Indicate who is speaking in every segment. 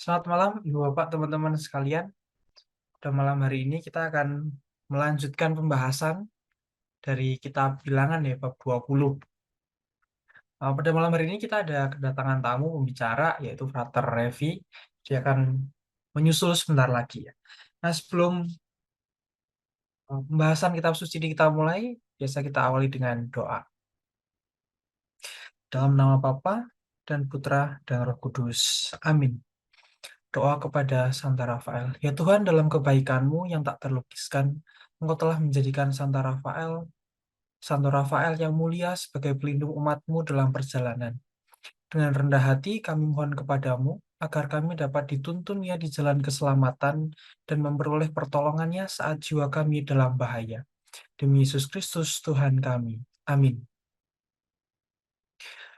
Speaker 1: Selamat malam, Ibu Bapak, teman-teman sekalian. Pada malam hari ini kita akan melanjutkan pembahasan dari kitab Bilangan ya, bab 20. Pada malam hari ini kita ada kedatangan tamu pembicara, yaitu Frater Revi. Dia akan menyusul sebentar lagi ya. Nah, sebelum pembahasan kitab suci ini kita mulai, biasa kita awali dengan doa. Dalam nama Bapa dan Putra dan Roh Kudus. Amin. Doa kepada Santa Rafael. Ya Tuhan, dalam kebaikan-Mu yang tak terlukiskan, Engkau telah menjadikan Santo Rafael yang mulia sebagai pelindung umat-Mu dalam perjalanan. Dengan rendah hati kami mohon kepadamu, agar kami dapat dituntun di jalan keselamatan dan memperoleh pertolongannya saat jiwa kami dalam bahaya. Demi Yesus Kristus, Tuhan kami. Amin.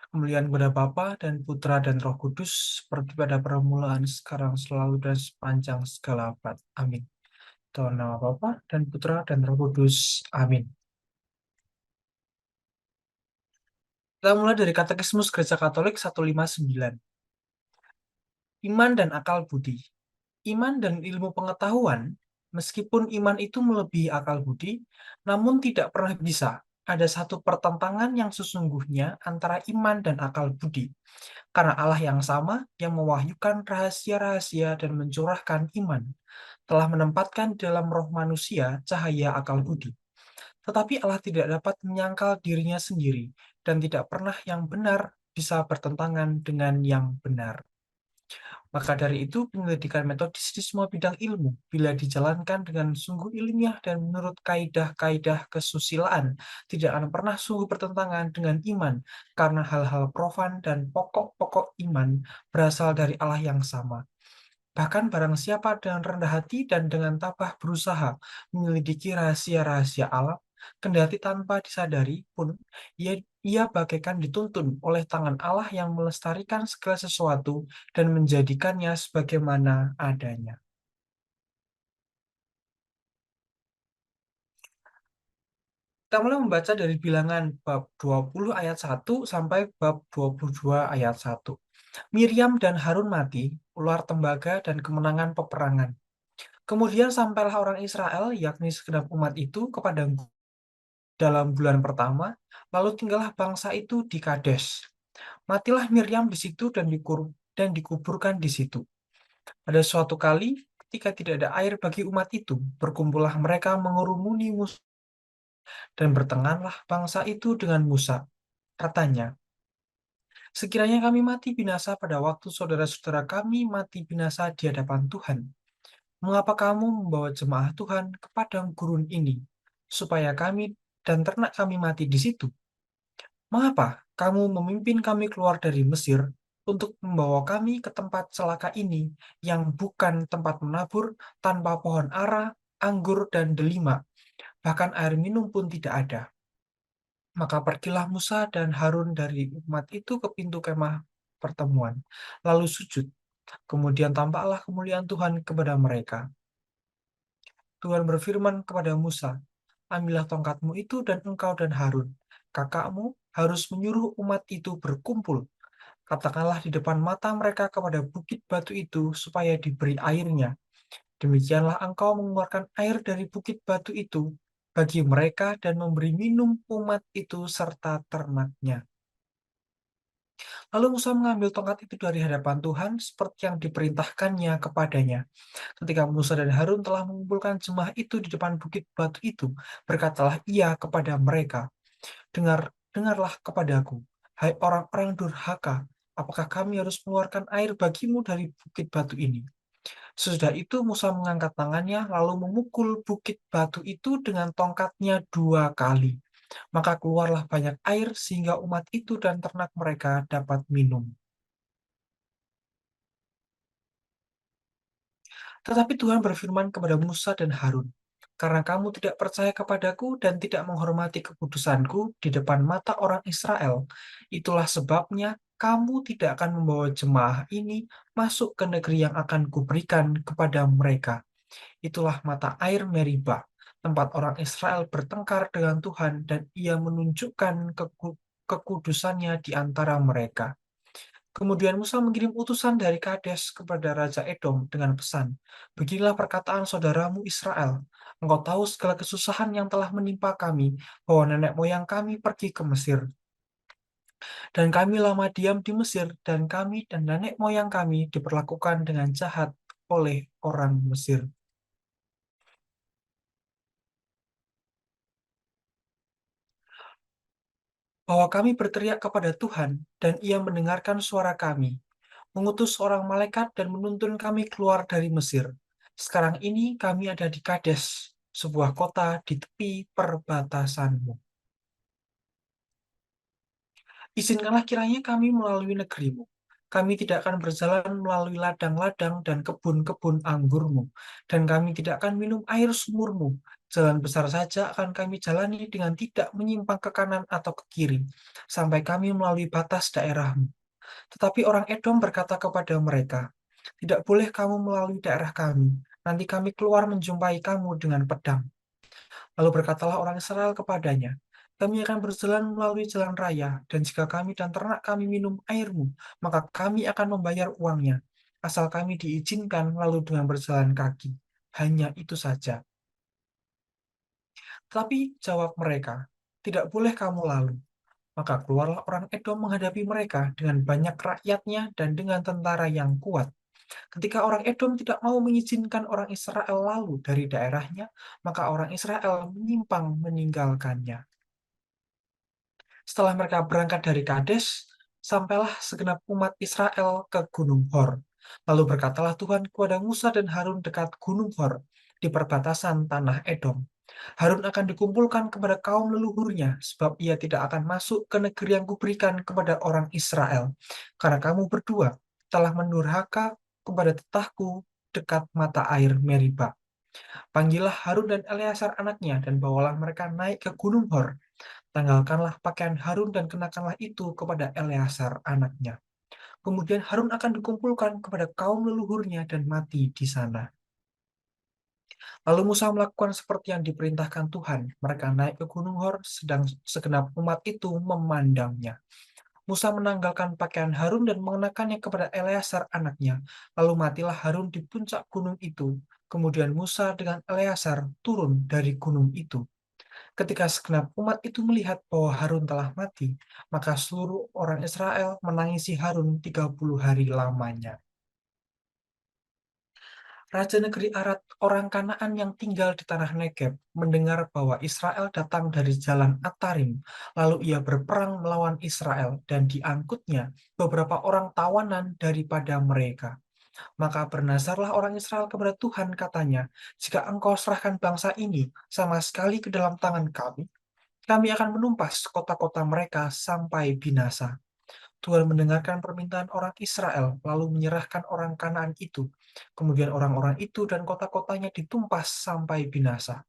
Speaker 1: Kemuliaan kepada Bapa dan Putra dan Roh Kudus, seperti pada permulaan, sekarang, selalu, dan sepanjang segala abad. Amin. Dalam nama Bapa dan Putra dan Roh Kudus. Amin. Kita mulai dari Katekismus Gereja Katolik 159. Iman dan akal budi. Iman dan ilmu pengetahuan, meskipun iman itu melebihi akal budi, namun tidak pernah bisa. Ada satu pertentangan yang sesungguhnya antara iman dan akal budi. Karena Allah yang sama, yang mewahyukan rahasia-rahasia dan mencurahkan iman, telah menempatkan dalam roh manusia cahaya akal budi. Tetapi Allah tidak dapat menyangkal dirinya sendiri, dan tidak pernah yang benar bisa bertentangan dengan yang benar. Maka dari itu, penyelidikan metodis di semua bidang ilmu, bila dijalankan dengan sungguh ilmiah dan menurut kaidah-kaidah kesusilaan, tidak akan pernah sungguh bertentangan dengan iman, karena hal-hal profan dan pokok-pokok iman berasal dari Allah yang sama. Bahkan barang siapa dengan rendah hati dan dengan tabah berusaha menyelidiki rahasia-rahasia alam, kendati tanpa disadari pun, ia bagaikan dituntun oleh tangan Allah yang melestarikan segala sesuatu dan menjadikannya sebagaimana adanya. Kita mulai membaca dari bilangan bab 20 ayat 1 sampai bab 22 ayat 1. Miriam dan Harun mati, ular tembaga dan kemenangan peperangan. Kemudian sampailah orang Israel, yakni segenap umat itu, kepada dalam bulan pertama, lalu tinggallah bangsa itu di Kades. Matilah Miriam di situ dan dikuburkan di situ. Pada suatu kali, ketika tidak ada air bagi umat itu, berkumpullah mereka mengurumuni Musa, dan bertengkarlah bangsa itu dengan Musa. Katanya, sekiranya kami mati binasa pada waktu saudara-saudara kami mati binasa di hadapan Tuhan, mengapa kamu membawa jemaah Tuhan ke padang gurun ini, supaya kami dan ternak kami mati di situ? Mengapa kamu memimpin kami keluar dari Mesir untuk membawa kami ke tempat celaka ini, yang bukan tempat menabur, tanpa pohon ara, anggur, dan delima, bahkan air minum pun tidak ada? Maka pergilah Musa dan Harun dari umat itu ke pintu kemah pertemuan, lalu sujud. Kemudian tampaklah kemuliaan Tuhan kepada mereka. Tuhan berfirman kepada Musa, ambillah tongkatmu itu dan engkau dan Harun, kakakmu, harus menyuruh umat itu berkumpul. Katakanlah di depan mata mereka kepada bukit batu itu supaya diberi airnya. Demikianlah engkau mengeluarkan air dari bukit batu itu bagi mereka dan memberi minum umat itu serta ternaknya. Lalu Musa mengambil tongkat itu dari hadapan Tuhan seperti yang diperintahkannya kepadanya. Ketika Musa dan Harun telah mengumpulkan jemaah itu di depan bukit batu itu, berkatalah ia kepada mereka, Dengarlah kepadaku, hai orang-orang durhaka, apakah kami harus mengeluarkan air bagimu dari bukit batu ini? Sesudah itu Musa mengangkat tangannya lalu memukul bukit batu itu dengan tongkatnya 2 kali. Maka keluarlah banyak air sehingga umat itu dan ternak mereka dapat minum. Tetapi Tuhan berfirman kepada Musa dan Harun, karena kamu tidak percaya kepadaku dan tidak menghormati kekudusanku di depan mata orang Israel, itulah sebabnya kamu tidak akan membawa jemaah ini masuk ke negeri yang akan kuberikan kepada mereka. Itulah mata air Meriba, tempat orang Israel bertengkar dengan Tuhan dan ia menunjukkan kekudusannya di antara mereka. Kemudian Musa mengirim utusan dari Kades kepada Raja Edom dengan pesan, "Beginilah perkataan saudaramu Israel. Engkau tahu segala kesusahan yang telah menimpa kami, bahwa nenek moyang kami pergi ke Mesir. Dan kami lama diam di Mesir, dan kami dan nenek moyang kami diperlakukan dengan jahat oleh orang Mesir. Bahwa kami berteriak kepada Tuhan, dan Ia mendengarkan suara kami, mengutus seorang malaikat dan menuntun kami keluar dari Mesir. Sekarang ini kami ada di Kades, sebuah kota di tepi perbatasanmu. Izinkanlah kiranya kami melalui negerimu. Kami tidak akan berjalan melalui ladang-ladang dan kebun-kebun anggurmu, dan kami tidak akan minum air sumurmu. Jalan besar saja akan kami jalani dengan tidak menyimpang ke kanan atau ke kiri, sampai kami melalui batas daerahmu. Tetapi orang Edom berkata kepada mereka, "Tidak boleh kamu melalui daerah kami. Nanti kami keluar menjumpai kamu dengan pedang." Lalu berkatalah orang Israel kepadanya, "Kami akan berjalan melalui jalan raya, dan jika kami dan ternak kami minum airmu, maka kami akan membayar uangnya, asal kami diizinkan lalu dengan berjalan kaki. Hanya itu saja." Tetapi jawab mereka, "Tidak boleh kamu lalu." Maka keluarlah orang Edom menghadapi mereka dengan banyak rakyatnya dan dengan tentara yang kuat. Ketika orang Edom tidak mau mengizinkan orang Israel lalu dari daerahnya, maka orang Israel menyimpang meninggalkannya. Setelah mereka berangkat dari Kades, sampailah segenap umat Israel ke Gunung Hor. Lalu berkatalah Tuhan kepada Musa dan Harun dekat Gunung Hor, di perbatasan tanah Edom. Harun akan dikumpulkan kepada kaum leluhurnya, sebab ia tidak akan masuk ke negeri yang kuberikan kepada orang Israel. Karena kamu berdua telah mendurhaka kepada tetahku dekat mata air Meriba. Panggillah Harun dan Eleazar anaknya, dan bawalah mereka naik ke Gunung Hor. Tanggalkanlah pakaian Harun dan kenakanlah itu kepada Eleazar anaknya. Kemudian Harun akan dikumpulkan kepada kaum leluhurnya dan mati di sana. Lalu Musa melakukan seperti yang diperintahkan Tuhan. Mereka naik ke Gunung Hor, sedang segenap umat itu memandangnya. Musa menanggalkan pakaian Harun dan mengenakannya kepada Eleazar anaknya. Lalu matilah Harun di puncak gunung itu. Kemudian Musa dengan Eleazar turun dari gunung itu. Ketika segenap umat itu melihat bahwa Harun telah mati, maka seluruh orang Israel menangisi Harun 30 hari lamanya. Raja negeri Arad, orang Kanaan yang tinggal di tanah Negeb, mendengar bahwa Israel datang dari jalan Atarim, lalu ia berperang melawan Israel dan diangkutnya beberapa orang tawanan daripada mereka. Maka bernazarlah orang Israel kepada Tuhan, katanya, "Jika engkau serahkan bangsa ini sama sekali ke dalam tangan kami akan menumpas kota-kota mereka sampai binasa." Tuhan mendengarkan permintaan orang Israel, lalu menyerahkan orang Kanaan itu. Kemudian orang-orang itu dan kota-kotanya ditumpas sampai binasa.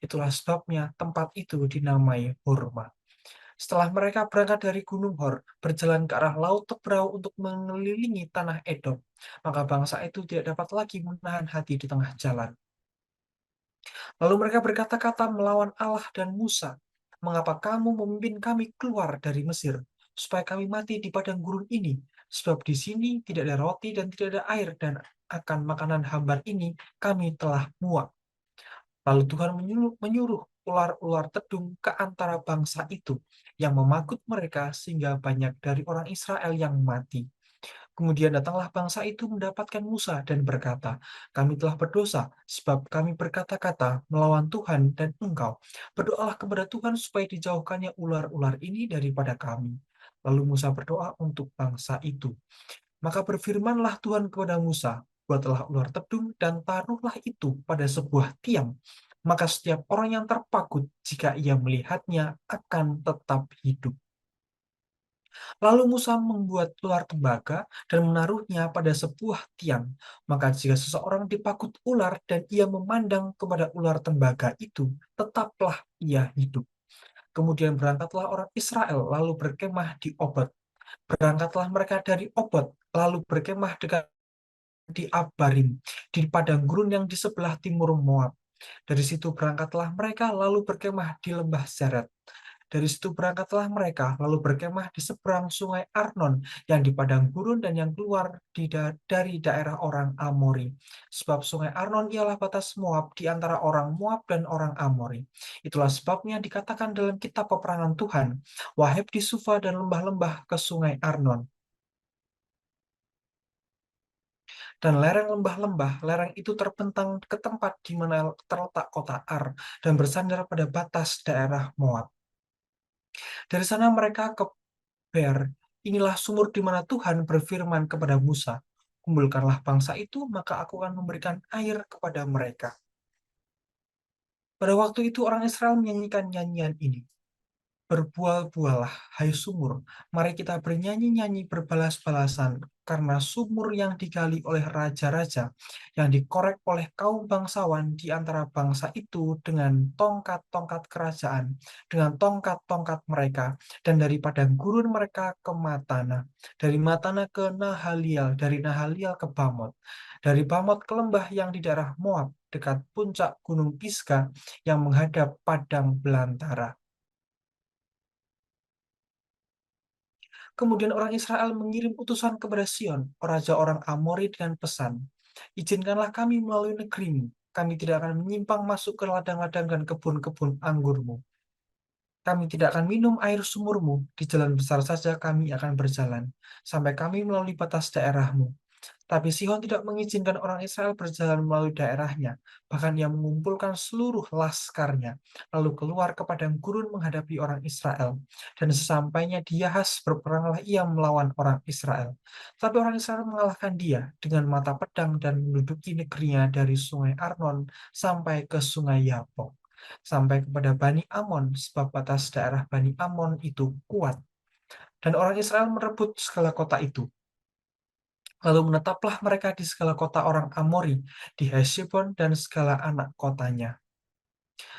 Speaker 1: Itulah sebabnya tempat itu dinamai Horma. Setelah mereka berangkat dari Gunung Hor, berjalan ke arah Laut Tebrau untuk mengelilingi tanah Edom, maka bangsa itu tidak dapat lagi menahan hati di tengah jalan. Lalu mereka berkata-kata melawan Allah dan Musa, "Mengapa kamu memimpin kami keluar dari Mesir, supaya kami mati di padang gurun ini? Sebab di sini tidak ada roti dan tidak ada air, dan akan makanan hambar ini kami telah muak." Lalu Tuhan menyuruh ular-ular tedung ke antara bangsa itu, yang memagut mereka sehingga banyak dari orang Israel yang mati. Kemudian datanglah bangsa itu mendapatkan Musa dan berkata, "Kami telah berdosa, sebab kami berkata-kata melawan Tuhan dan engkau. Berdoalah kepada Tuhan supaya dijauhkannya ular-ular ini daripada kami." Lalu Musa berdoa untuk bangsa itu. Maka berfirmanlah Tuhan kepada Musa, "Buatlah ular tedung dan taruhlah itu pada sebuah tiang. Maka setiap orang yang terpagut, jika ia melihatnya, akan tetap hidup." Lalu Musa membuat ular tembaga dan menaruhnya pada sebuah tiang. Maka jika seseorang dipakut ular dan ia memandang kepada ular tembaga itu, tetaplah ia hidup. Kemudian berangkatlah orang Israel lalu berkemah di Obot. Berangkatlah mereka dari Obot lalu berkemah dekat di Abarim, di padang gurun yang di sebelah timur Moab. Dari situ berangkatlah mereka lalu berkemah di lembah Zered. Dari situ berangkatlah mereka, lalu berkemah di seberang sungai Arnon, yang di padang gurun dan yang keluar dari daerah orang Amori. Sebab sungai Arnon ialah batas Moab di antara orang Moab dan orang Amori. Itulah sebabnya dikatakan dalam kitab peperangan Tuhan, Waheb di Sufa dan lembah-lembah ke sungai Arnon. Dan lereng lembah-lembah, lereng itu terbentang ke tempat di mana terletak kota Ar dan bersandar pada batas daerah Moab. Dari sana mereka ke Ber. Inilah sumur di mana Tuhan berfirman kepada Musa, kumpulkanlah bangsa itu, maka aku akan memberikan air kepada mereka. Pada waktu itu orang Israel menyanyikan nyanyian ini. Berbual-bualah, hai sumur, mari kita bernyanyi-nyanyi berbalas-balasan, karena sumur yang digali oleh raja-raja, yang dikorek oleh kaum bangsawan di antara bangsa itu dengan tongkat-tongkat kerajaan, dengan tongkat-tongkat mereka, dan dari padang gurun mereka ke Matana, dari Matana ke Nahaliel, dari Nahaliel ke Bamot, dari Bamot ke lembah yang di daerah Moab, dekat puncak gunung Pisga yang menghadap padang belantara. Kemudian orang Israel mengirim utusan kepada Sion, raja orang Amori dengan pesan, izinkanlah kami melalui negerimu, kami tidak akan menyimpang masuk ke ladang-ladang dan kebun-kebun anggurmu. Kami tidak akan minum air sumurmu, di jalan besar saja kami akan berjalan, sampai kami melalui batas daerahmu. Tapi Sihon tidak mengizinkan orang Israel berjalan melalui daerahnya, bahkan ia mengumpulkan seluruh laskarnya, lalu keluar ke padang gurun menghadapi orang Israel. Dan sesampainya di Yahas berperanglah ia melawan orang Israel. Tapi orang Israel mengalahkan dia dengan mata pedang dan menduduki negerinya dari sungai Arnon sampai ke sungai Yapok, sampai kepada Bani Amon, sebab batas daerah Bani Amon itu kuat. Dan orang Israel merebut segala kota itu. Lalu menetaplah mereka di segala kota orang Amori, di Heshbon dan segala anak kotanya.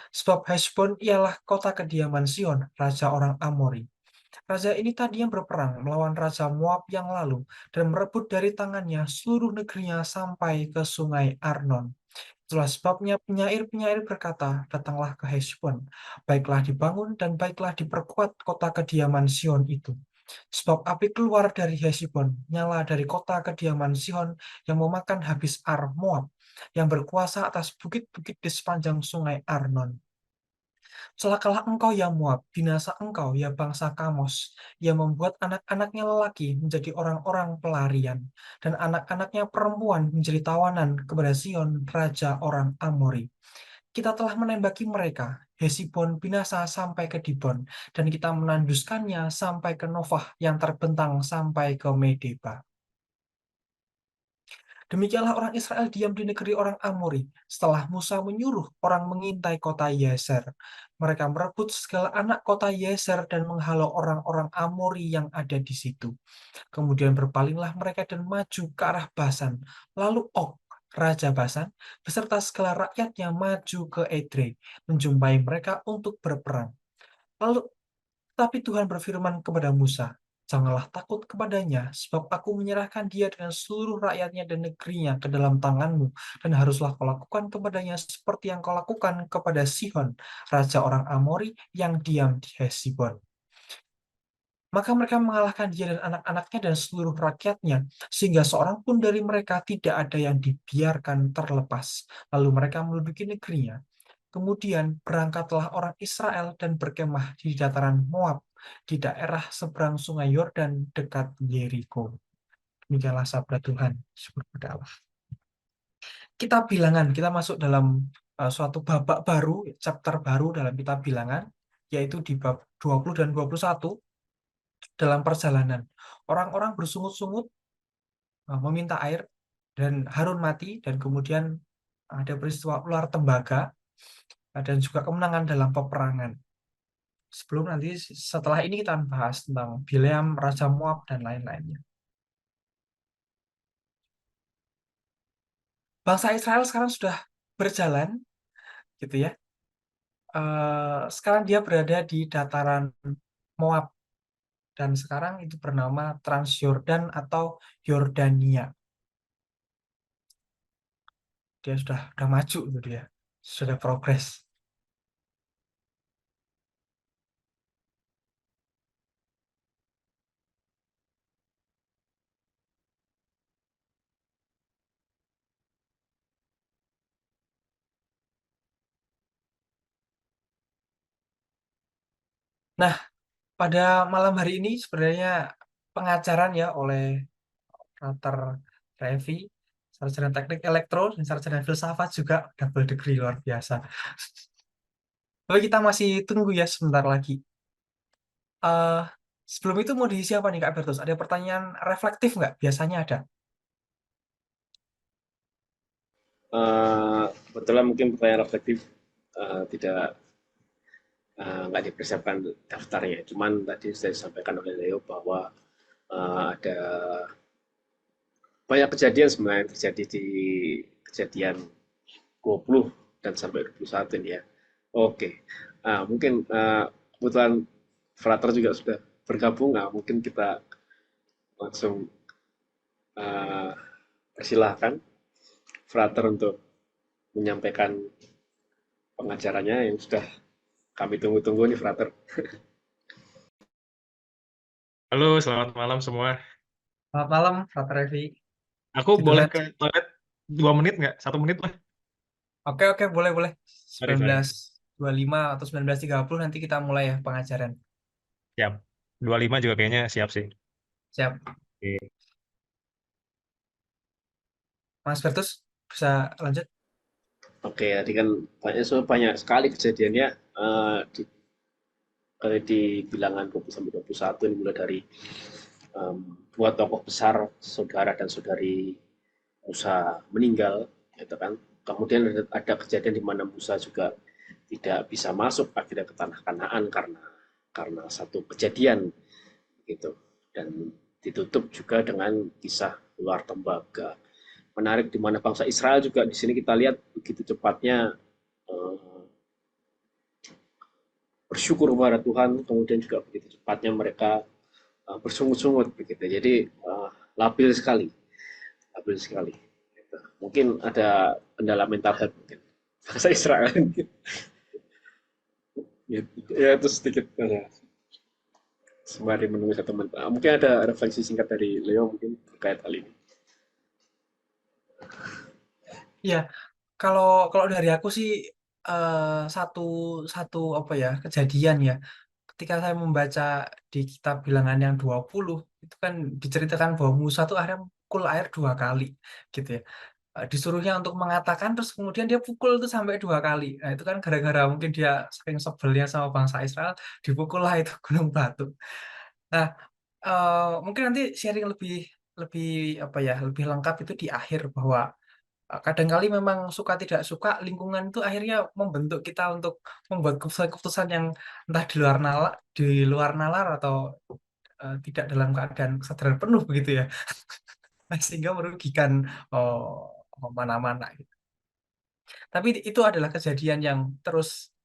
Speaker 1: Sebab Heshbon ialah kota kediaman Sion, raja orang Amori. Raja ini tadinya berperang melawan raja Moab yang lalu dan merebut dari tangannya seluruh negerinya sampai ke sungai Arnon. Itulah sebabnya penyair-penyair berkata, datanglah ke Heshbon, baiklah dibangun dan baiklah diperkuat kota kediaman Sion itu. Sebab api keluar dari Heshbon, nyala dari kota kediaman Sihon yang memakan habis Ar Moab, yang berkuasa atas bukit-bukit di sepanjang sungai Arnon. Celakalah engkau ya Moab, binasa engkau ya bangsa Kamos, yang membuat anak-anaknya lelaki menjadi orang-orang pelarian, dan anak-anaknya perempuan menjadi tawanan kepada Sion, raja orang Amori. Kita telah menembaki mereka, Hesibon binasa sampai ke Dibon, dan kita menanduskannya sampai ke Novah yang terbentang sampai ke Medeba. Demikianlah orang Israel diam di negeri orang Amori, setelah Musa menyuruh orang mengintai kota Yeser. Mereka merebut segala anak kota Yeser dan menghalau orang-orang Amori yang ada di situ. Kemudian berpalinglah mereka dan maju ke arah Basan. Lalu Og, Raja Basan, beserta segala rakyatnya maju ke Edrei, menjumpai mereka untuk berperang. Lalu tapi Tuhan berfirman kepada Musa, janganlah takut kepadanya, sebab aku menyerahkan dia dengan seluruh rakyatnya dan negerinya ke dalam tanganmu, dan haruslah kau lakukan kepadanya seperti yang kau lakukan kepada Sihon, raja orang Amori yang diam di Hesibon. Maka mereka mengalahkan dia dan anak-anaknya dan seluruh rakyatnya, sehingga seorang pun dari mereka tidak ada yang dibiarkan terlepas. Lalu mereka menduduki negerinya. Kemudian berangkatlah orang Israel dan berkemah di dataran Moab, di daerah seberang sungai Yordan dekat Yeriko. Demikianlah sabda Tuhan. Syukur pada Allah. Kita bilangan, kita masuk dalam suatu babak baru, chapter baru dalam kitab bilangan, yaitu di bab 20 dan 21 dalam perjalanan. Orang-orang bersungut-sungut meminta air dan Harun mati dan kemudian ada peristiwa ular tembaga dan juga kemenangan dalam peperangan. Sebelum nanti setelah ini kita akan bahas tentang Bileam, Raja Moab, dan lain-lainnya. Bangsa Israel sekarang sudah berjalan, gitu ya. Sekarang dia berada di dataran Moab, dan sekarang itu bernama Transyordan atau Yordania. Dia sudah maju, gitu, dia sudah progres. Nah, pada malam hari ini sebenarnya pengajaran ya oleh Frater Revi, sarjana teknik elektro dan sarjana filsafat juga double degree luar biasa. Tapi kita masih tunggu ya sebentar lagi. eh Sebelum itu mau diisi apa nih Kak Bertus? Ada pertanyaan reflektif nggak? Biasanya ada.
Speaker 2: Kebetulan mungkin pertanyaan reflektif tidak nggak dipersiapkan daftarnya. Cuman tadi saya sampaikan oleh Leo bahwa ada banyak kejadian sebenarnya yang terjadi di kejadian 20 dan sampai 21 ini ya. Oke, mungkin kebetulan Frater juga sudah bergabung, mungkin kita langsung uh, persilahkan Frater untuk menyampaikan pengajarannya yang sudah kami tunggu-tunggu nih Frater.
Speaker 3: Halo, selamat malam semua.
Speaker 1: Selamat malam, Frater Revi.
Speaker 3: Aku
Speaker 1: Puji
Speaker 3: boleh
Speaker 1: Tuhan.
Speaker 3: ke toilet 2 menit nggak? 1 menit lah.
Speaker 1: Oke, oke, boleh, boleh.
Speaker 3: Sorry, sorry.
Speaker 1: 19.25 atau 19.30 nanti kita mulai ya pengajaran.
Speaker 3: Siap. 25 juga kayaknya siap sih.
Speaker 1: Siap.
Speaker 3: Oke.
Speaker 1: Mas Bertus, bisa lanjut?
Speaker 2: Oke, tadi kan banyak sekali kejadiannya di bilangan 20 sampai 21 ini mulai dari dua tokoh besar, saudara dan saudari Musa meninggal, gitu kan. Kemudian ada kejadian di mana Musa juga tidak bisa masuk akhirnya ke tanah Kanaan karena satu kejadian gitu. Dan ditutup juga dengan kisah luar tembaga. Menarik di mana bangsa Israel juga di sini kita lihat begitu cepatnya eh, bersyukur kepada Tuhan, kemudian juga begitu cepatnya mereka bersungut-sungut begitu. Jadi labil sekali, labil sekali. Gitu. Mungkin ada kendala mental health mungkin bangsa Israel. Gitu. Ya itu sedikit ya, sembari menunggu satu menit. Mungkin ada refleksi singkat dari Leo mungkin terkait hal ini.
Speaker 1: Iya, kalau kalau dari aku sih eh, satu satu apa ya kejadian ya. Ketika saya membaca di kitab Bilangan yang 20 itu kan diceritakan bahwa Musa tuh akhirnya pukul air 2 kali gitu ya. Disuruhnya untuk mengatakan terus kemudian dia pukul tuh sampai 2 kali. Nah itu kan gara-gara mungkin dia saking sebelnya sama bangsa Israel dipukul lah itu gunung batu. Nah mungkin nanti sharing lebih lebih apa ya lebih lengkap itu di akhir bahwa kadangkali memang suka tidak suka lingkungan itu akhirnya membentuk kita untuk membuat keputusan-keputusan yang entah di luar nalar atau tidak dalam keadaan kesadaran penuh begitu ya sehingga merugikan mana-mana gitu. Tapi itu adalah kejadian yang terus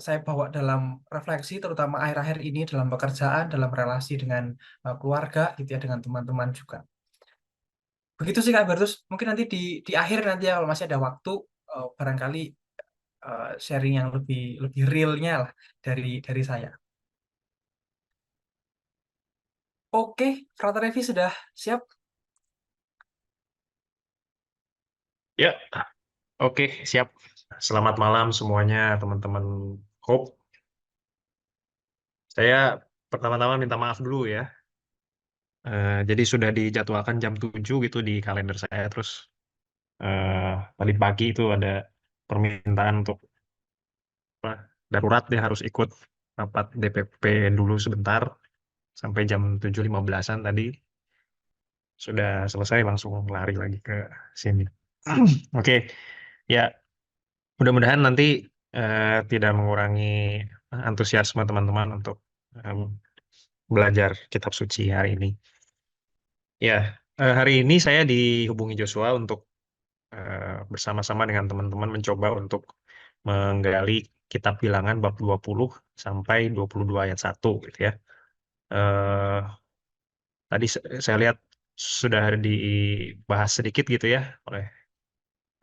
Speaker 1: saya bawa dalam refleksi terutama akhir-akhir ini dalam pekerjaan dalam relasi dengan keluarga gitu ya dengan teman-teman juga. Begitu sih Kak Bertus. Mungkin nanti di akhir nanti ya kalau masih ada waktu barangkali sharing yang lebih lebih realnya lah dari saya. Oke, Frater Revi sudah siap?
Speaker 3: Ya, oke, siap. Selamat malam semuanya, teman-teman Hope. Saya pertama-tama minta maaf dulu ya. Jadi sudah dijadwalkan jam 7 gitu di kalender saya. Terus eh, tadi pagi itu ada permintaan untuk apa, darurat dia harus ikut rapat DPP dulu sebentar sampai jam 7.15-an tadi. Sudah selesai langsung lari lagi ke sini. Oke, ya mudah-mudahan nanti tidak mengurangi antusiasme teman-teman untuk em, belajar kitab suci hari ini. Ya, hari ini saya dihubungi Joshua untuk bersama-sama dengan teman-teman mencoba untuk menggali kitab Bilangan bab 20 sampai 22 ayat 1 gitu ya. Eh, Tadi saya lihat sudah dibahas sedikit gitu ya oleh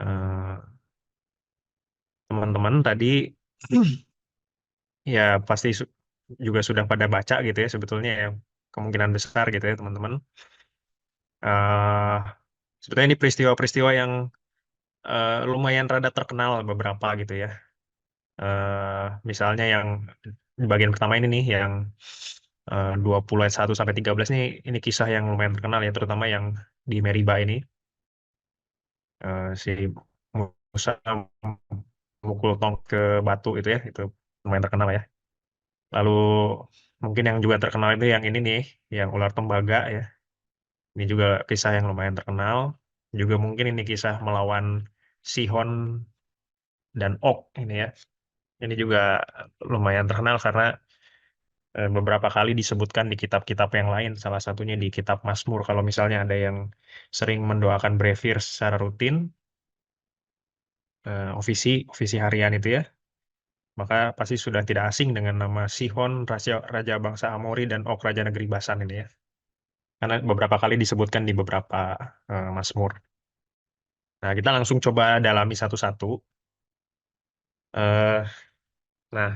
Speaker 3: eh, teman-teman tadi. Ya pasti juga sudah pada baca gitu ya sebetulnya ya, kemungkinan besar gitu ya teman-teman. eh Sebetulnya ini peristiwa-peristiwa yang lumayan rada terkenal beberapa gitu ya. Misalnya yang di bagian pertama ini nih yang 20 ayat 1 sampai 13 nih, ini kisah yang lumayan terkenal ya, terutama yang di Meriba ini. Si Musa mukul tong ke batu itu ya, itu lumayan terkenal ya. Lalu mungkin yang juga terkenal itu yang ini nih, yang ular tembaga ya. Ini juga kisah yang lumayan terkenal. Juga mungkin ini kisah melawan Sihon dan Og ini ya. Ini juga lumayan terkenal karena beberapa kali disebutkan di kitab-kitab yang lain. Salah satunya di kitab Mazmur. Kalau misalnya ada yang sering mendoakan brevir secara rutin, ofisi harian itu ya, maka pasti sudah tidak asing dengan nama Sihon, raja bangsa Amori, dan Og, raja negeri Basan ini ya. Karena beberapa kali disebutkan di beberapa Mazmur. Nah, kita langsung coba dalami satu-satu. Eh, nah,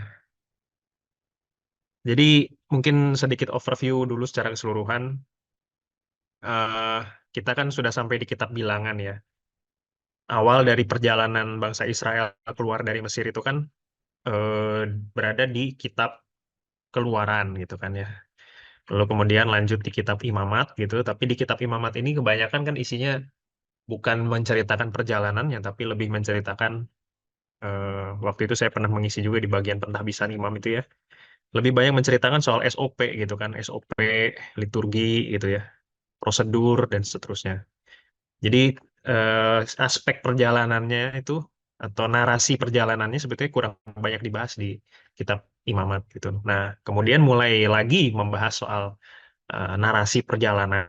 Speaker 3: jadi mungkin sedikit overview dulu secara keseluruhan. Eh, kita kan sudah sampai di kitab Bilangan ya. Awal dari perjalanan bangsa Israel keluar dari Mesir itu kan eh, berada di kitab Keluaran gitu kan ya. Lalu kemudian lanjut di kitab Imamat gitu. Tapi di kitab Imamat ini kebanyakan kan isinya bukan menceritakan perjalanannya, tapi lebih menceritakan waktu itu saya pernah mengisi juga di bagian pentahbisan imam itu ya. Lebih banyak menceritakan soal SOP gitu kan, SOP, liturgi gitu ya, prosedur dan seterusnya. Jadi aspek perjalanannya itu atau narasi perjalanannya sebetulnya kurang banyak dibahas di kitab Imamat gitu. Nah, kemudian mulai lagi membahas soal narasi perjalanan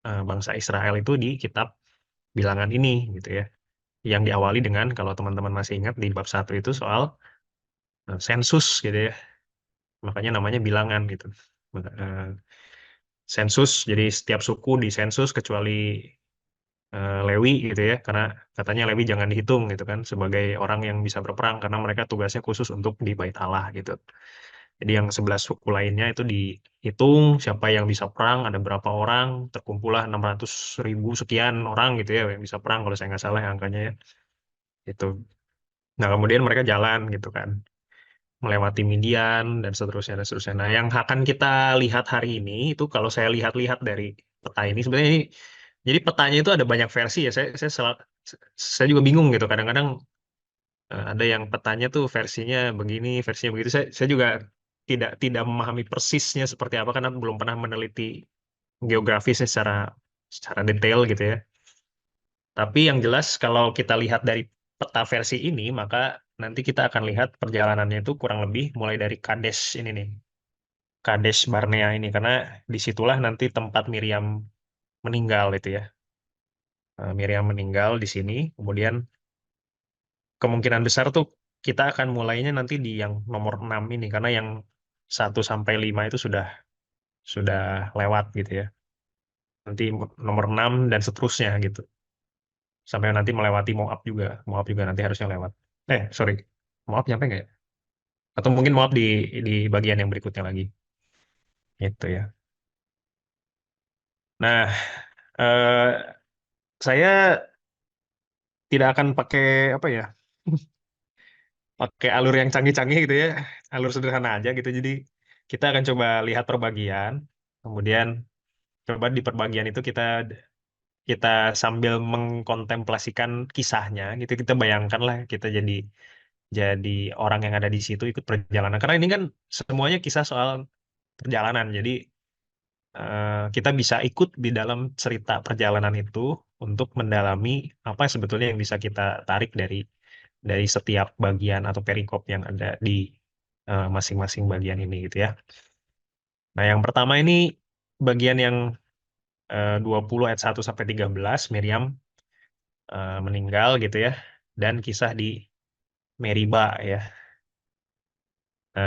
Speaker 3: bangsa Israel itu di kitab Bilangan ini gitu ya. Yang diawali dengan kalau teman-teman masih ingat di bab 1 itu soal sensus gitu ya. Makanya namanya bilangan gitu. Eh, Sensus, jadi setiap suku disensus kecuali Lewi gitu ya, karena katanya Lewi jangan dihitung gitu kan sebagai orang yang bisa berperang karena mereka tugasnya khusus untuk di Bait Allah gitu. Jadi yang 11 suku lainnya itu dihitung siapa yang bisa perang, ada berapa orang, terkumpullah 600.000 sekian orang gitu ya yang bisa perang kalau saya nggak salah ya angkanya ya. Itu. Nah kemudian mereka jalan gitu kan, melewati Midian dan seterusnya dan seterusnya. Nah yang akan kita lihat hari ini itu kalau saya lihat-lihat dari peta ini sebenarnya ini jadi petanya itu ada banyak versi ya. Saya juga bingung gitu. Kadang-kadang ada yang petanya tuh versinya begini, versinya begitu. Saya juga tidak memahami persisnya seperti apa karena belum pernah meneliti geografisnya secara detail gitu ya. Tapi yang jelas kalau kita lihat dari peta versi ini, maka nanti kita akan lihat perjalanannya itu kurang lebih mulai dari Kades ini nih, Kades Barnea ini karena disitulah nanti tempat Miriam meninggal itu ya. Miriam meninggal di sini, kemudian kemungkinan besar tuh kita akan mulainya nanti di yang nomor 6 ini karena yang 1 sampai 5 itu sudah lewat gitu ya. Nanti nomor 6 dan seterusnya gitu. Sampai nanti melewati Moab juga. Moab juga nanti harusnya lewat. Sorry. Moab nyampe nggak ya? Atau mungkin Moab di bagian yang berikutnya lagi. Gitu ya. Nah, eh, saya tidak akan pakai apa ya? Pakai alur yang canggih-canggih gitu ya. Alur sederhana aja gitu. Jadi kita akan coba lihat perbagian. Kemudian coba di perbagian itu kita kita sambil mengkontemplasikan kisahnya gitu kita bayangkan lah kita jadi orang yang ada di situ ikut perjalanan karena ini kan semuanya kisah soal perjalanan jadi kita bisa ikut di dalam cerita perjalanan itu untuk mendalami apa sebetulnya yang bisa kita tarik dari setiap bagian atau perikop yang ada di masing-masing bagian ini gitu ya. Nah, yang pertama ini bagian yang 20 ayat 1 sampai 13 Miriam meninggal gitu ya dan kisah di Meriba ya.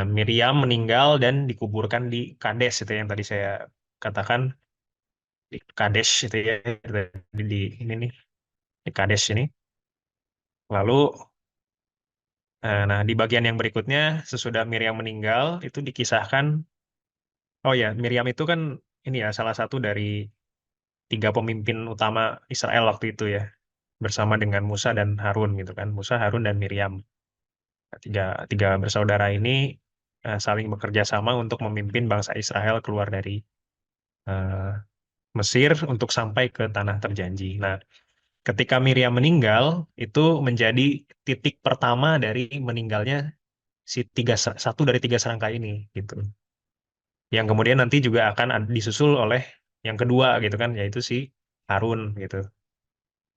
Speaker 3: Miriam meninggal dan dikuburkan di Kades itu yang tadi saya katakan di Kades itu ya di ini nih di Kades ini. Lalu nah di bagian yang berikutnya sesudah Miriam meninggal itu dikisahkan oh ya Miriam itu kan ini ya salah satu dari 3 pemimpin utama Israel waktu itu ya bersama dengan Musa dan Harun gitu kan Musa Harun dan Miriam. Nah, tiga tiga bersaudara ini saling bekerja sama untuk memimpin bangsa Israel keluar dari eh, Mesir untuk sampai ke tanah terjanji. Nah, ketika Miriam meninggal, itu menjadi titik pertama dari meninggalnya satu dari tiga serangkai ini, gitu. Yang kemudian nanti juga akan disusul oleh yang kedua, gitu kan, yaitu si Harun, gitu.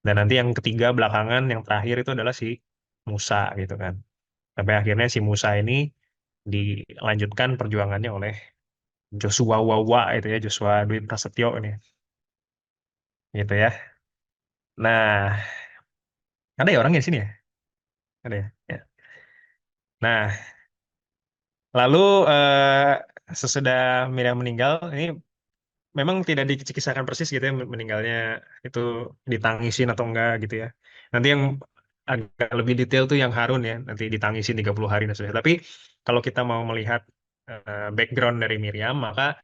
Speaker 3: Dan nanti yang ketiga belakangan, yang terakhir itu adalah si Musa, gitu kan. Sampai akhirnya si Musa ini dilanjutkan perjuangannya oleh Joshua Wawa itu ya, Joshua Dwi Prasetyo ini, gitu ya. Nah, ada ya orangnya di sini ya? Ada ya? Ya. Nah, lalu sesudah Miriam meninggal, ini memang tidak dikisahkan persis gitu ya meninggalnya itu ditangisin atau enggak gitu ya. Nanti yang agak lebih detail tuh yang Harun ya, nanti ditangisin 30 hari dan sebagainya. Tapi kalau kita mau melihat background dari Miriam, maka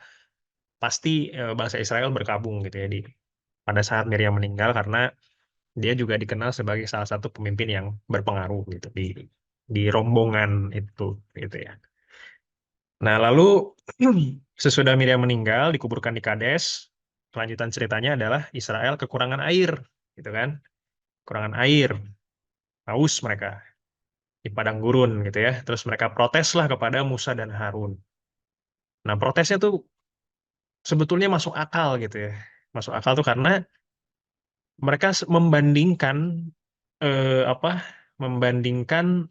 Speaker 3: pasti bangsa Israel berkabung gitu ya pada saat Miriam meninggal karena dia juga dikenal sebagai salah satu pemimpin yang berpengaruh gitu di rombongan itu gitu ya. Nah, lalu sesudah Miriam meninggal dikuburkan di Kades, kelanjutan ceritanya adalah Israel kekurangan air gitu kan. Kekurangan air, haus mereka di padang gurun gitu ya. Terus mereka proteslah kepada Musa dan Harun. Nah, protesnya tuh sebetulnya masuk akal gitu ya. Masuk akal tuh karena mereka membandingkan apa? Membandingkan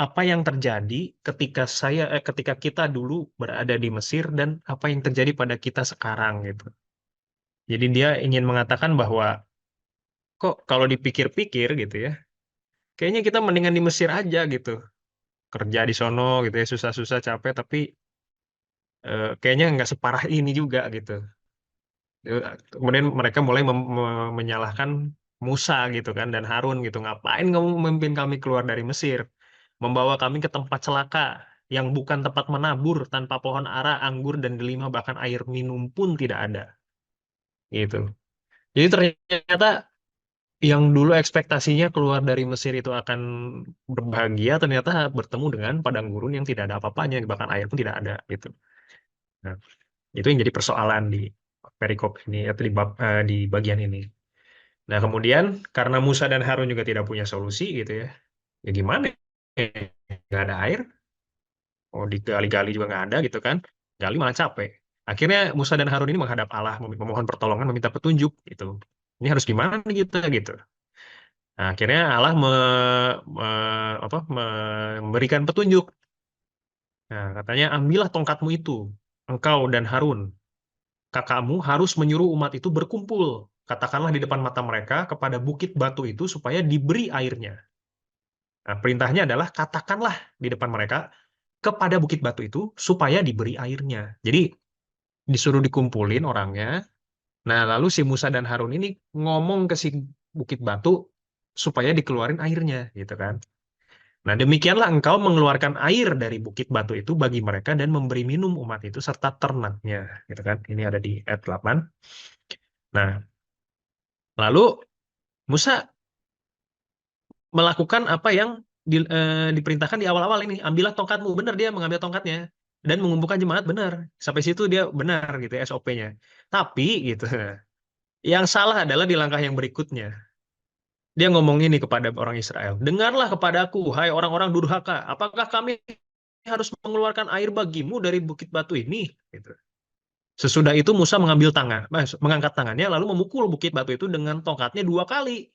Speaker 3: apa yang terjadi ketika kita dulu berada di Mesir dan apa yang terjadi pada kita sekarang gitu. Jadi dia ingin mengatakan bahwa kok kalau dipikir-pikir gitu ya, kayaknya kita mendingan di Mesir aja gitu. Kerja di sono gitu ya, susah-susah capek tapi kayaknya nggak separah ini juga gitu. Kemudian mereka mulai menyalahkan Musa gitu kan dan Harun gitu. Ngapain kamu memimpin kami keluar dari Mesir? Membawa kami ke tempat celaka yang bukan tempat menabur tanpa pohon ara, anggur dan delima bahkan air minum pun tidak ada. Gitu. Jadi ternyata yang dulu ekspektasinya keluar dari Mesir itu akan berbahagia, ternyata bertemu dengan padang gurun yang tidak ada apa-apanya, bahkan air pun tidak ada gitu. Nah, itu yang jadi persoalan di perikop ini atau di bagian ini. Nah, kemudian karena Musa dan Harun juga tidak punya solusi gitu ya, ya gimana? Nggak ada air, oh digali-gali juga nggak ada gitu kan? Gali malah capek. Akhirnya Musa dan Harun ini menghadap Allah, memohon pertolongan, meminta petunjuk gitu. Ini harus gimana nih kita gitu. Nah, akhirnya Allah memberikan petunjuk. Nah, katanya ambillah tongkatmu itu, engkau dan Harun. Kakakmu harus menyuruh umat itu berkumpul. Katakanlah di depan mata mereka kepada bukit batu itu supaya diberi airnya. Nah, perintahnya adalah katakanlah di depan mereka kepada bukit batu itu supaya diberi airnya. Jadi disuruh dikumpulin orangnya. Nah, lalu si Musa dan Harun ini ngomong ke si bukit batu supaya dikeluarin airnya, gitu kan. Nah, demikianlah engkau mengeluarkan air dari bukit batu itu bagi mereka dan memberi minum umat itu serta ternaknya, gitu kan. Ini ada di ayat 8. Nah, lalu Musa melakukan apa yang diperintahkan di awal-awal ini. Ambillah tongkatmu, benar dia mengambil tongkatnya dan mengumpulkan jemaat, benar. Sampai situ dia benar gitu ya, SOP-nya. Tapi gitu, yang salah adalah di langkah yang berikutnya. Dia ngomong ini kepada orang Israel, dengarlah kepadaku, hai orang-orang durhaka, apakah kami harus mengeluarkan air bagimu dari bukit batu ini? Gitu. Sesudah itu Musa mengangkat tangannya, lalu memukul bukit batu itu dengan tongkatnya 2 kali.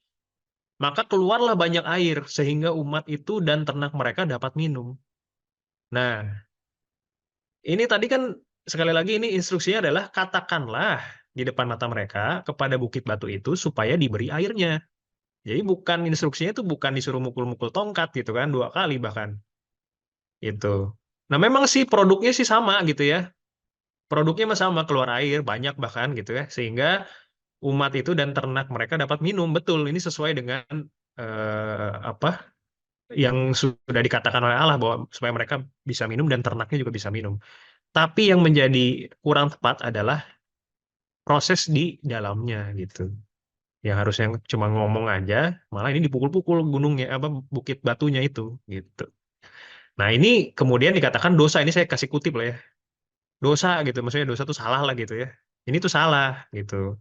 Speaker 3: Maka keluarlah banyak air, sehingga umat itu dan ternak mereka dapat minum. Nah, ini tadi kan sekali lagi ini instruksinya adalah katakanlah di depan mata mereka kepada bukit batu itu supaya diberi airnya. Jadi bukan instruksinya itu bukan disuruh mukul-mukul tongkat gitu kan 2 kali bahkan itu. Nah memang sih produknya sih sama gitu ya. Produknya mah sama keluar air banyak bahkan gitu ya sehingga umat itu dan ternak mereka dapat minum betul. Ini sesuai dengan apa yang sudah dikatakan oleh Allah bahwa supaya mereka bisa minum dan ternaknya juga bisa minum. Tapi yang menjadi kurang tepat adalah proses di dalamnya gitu. Yang harusnya cuma ngomong aja, malah ini dipukul-pukul gunungnya apa bukit batunya itu gitu. Nah, ini kemudian dikatakan dosa. Ini saya kasih kutip lah ya. Dosa gitu, maksudnya dosa itu salah lah gitu ya. Ini tuh salah gitu.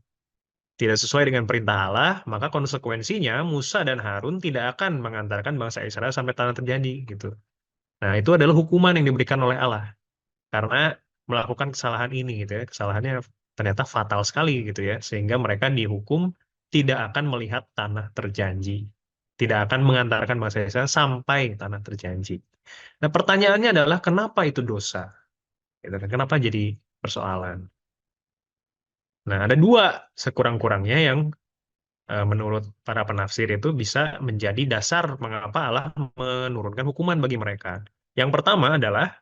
Speaker 3: Tidak sesuai dengan perintah Allah, maka konsekuensinya Musa dan Harun tidak akan mengantarkan bangsa Israel sampai tanah terjadi gitu. Nah, itu adalah hukuman yang diberikan oleh Allah karena melakukan kesalahan ini gitu ya. Kesalahannya ternyata fatal sekali gitu ya, sehingga mereka dihukum tidak akan melihat tanah terjanji. Tidak akan mengantarkan bangsa Israel sampai tanah terjanji. Nah, pertanyaannya adalah kenapa itu dosa? Gitu kan. Kenapa jadi persoalan? Nah, ada dua sekurang-kurangnya yang menurut para penafsir itu bisa menjadi dasar mengapa Allah menurunkan hukuman bagi mereka. Yang pertama adalah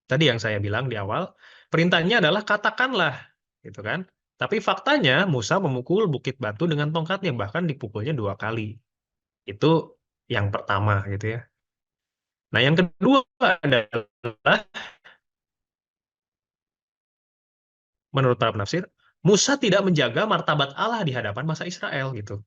Speaker 3: tadi yang saya bilang di awal, perintahnya adalah katakanlah, gitu kan? Tapi faktanya Musa memukul bukit batu dengan tongkatnya, bahkan dipukulnya 2 kali. Itu yang pertama, gitu ya. Nah, yang kedua adalah menurut para penafsir, Musa tidak menjaga martabat Allah di hadapan bangsa Israel, gitu.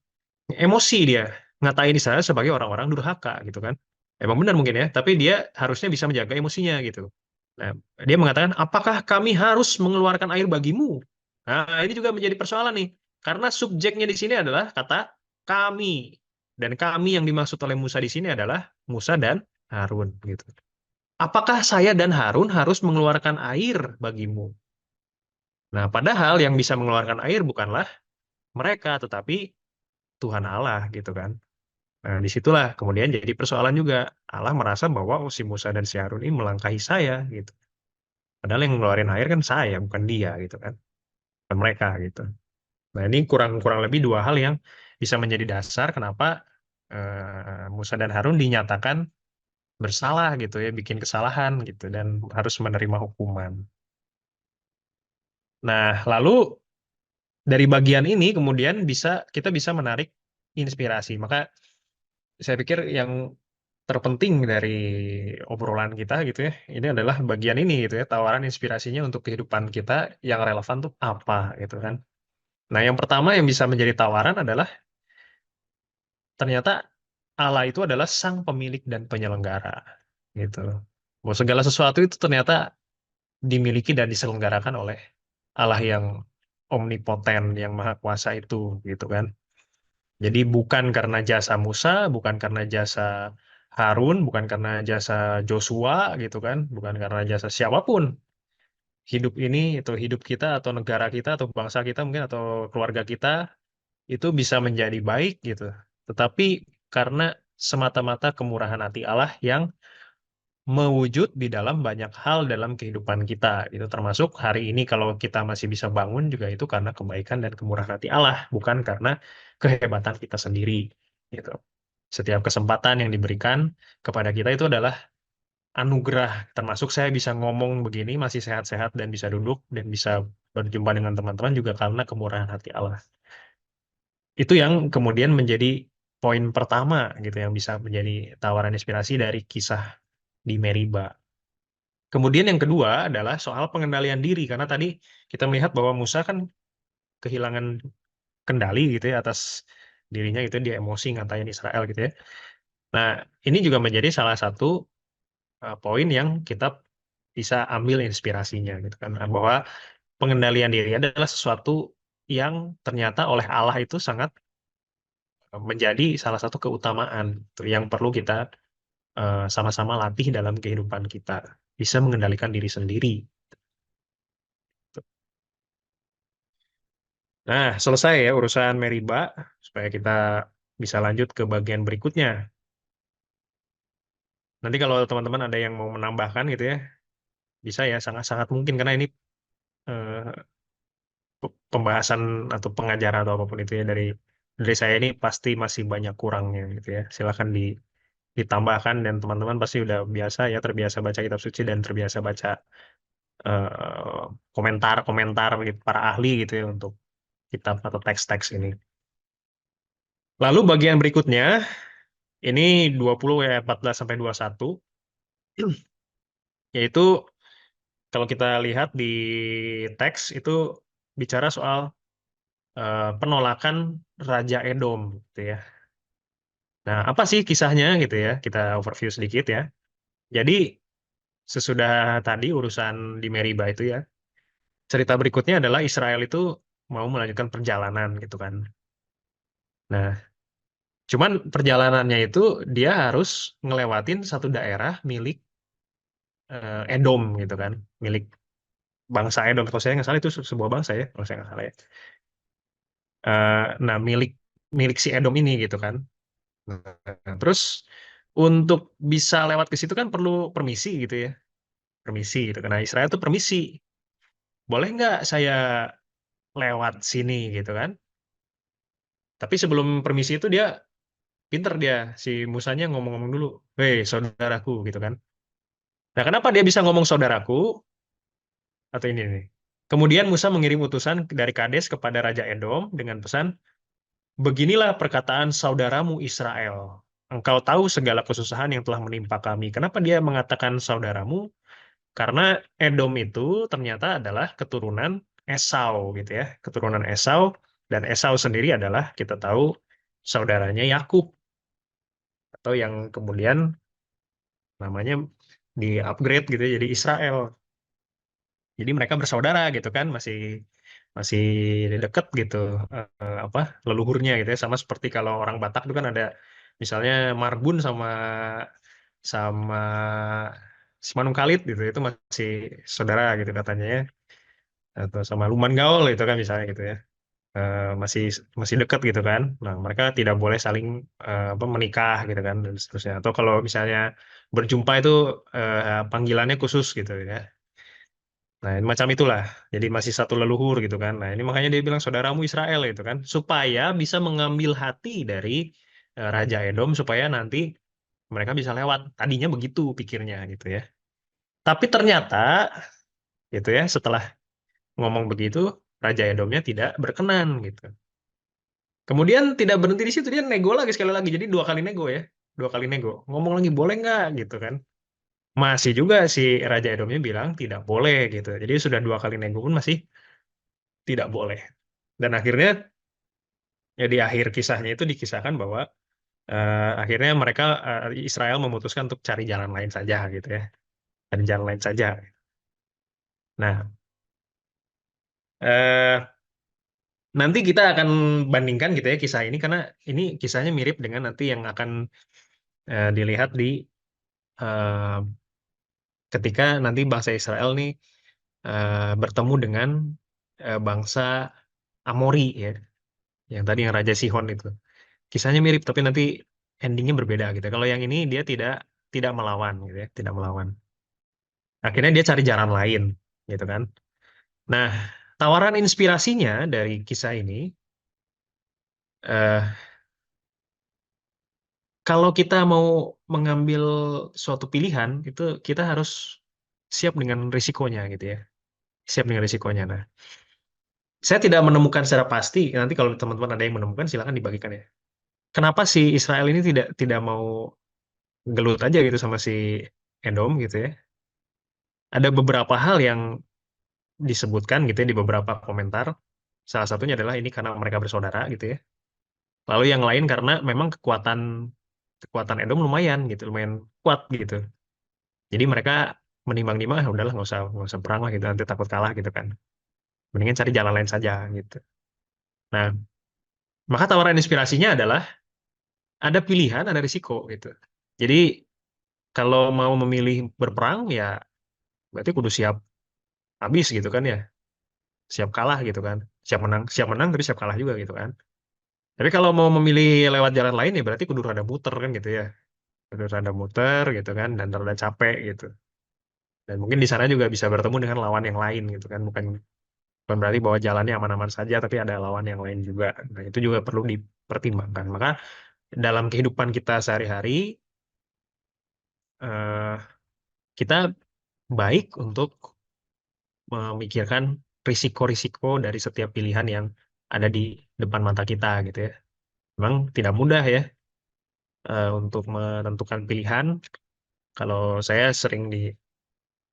Speaker 3: Emosi dia ngatain Israel sebagai orang-orang durhaka gitu kan. Emang benar mungkin ya, tapi dia harusnya bisa menjaga emosinya gitu. Nah, dia mengatakan, apakah kami harus mengeluarkan air bagimu? Nah, ini juga menjadi persoalan nih. Karena subjeknya di sini adalah kata kami. Dan kami yang dimaksud oleh Musa di sini adalah Musa dan Harun gitu. Apakah saya dan Harun harus mengeluarkan air bagimu? Nah, padahal yang bisa mengeluarkan air bukanlah mereka, tetapi Tuhan Allah gitu kan. Nah, disitulah kemudian jadi persoalan juga. Allah merasa bahwa oh, si Musa dan si Harun ini melangkahi saya gitu. Padahal yang ngeluarin air kan saya, bukan dia gitu kan. Bukan mereka gitu. Nah, ini kurang kurang lebih dua hal yang bisa menjadi dasar kenapa Musa dan Harun dinyatakan bersalah gitu ya, bikin kesalahan gitu dan harus menerima hukuman. Nah, lalu dari bagian ini kemudian kita bisa menarik inspirasi. Maka saya pikir yang terpenting dari obrolan kita gitu ya, ini adalah bagian ini gitu ya, tawaran inspirasinya untuk kehidupan kita yang relevan tuh apa gitu kan. Nah, yang pertama yang bisa menjadi tawaran adalah ternyata Allah itu adalah sang pemilik dan penyelenggara gitu. Bahwa segala sesuatu itu ternyata dimiliki dan diselenggarakan oleh Allah yang omnipoten, yang maha kuasa itu gitu kan. Jadi bukan karena jasa Musa, bukan karena jasa Harun, bukan karena jasa Joshua gitu kan, bukan karena jasa siapapun. Hidup ini atau hidup kita atau negara kita atau bangsa kita mungkin atau keluarga kita itu bisa menjadi baik gitu. Tetapi karena semata-mata kemurahan hati Allah yang mewujud di dalam banyak hal dalam kehidupan kita. Itu termasuk hari ini kalau kita masih bisa bangun juga itu karena kebaikan dan kemurahan hati Allah, bukan karena kehebatan kita sendiri. Gitu. Setiap kesempatan yang diberikan kepada kita itu adalah anugerah. Termasuk saya bisa ngomong begini, masih sehat-sehat dan bisa duduk dan bisa berjumpa dengan teman-teman juga karena kemurahan hati Allah. Itu yang kemudian menjadi poin pertama gitu yang bisa menjadi tawaran inspirasi dari kisah di Meriba. Kemudian yang kedua adalah soal pengendalian diri, karena tadi kita melihat bahwa Musa kan kehilangan kendali gitu ya atas dirinya gitu, dia emosi ngatain Israel gitu ya. Nah, ini juga menjadi salah satu poin yang kita bisa ambil inspirasinya gitu kan, bahwa pengendalian diri adalah sesuatu yang ternyata oleh Allah itu sangat menjadi salah satu keutamaan gitu, yang perlu kita sama-sama latih dalam kehidupan kita, bisa mengendalikan diri sendiri. Nah, selesai ya urusan Meriba, supaya kita bisa lanjut ke bagian berikutnya. Nanti kalau teman-teman ada yang mau menambahkan gitu ya, bisa ya, sangat-sangat mungkin karena ini eh, pembahasan atau pengajaran atau apapun itu ya dari saya ini pasti masih banyak kurangnya gitu ya. Silakan ditambahkan dan teman-teman pasti udah biasa ya, terbiasa baca kitab suci dan terbiasa baca komentar-komentar gitu, para ahli gitu ya untuk kitab atau teks-teks ini. Lalu bagian berikutnya ini 20 ayat 14 sampai 21, yaitu kalau kita lihat di teks itu bicara soal penolakan Raja Edom gitu ya. Nah, apa sih kisahnya gitu ya? Kita overview sedikit ya. Jadi sesudah tadi urusan di Meriba itu ya, cerita berikutnya adalah Israel itu mau melanjutkan perjalanan gitu kan. Nah, cuman perjalanannya itu dia harus ngelewatin satu daerah milik Edom gitu kan, milik bangsa Edom. Kalau saya nggak salah itu sebuah bangsa ya, kalau saya nggak salah ya. Nah, milik milik si Edom ini gitu kan. Nah, terus untuk bisa lewat ke situ kan perlu permisi gitu ya, permisi gitu. Karena Israel tuh permisi, boleh nggak saya lewat sini gitu kan? Tapi sebelum permisi itu dia pinter dia si Musanya ngomong-ngomong dulu, "Hei saudaraku" gitu kan. Nah, kenapa dia bisa ngomong saudaraku atau ini nih? Kemudian Musa mengirim utusan dari Kades kepada Raja Edom dengan pesan, "Beginilah perkataan saudaramu Israel. Engkau tahu segala kesusahan yang telah menimpa kami." Kenapa dia mengatakan saudaramu? Karena Edom itu ternyata adalah keturunan Esau gitu ya, keturunan Esau, dan Esau sendiri adalah kita tahu saudaranya Yakub, atau yang kemudian namanya di-upgrade gitu ya, jadi Israel. Jadi mereka bersaudara gitu kan, masih masih deket gitu, apa, leluhurnya gitu ya, sama seperti kalau orang Batak itu kan ada misalnya Marbun sama sama Simanung Kalit gitu, itu masih saudara gitu katanya ya, atau sama Luman Gaul itu kan misalnya gitu ya. Masih masih dekat gitu kan. Nah, mereka tidak boleh saling apa, menikah gitu kan dan seterusnya. Atau kalau misalnya berjumpa itu panggilannya khusus gitu ya. Nah, ini macam itulah. Jadi masih satu leluhur gitu kan. Nah, ini makanya dia bilang saudaramu Israel gitu kan, supaya bisa mengambil hati dari Raja Edom supaya nanti mereka bisa lewat. Tadinya begitu pikirnya gitu ya. Tapi ternyata gitu ya, setelah ngomong begitu, Raja Edomnya tidak berkenan gitu. Kemudian tidak berhenti di situ, dia nego lagi sekali lagi. Jadi dua kali nego ya. Dua kali nego. Ngomong lagi, boleh nggak gitu kan. Masih juga si Raja Edomnya bilang tidak boleh gitu. Jadi sudah dua kali nego pun masih tidak boleh. Dan akhirnya ya di akhir kisahnya itu dikisahkan bahwa akhirnya mereka Israel memutuskan untuk cari jalan lain saja gitu ya. Cari jalan lain saja. Nah, eh, nanti kita akan bandingkan gitu ya kisah ini karena ini kisahnya mirip dengan nanti yang akan dilihat di eh, ketika nanti bangsa Israel nih bertemu dengan bangsa Amori ya, yang tadi yang Raja Sihon itu. Kisahnya mirip tapi nanti endingnya berbeda gitu. Kalau yang ini dia tidak tidak melawan gitu ya, tidak melawan. Akhirnya dia cari jalan lain gitu kan. Nah, tawaran inspirasinya dari kisah ini, eh, kalau kita mau mengambil suatu pilihan itu kita harus siap dengan risikonya gitu ya, siap dengan risikonya. Nah, saya tidak menemukan secara pasti. Nanti kalau teman-teman ada yang menemukan, silakan dibagikan ya. Kenapa si Israel ini tidak tidak mau gelut aja gitu sama si Edom gitu ya? Ada beberapa hal yang disebutkan gitu ya di beberapa komentar. Salah satunya adalah ini karena mereka bersaudara gitu ya. Lalu yang lain karena memang kekuatan kekuatan Edom lumayan gitu, lumayan kuat gitu. Jadi mereka menimbang-nimbang, "Ah, udahlah nggak usah perang lah gitu, nanti takut kalah gitu kan. Mendingan cari jalan lain saja gitu." Nah, maka tawaran inspirasinya adalah ada pilihan, ada risiko gitu. Jadi kalau mau memilih berperang ya berarti kudu siap habis gitu kan ya, siap kalah gitu kan, siap menang tapi siap kalah juga gitu kan. Tapi kalau mau memilih lewat jalan lain ya berarti kudu rada muter kan gitu ya, kudu rada muter gitu kan dan rada capek gitu. Dan mungkin di sana juga bisa bertemu dengan lawan yang lain gitu kan, bukan bukan berarti bahwa jalannya aman-aman saja tapi ada lawan yang lain juga. Nah itu juga perlu dipertimbangkan. Maka dalam kehidupan kita sehari-hari eh, kita baik untuk memikirkan risiko-risiko dari setiap pilihan yang ada di depan mata kita gitu ya. Memang tidak mudah ya untuk menentukan pilihan. Kalau saya sering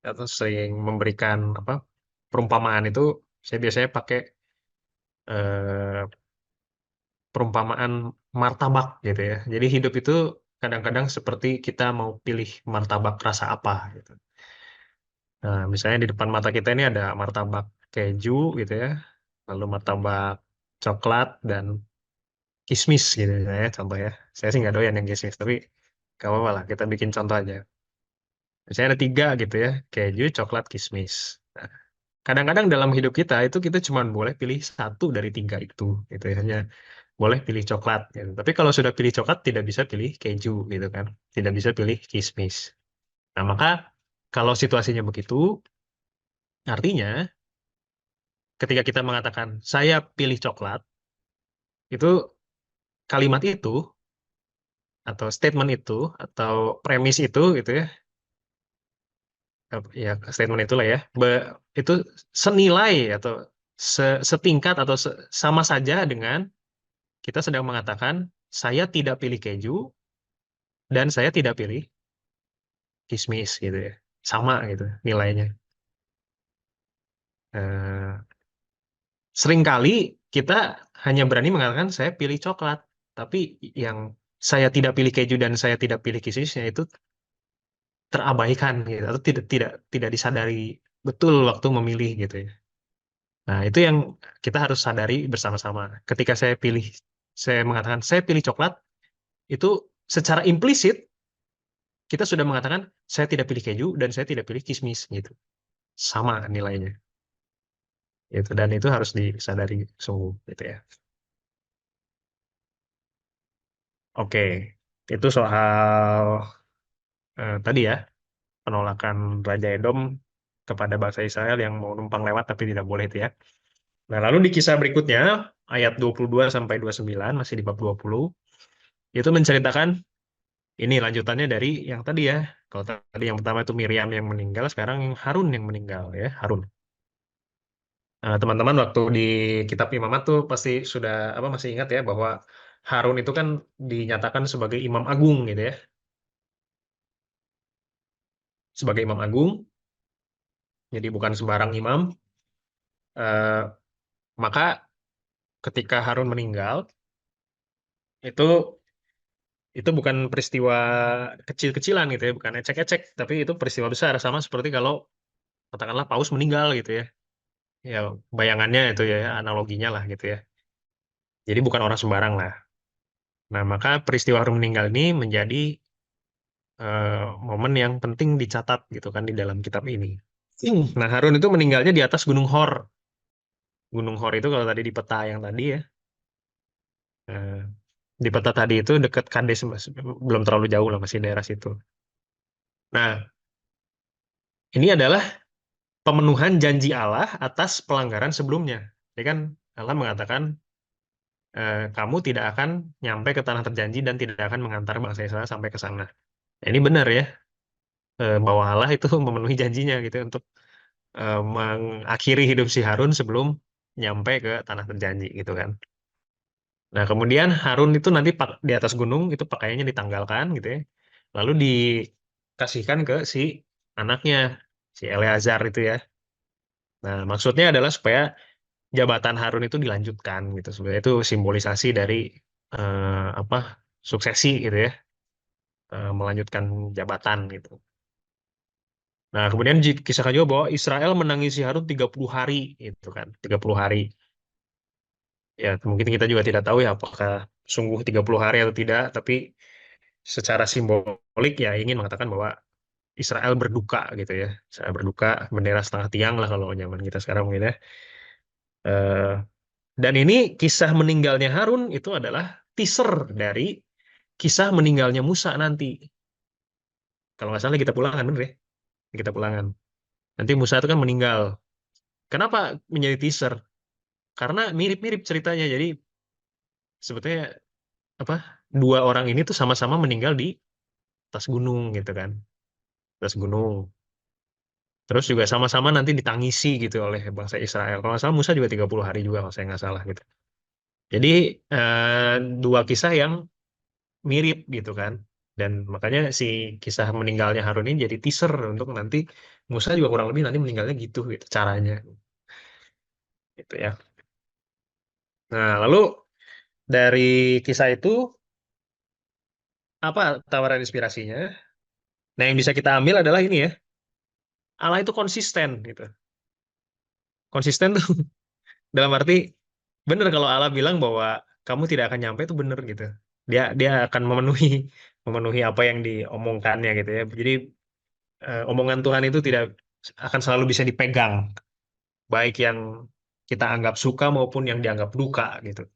Speaker 3: atau sering memberikan apa perumpamaan itu, saya biasanya pakai eh, perumpamaan martabak gitu ya. Jadi hidup itu kadang-kadang seperti kita mau pilih martabak rasa apa gitu. Nah, misalnya di depan mata kita ini ada martabak keju gitu ya, lalu martabak coklat dan kismis gitu ya contoh ya. Saya sih nggak doyan yang kismis, tapi gak apa-apa lah, kita bikin contoh aja. Misalnya ada 3 gitu ya, keju, coklat, kismis. Nah, kadang-kadang dalam hidup kita itu kita cuma boleh pilih 1 dari 3 itu, gitu ya. Hanya boleh pilih coklat. Gitu. Tapi kalau sudah pilih coklat, tidak bisa pilih keju, gitu kan. Tidak bisa pilih kismis. Nah, maka kalau situasinya begitu, artinya ketika kita mengatakan, saya pilih coklat, itu kalimat itu, atau statement itu, atau premis itu, gitu ya, ya statement itulah ya, itu senilai atau setingkat atau sama saja dengan kita sedang mengatakan, saya tidak pilih keju, dan saya tidak pilih kismis, gitu ya. Sama gitu nilainya. Eh, Seringkali kita hanya berani mengatakan saya pilih coklat, tapi yang saya tidak pilih keju dan saya tidak pilih kismisnya itu terabaikan gitu, atau tidak tidak tidak disadari betul waktu memilih gitu ya. Nah, itu yang kita harus sadari bersama-sama. Ketika saya mengatakan saya pilih coklat, itu secara implisit kita sudah mengatakan saya tidak pilih keju dan saya tidak pilih kismis gitu. Sama nilainya. Gitu. Dan itu harus disadari sungguh gitu ya. Oke, itu soal tadi ya penolakan Raja Edom kepada bangsa Israel yang mau numpang lewat tapi tidak boleh itu ya. Nah, lalu di kisah berikutnya ayat 22 sampai 29 masih di bab 20 itu menceritakan ini lanjutannya dari yang tadi ya. Kalau tadi yang pertama itu Miriam yang meninggal, sekarang Harun yang meninggal ya, Harun. Nah, teman-teman waktu di kitab Imamat tuh pasti sudah apa masih ingat ya bahwa Harun itu kan dinyatakan sebagai imam agung gitu ya. Sebagai imam agung, jadi bukan sembarang imam. Eh, Maka ketika Harun meninggal, itu bukan peristiwa kecil-kecilan gitu ya, bukan ecek-ecek, tapi itu peristiwa besar sama seperti kalau katakanlah Paus meninggal gitu ya. Ya, bayangannya itu ya, analoginya lah gitu ya. Jadi bukan orang sembarang lah. Nah, maka peristiwa Harun meninggal ini menjadi momen yang penting dicatat gitu kan di dalam kitab ini. Nah, Harun itu meninggalnya di atas Gunung Hor. Gunung Hor itu kalau tadi di peta yang tadi ya, eh, di peta tadi itu dekat Kades, belum terlalu jauh lah masih daerah situ. Nah, ini adalah pemenuhan janji Allah atas pelanggaran sebelumnya. Ya kan Allah mengatakan kamu tidak akan nyampe ke tanah terjanji dan tidak akan mengantar bangsa Israel sampai ke sana. Nah, ini benar ya, bahwa Allah itu memenuhi janjinya gitu untuk mengakhiri hidup si Harun sebelum nyampe ke tanah terjanji gitu kan. Nah, kemudian Harun itu nanti di atas gunung itu pakaiannya ditanggalkan gitu ya. Lalu dikasihkan ke si anaknya, si Eleazar itu ya. Nah, maksudnya adalah supaya jabatan Harun itu dilanjutkan gitu. Sebenarnya itu simbolisasi dari apa suksesi gitu ya, melanjutkan jabatan gitu. Nah, kemudian kisahkan juga bahwa Israel menangisi Harun 30 hari gitu kan, 30 hari. Ya, mungkin kita juga tidak tahu ya apakah sungguh 30 hari atau tidak, tapi secara simbolik ya ingin mengatakan bahwa Israel berduka gitu ya. Israel berduka, bendera setengah tiang lah kalau zaman kita sekarang mungkin ya. Eh, dan ini kisah meninggalnya Harun itu adalah teaser dari kisah meninggalnya Musa nanti. Kalau nggak salah kita pulangan, bener ya? Kita pulangan. Nanti Musa itu kan meninggal. Kenapa menjadi teaser? Karena mirip-mirip ceritanya. Jadi sebetulnya apa? Dua orang ini tuh sama-sama meninggal di atas gunung gitu kan. Atas gunung. Terus juga sama-sama nanti ditangisi gitu oleh bangsa Israel. Kalau nggak salah Musa juga 30 hari juga kalau saya nggak salah gitu. Jadi eh, dua kisah yang mirip gitu kan. Dan makanya si kisah meninggalnya Harun ini jadi teaser untuk nanti Musa juga kurang lebih nanti meninggalnya gitu caranya gitu ya. Nah, lalu dari kisah itu apa tawaran inspirasinya? Nah, yang bisa kita ambil adalah ini ya, Allah itu konsisten gitu. Konsisten tuh dalam arti benar kalau Allah bilang bahwa kamu tidak akan nyampe itu benar gitu. Dia akan memenuhi memenuhi apa yang diomongkannya gitu ya. Jadi omongan Tuhan itu tidak akan selalu bisa dipegang, baik yang kita anggap suka maupun yang dianggap duka gitu.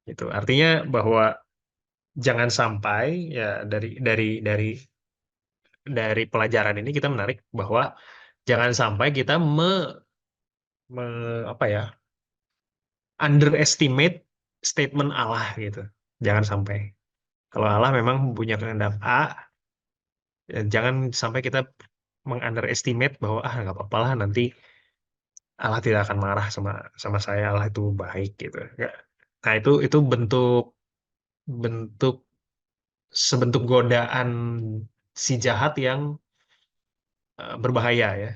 Speaker 3: Gitu. Artinya bahwa jangan sampai ya dari pelajaran ini kita menarik bahwa jangan sampai kita apa ya underestimate statement Allah gitu. Jangan sampai. Kalau Allah memang punya kehendak A, ya jangan sampai kita mengunderestimate bahwa nggak apa-apa lah nanti Allah tidak akan marah sama sama saya, Allah itu baik gitu. Nggak. Nah itu bentuk bentuk sebentuk godaan si jahat yang berbahaya ya.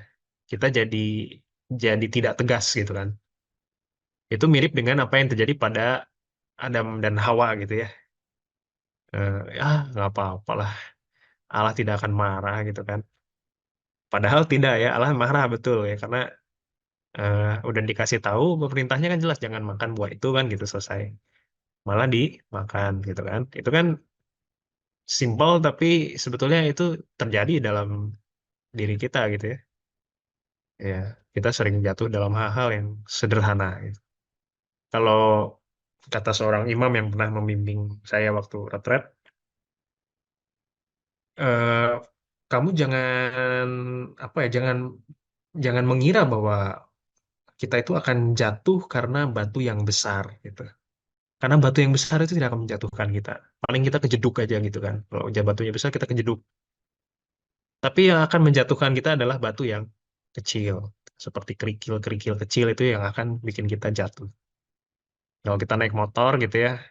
Speaker 3: Kita jadi tidak tegas gitu kan. Itu mirip dengan apa yang terjadi pada Adam dan Hawa gitu ya. Nggak apa-apa lah, Allah tidak akan marah gitu kan. Padahal tidak ya, Allah marah betul ya karena udah dikasih tahu perintahnya kan jelas jangan makan buah itu kan gitu selesai. Malah dimakan gitu kan. Itu kan simpel tapi sebetulnya itu terjadi dalam diri kita gitu ya. Ya, kita sering jatuh dalam hal-hal yang sederhana gitu. Kalau kata seorang imam yang pernah membimbing saya waktu retret, eh, kamu jangan apa ya, jangan mengira bahwa kita itu akan jatuh karena batu yang besar gitu. Karena batu yang besar itu tidak akan menjatuhkan kita. Paling kita kejeduk aja gitu kan. Kalau batunya besar kita kejeduk. Tapi yang akan menjatuhkan kita adalah batu yang kecil. Seperti kerikil-kerikil kecil itu yang akan bikin kita jatuh. Kalau kita naik motor gitu ya,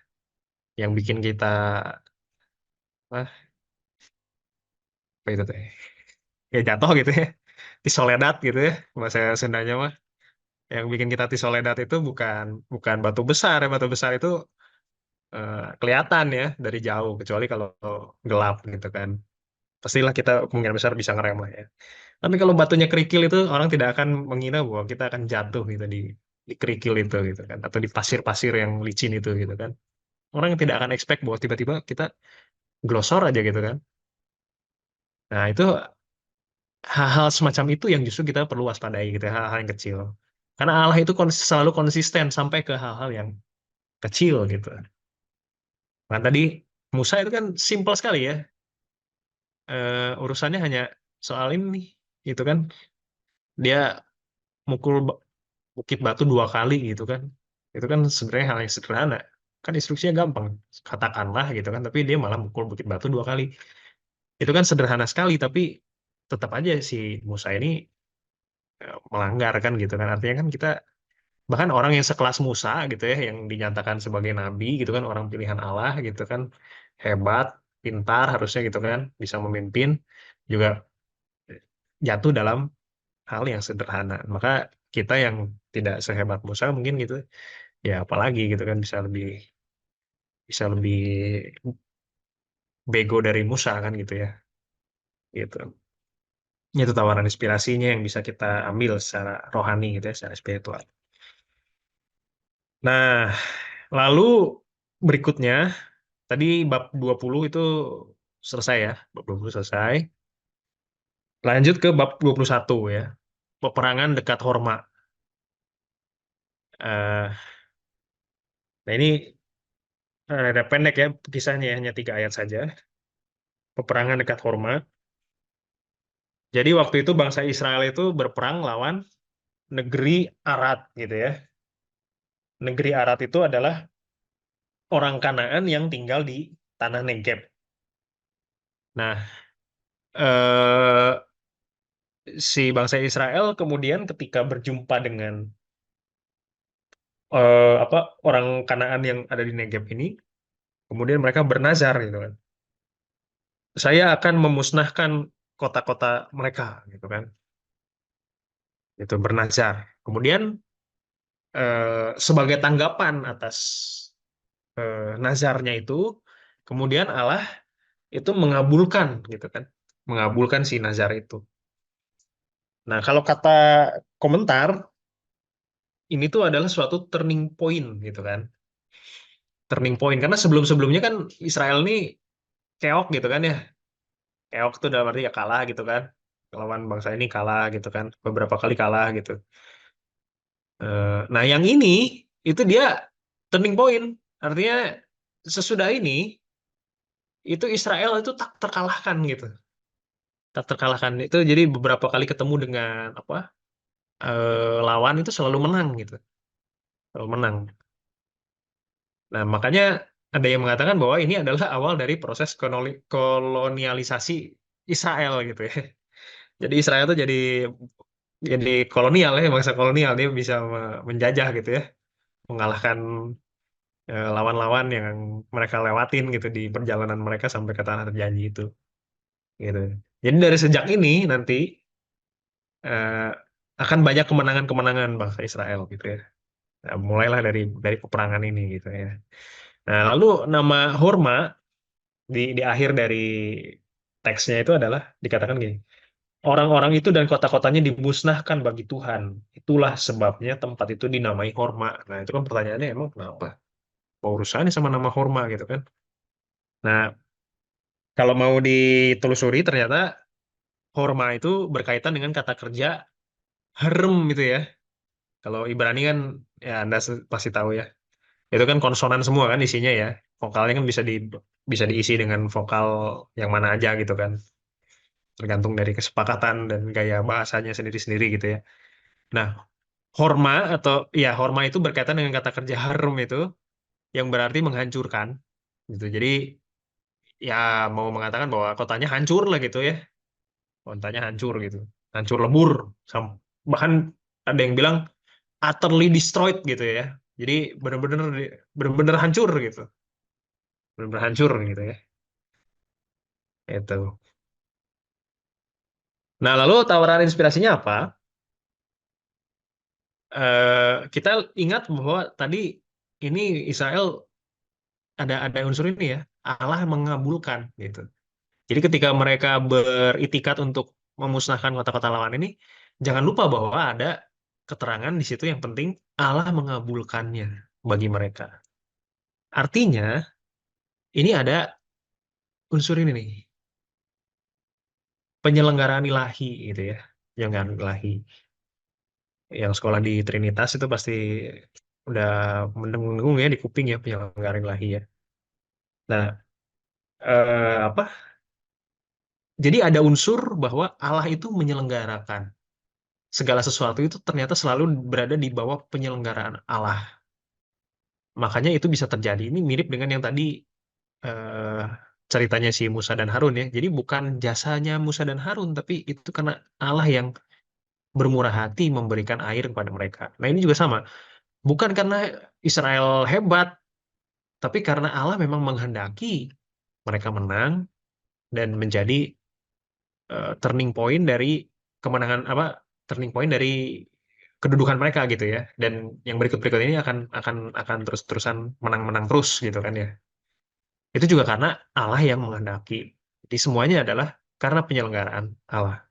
Speaker 3: yang bikin kita ah, apa itu tuh? Ya jatuh gitu ya. Tisoledat gitu ya, bahasa Sundanya mah. Yang bikin kita tisoledat itu bukan bukan batu besar, ya. Batu besar itu kelihatan ya dari jauh, kecuali kalau gelap gitu kan. Pastilah kita kemungkinan besar bisa ngerem lah ya. Tapi kalau batunya kerikil itu orang tidak akan mengira bahwa kita akan jatuh gitu di kerikil itu gitu kan, atau di pasir-pasir yang licin itu gitu kan. Orang tidak akan expect bahwa tiba-tiba kita glosor aja gitu kan. Nah itu hal-hal semacam itu yang justru kita perlu waspadai gitu, ya, hal-hal yang kecil. Karena Allah itu selalu konsisten sampai ke hal-hal yang kecil gitu. Nah tadi Musa itu kan simpel sekali ya. Urusannya hanya soal ini nih, gitu kan. Dia mukul bukit batu 2 kali gitu kan. Itu kan sebenarnya hal yang sederhana. Kan instruksinya gampang. Katakanlah gitu kan, tapi dia malah mukul bukit batu 2 kali. Itu kan sederhana sekali, tapi tetap aja si Musa ini melanggar kan gitu kan. Artinya kan kita bahkan orang yang sekelas Musa gitu ya, yang dinyatakan sebagai nabi gitu kan, orang pilihan Allah gitu kan, hebat, pintar harusnya gitu kan, bisa memimpin, juga jatuh dalam hal yang sederhana. Maka kita yang tidak sehebat Musa mungkin gitu, ya apalagi gitu kan bisa lebih bego dari Musa kan gitu ya. Gitu. Itu tawaran inspirasinya yang bisa kita ambil secara rohani gitu ya, secara spiritual. Nah, lalu berikutnya tadi bab 20 itu selesai ya, bab 20 selesai. Lanjut ke bab 21 ya. Peperangan dekat Horma. Eh, nah ini ada pendek ya kisahnya ya, hanya 3 ayat saja. Peperangan dekat Horma. Jadi waktu itu bangsa Israel itu berperang lawan negeri Arad gitu ya. Negeri Arad itu adalah orang Kanaan yang tinggal di tanah Negeb. Nah, eh, si bangsa Israel kemudian ketika berjumpa dengan apa orang Kanaan yang ada di Negeb ini, kemudian mereka bernazar gitu kan. Saya akan memusnahkan kota-kota mereka gitu kan. Itu bernazar. Kemudian sebagai tanggapan atas nazarnya itu, kemudian Allah itu mengabulkan gitu kan, mengabulkan si nazar itu. Nah, kalau kata komentar, ini tuh adalah suatu turning point gitu kan. Turning point karena sebelum-sebelumnya kan Israel ini keok gitu kan ya. Keok tuh dalam arti ya kalah gitu kan. Lawan bangsa ini kalah gitu kan. Beberapa kali kalah gitu. Nah, yang ini itu dia turning point. Artinya sesudah ini itu Israel itu tak terkalahkan gitu. Tak terkalahkan itu jadi beberapa kali ketemu dengan apa lawan itu selalu menang gitu. Selalu menang. Nah, makanya ada yang mengatakan bahwa ini adalah awal dari proses kolonialisasi Israel gitu ya. Jadi Israel itu jadi kolonial ya, bangsa kolonial dia bisa menjajah gitu ya, mengalahkan lawan-lawan yang mereka lewatin gitu di perjalanan mereka sampai ke tanah terjanji itu gitu. Jadi dari sejak ini nanti eh, akan banyak kemenangan-kemenangan bangsa Israel gitu ya. Nah, mulailah dari peperangan ini gitu ya. Nah, lalu nama Horma di akhir dari teksnya itu adalah dikatakan gini, orang-orang itu dan kota-kotanya dimusnahkan bagi Tuhan. Itulah sebabnya tempat itu dinamai Horma. Nah, itu kan pertanyaannya emang kenapa? Apa urusannya sama nama Horma gitu kan? Nah, kalau mau ditelusuri ternyata Horma itu berkaitan dengan kata kerja harem gitu ya. Kalau Ibrani kan ya Anda pasti tahu ya. Itu kan konsonan semua kan isinya ya. Vokalnya kan bisa diisi dengan vokal yang mana aja gitu kan. Tergantung dari kesepakatan dan gaya bahasanya sendiri-sendiri gitu ya. Nah, horma atau ya horma itu berkaitan dengan kata kerja harum itu yang berarti menghancurkan gitu. Jadi ya mau mengatakan bahwa kotanya hancur lah gitu ya. Kotanya hancur gitu. Hancur lebur. Bahkan ada yang bilang utterly destroyed gitu ya. Jadi benar-benar benar-benar hancur gitu. Benar-benar hancur gitu ya. Itu. Nah, lalu tawaran inspirasinya apa? Kita ingat bahwa tadi ini Israel ada unsur ini ya, Allah mengabulkan gitu. Jadi ketika mereka beritikat untuk memusnahkan kota-kota lawan ini, jangan lupa bahwa ada keterangan di situ yang penting Allah mengabulkannya bagi mereka. Artinya ini ada unsur ini nih, penyelenggaraan ilahi gitu ya, penyelenggaraan ilahi. Yang sekolah di Trinitas itu pasti udah mendengung ya di kuping ya penyelenggaraan ilahi ya. Nah, apa? Jadi ada unsur bahwa Allah itu menyelenggarakan segala sesuatu itu ternyata selalu berada di bawah penyelenggaraan Allah. Makanya itu bisa terjadi. Ini mirip dengan yang tadi eh, ceritanya si Musa dan Harun ya. Jadi bukan jasanya Musa dan Harun, tapi itu karena Allah yang bermurah hati memberikan air kepada mereka. Nah ini juga sama. Bukan karena Israel hebat, tapi karena Allah memang menghendaki mereka menang dan menjadi turning point dari kemenangan apa turning point dari kedudukan mereka gitu ya dan yang berikut-berikut ini akan terus-terusan menang-menang terus gitu kan ya itu juga karena Allah yang menghendaki jadi semuanya adalah karena penyelenggaraan Allah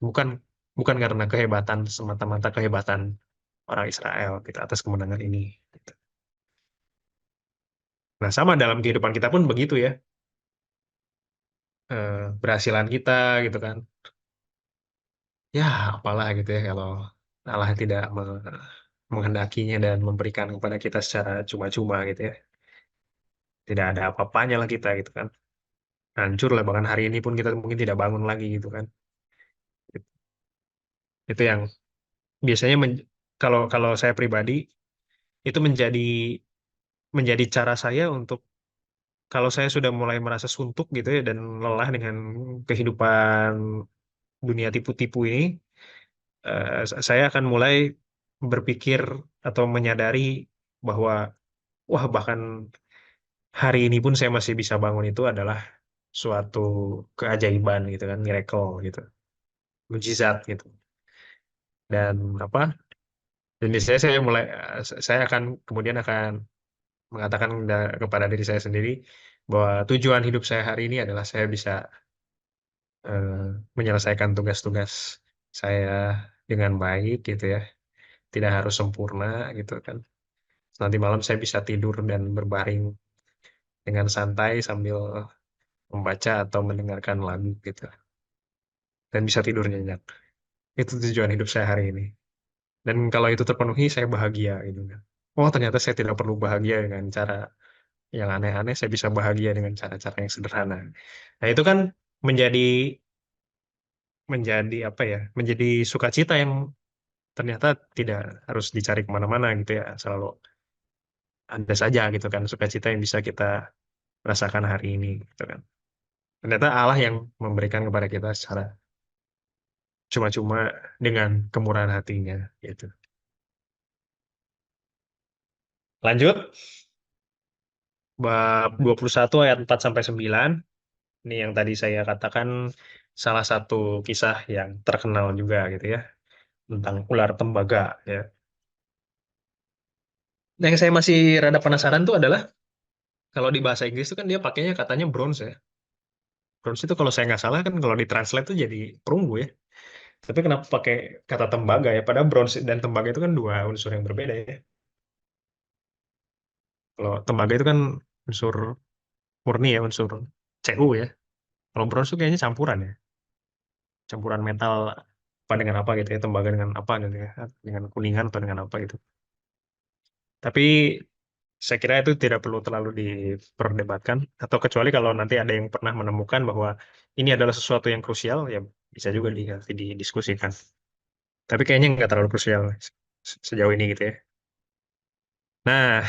Speaker 3: bukan bukan karena kehebatan semata-mata kehebatan orang Israel gitu atas kemenangan ini gitu. Nah sama dalam kehidupan kita pun begitu ya berhasilan kita gitu kan ya apalah gitu ya kalau Allah tidak menghendakinya dan memberikan kepada kita secara cuma-cuma gitu ya. Tidak ada apa-apanya lah kita gitu kan. Hancur lah bahkan hari ini pun kita mungkin tidak bangun lagi gitu kan. Itu yang biasanya kalau kalau saya pribadi itu menjadi menjadi cara saya untuk kalau saya sudah mulai merasa suntuk gitu ya dan lelah dengan kehidupan dunia tipu-tipu ini, saya akan mulai berpikir atau menyadari bahwa wah bahkan hari ini pun saya masih bisa bangun itu adalah suatu keajaiban gitu kan, miracle gitu, mujizat gitu. Dan apa? Dan biasanya saya mulai, saya akan kemudian akan mengatakan kepada diri saya sendiri, bahwa tujuan hidup saya hari ini adalah saya bisa eh, menyelesaikan tugas-tugas saya dengan baik gitu ya, tidak harus sempurna gitu kan. Nanti malam saya bisa tidur dan berbaring dengan santai sambil membaca atau mendengarkan lagu gitu, dan bisa tidur nyenyak. Itu tujuan hidup saya hari ini. Dan kalau itu terpenuhi, saya bahagia gitu kan. Oh, ternyata saya tidak perlu bahagia dengan cara yang aneh-aneh, saya bisa bahagia dengan cara-cara yang sederhana. Nah, itu kan menjadi menjadi apa ya? Menjadi sukacita yang ternyata tidak harus dicari kemana-mana gitu ya. Selalu ada saja gitu kan sukacita yang bisa kita rasakan hari ini gitu kan. Ternyata Allah yang memberikan kepada kita secara cuma-cuma dengan kemurahan hatinya gitu. Lanjut, bab 21 ayat 4 sampai 9. Ini yang tadi saya katakan salah satu kisah yang terkenal juga gitu ya, tentang ular tembaga ya. Nah, yang saya masih rada penasaran tuh adalah kalau di bahasa Inggris itu kan dia pakainya katanya bronze ya. Bronze itu kalau saya nggak salah kan kalau ditranslate tuh jadi perunggu ya. Tapi kenapa pakai kata tembaga ya? Padahal bronze dan tembaga itu kan dua unsur yang berbeda ya. Kalau tembaga itu kan unsur murni ya, unsur Cu ya. Kalau bronze itu kayaknya campuran ya. Campuran metal apa dengan apa gitu ya, tembaga dengan apa gitu ya. Dengan kuningan atau dengan apa gitu. Tapi saya kira itu tidak perlu terlalu diperdebatkan, atau kecuali kalau nanti ada yang pernah menemukan bahwa ini adalah sesuatu yang krusial, ya bisa juga didiskusikan. Tapi kayaknya nggak terlalu krusial sejauh ini gitu ya. Nah,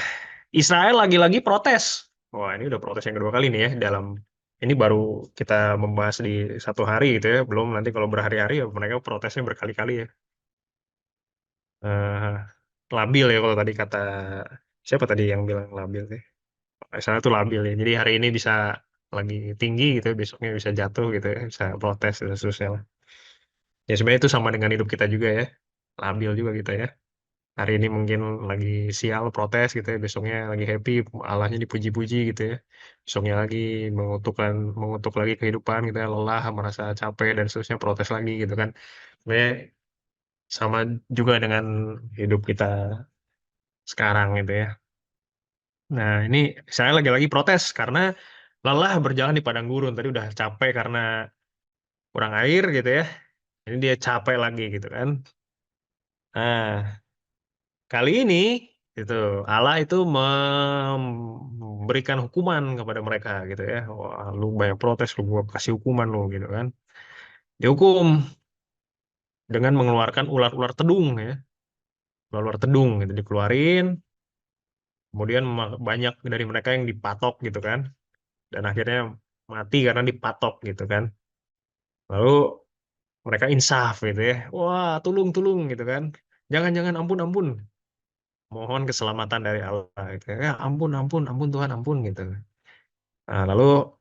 Speaker 3: Israel lagi-lagi protes. Wah, ini udah protes yang kedua kali nih ya dalam ini baru kita membahas di satu hari gitu ya, belum nanti kalau berhari-hari ya mereka protesnya berkali-kali ya. Eh, Labil ya kalau tadi kata siapa tadi yang bilang labil sih? Misalnya tuh labil ya. Jadi hari ini bisa lagi tinggi gitu, besoknya bisa jatuh gitu ya, bisa protes dan seterusnya lah. Ya sebenarnya itu sama dengan hidup kita juga ya, labil juga gitu ya. Hari ini mungkin lagi sial protes gitu ya, besoknya lagi happy, Allahnya dipuji-puji gitu ya. Besoknya lagi mengutuk lagi kehidupan gitu ya, lelah, merasa capek dan seterusnya protes lagi gitu kan. Sebenarnya sama juga dengan hidup kita sekarang gitu ya. Nah, ini saya lagi-lagi protes karena lelah berjalan di padang gurun. Tadi udah capek karena kurang air gitu ya. Ini dia capek lagi gitu kan. Nah, kali ini itu Allah itu memberikan hukuman kepada mereka gitu ya. Wah, lu banyak protes, lu gua kasih hukuman lu gitu kan. Dihukum dengan mengeluarkan ular-ular tedung ya. Ular-ular tedung gitu dikeluarin. Kemudian banyak dari mereka yang dipatok gitu kan. Dan akhirnya mati karena dipatok gitu kan. Lalu mereka insaf gitu ya. Wah, tulung, tulung gitu kan. Jangan, jangan, ampun, ampun. Mohon keselamatan dari Allah gitu ya. Ya, ampun, ampun, ampun Tuhan, ampun gitu. Nah, lalu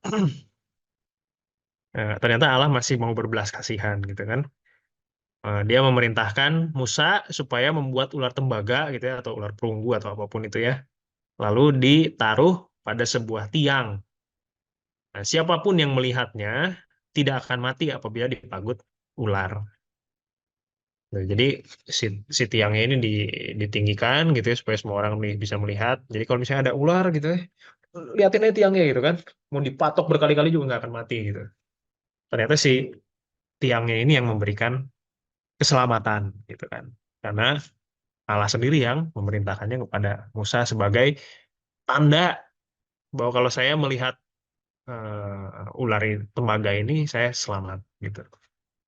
Speaker 3: ternyata Allah masih mau berbelas kasihan gitu kan. Dia memerintahkan Musa supaya membuat ular tembaga gitu ya, atau ular perunggu atau apapun itu ya. Lalu ditaruh pada sebuah tiang. Nah, siapapun yang melihatnya tidak akan mati apabila dipagut ular. Nah, jadi si tiangnya ini ditinggikan gitu ya supaya semua orang bisa melihat. Jadi kalau misalnya ada ular gitu ya, liatin aja tiangnya gitu kan. Mau dipatok berkali-kali juga nggak akan mati gitu. Ternyata si tiangnya ini yang memberikan keselamatan gitu kan. Karena Allah sendiri yang memerintahkannya kepada Musa sebagai tanda bahwa kalau saya melihat ular tembaga ini, saya selamat gitu.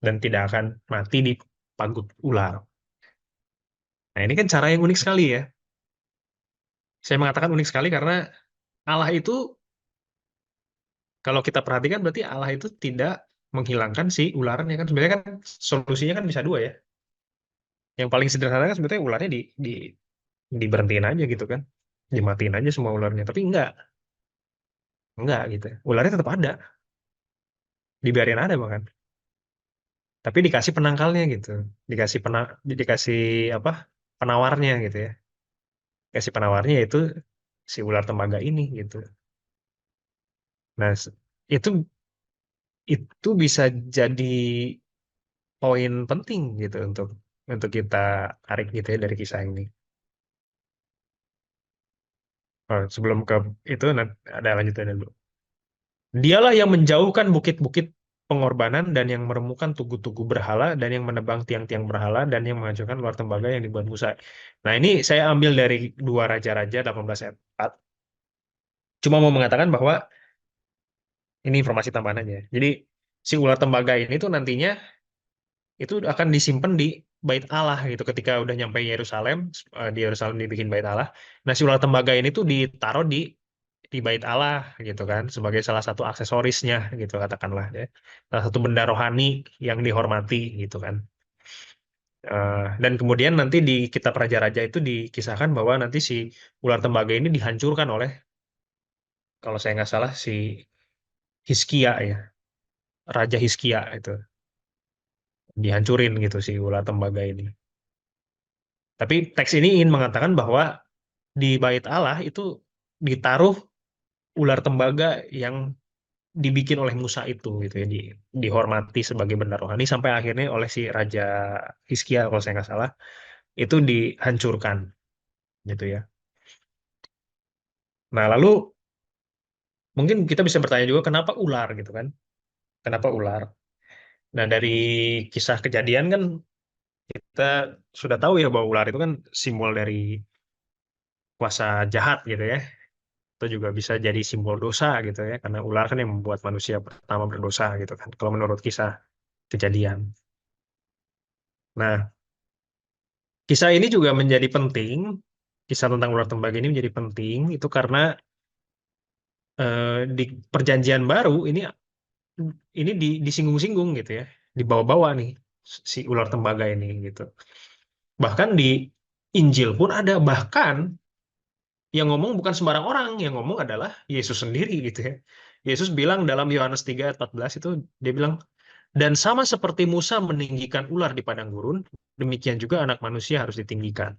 Speaker 3: Dan tidak akan mati di pagut ular. Nah, ini kan cara yang unik sekali ya. Saya mengatakan unik sekali karena Allah itu, kalau kita perhatikan berarti Allah itu tidak menghilangkan si ularnya kan. Sebenarnya kan solusinya kan bisa dua ya. Yang paling sederhana kan sebetulnya ularnya diberhentiin aja gitu kan. Dimatiin aja semua ularnya. Tapi enggak gitu. Ularnya tetap ada. Dibiarin ada bahkan. Tapi dikasih penangkalnya gitu. Dikasih apa? Penawarnya gitu ya. Kasih penawarnya yaitu si ular tembaga ini gitu. Nah, itu itu bisa jadi poin penting gitu untuk kita tarik gitu ya dari kisah ini. Oh, sebelum ke itu ada lanjutannya dulu. Dialah yang menjauhkan bukit-bukit pengorbanan dan yang meremukan tugu-tugu berhala dan yang menebang tiang-tiang berhala dan yang menghancurkan luar tembaga yang dibuat Musa. Nah, ini saya ambil dari dua Raja-Raja 18 ayat 4. Cuma mau mengatakan bahwa ini informasi tambahan aja. Jadi si ular tembaga ini tuh nantinya itu akan disimpan di Bait Allah gitu ketika udah nyampe Yerusalem, di Yerusalem dibikin Bait Allah. Nah, si ular tembaga ini tuh ditaruh di Bait Allah gitu kan sebagai salah satu aksesorisnya gitu katakanlah ya. Salah satu benda rohani yang dihormati gitu kan. Dan kemudian nanti di kitab Raja-Raja itu dikisahkan bahwa nanti si ular tembaga ini dihancurkan oleh kalau saya nggak salah si Hizkia ya, Raja Hizkia itu dihancurin gitu si ular tembaga ini. Tapi teks ini ingin mengatakan bahwa di Bait Allah itu ditaruh ular tembaga yang dibikin oleh Musa itu gitu ya dihormati sebagai benda rohani sampai akhirnya oleh si Raja Hizkia kalau saya nggak salah itu dihancurkan gitu ya. Nah lalu mungkin kita bisa bertanya juga kenapa ular gitu kan? Kenapa ular? Nah dari kisah kejadian kan kita sudah tahu ya bahwa ular itu kan simbol dari kuasa jahat gitu ya. Itu juga bisa jadi simbol dosa gitu ya karena ular kan yang membuat manusia pertama berdosa gitu kan. Kalau menurut kisah kejadian. Nah, kisah ini juga menjadi penting, kisah tentang ular tembaga ini menjadi penting, itu karena di perjanjian baru ini disinggung-singgung gitu ya, dibawa-bawa nih si ular tembaga ini gitu. Bahkan di Injil pun ada, bahkan yang ngomong bukan sembarang orang, yang ngomong adalah Yesus sendiri gitu ya. Yesus bilang dalam Yohanes 3 ayat 14 itu, dia bilang, dan sama seperti Musa meninggikan ular di padang gurun, demikian juga anak manusia harus ditinggikan.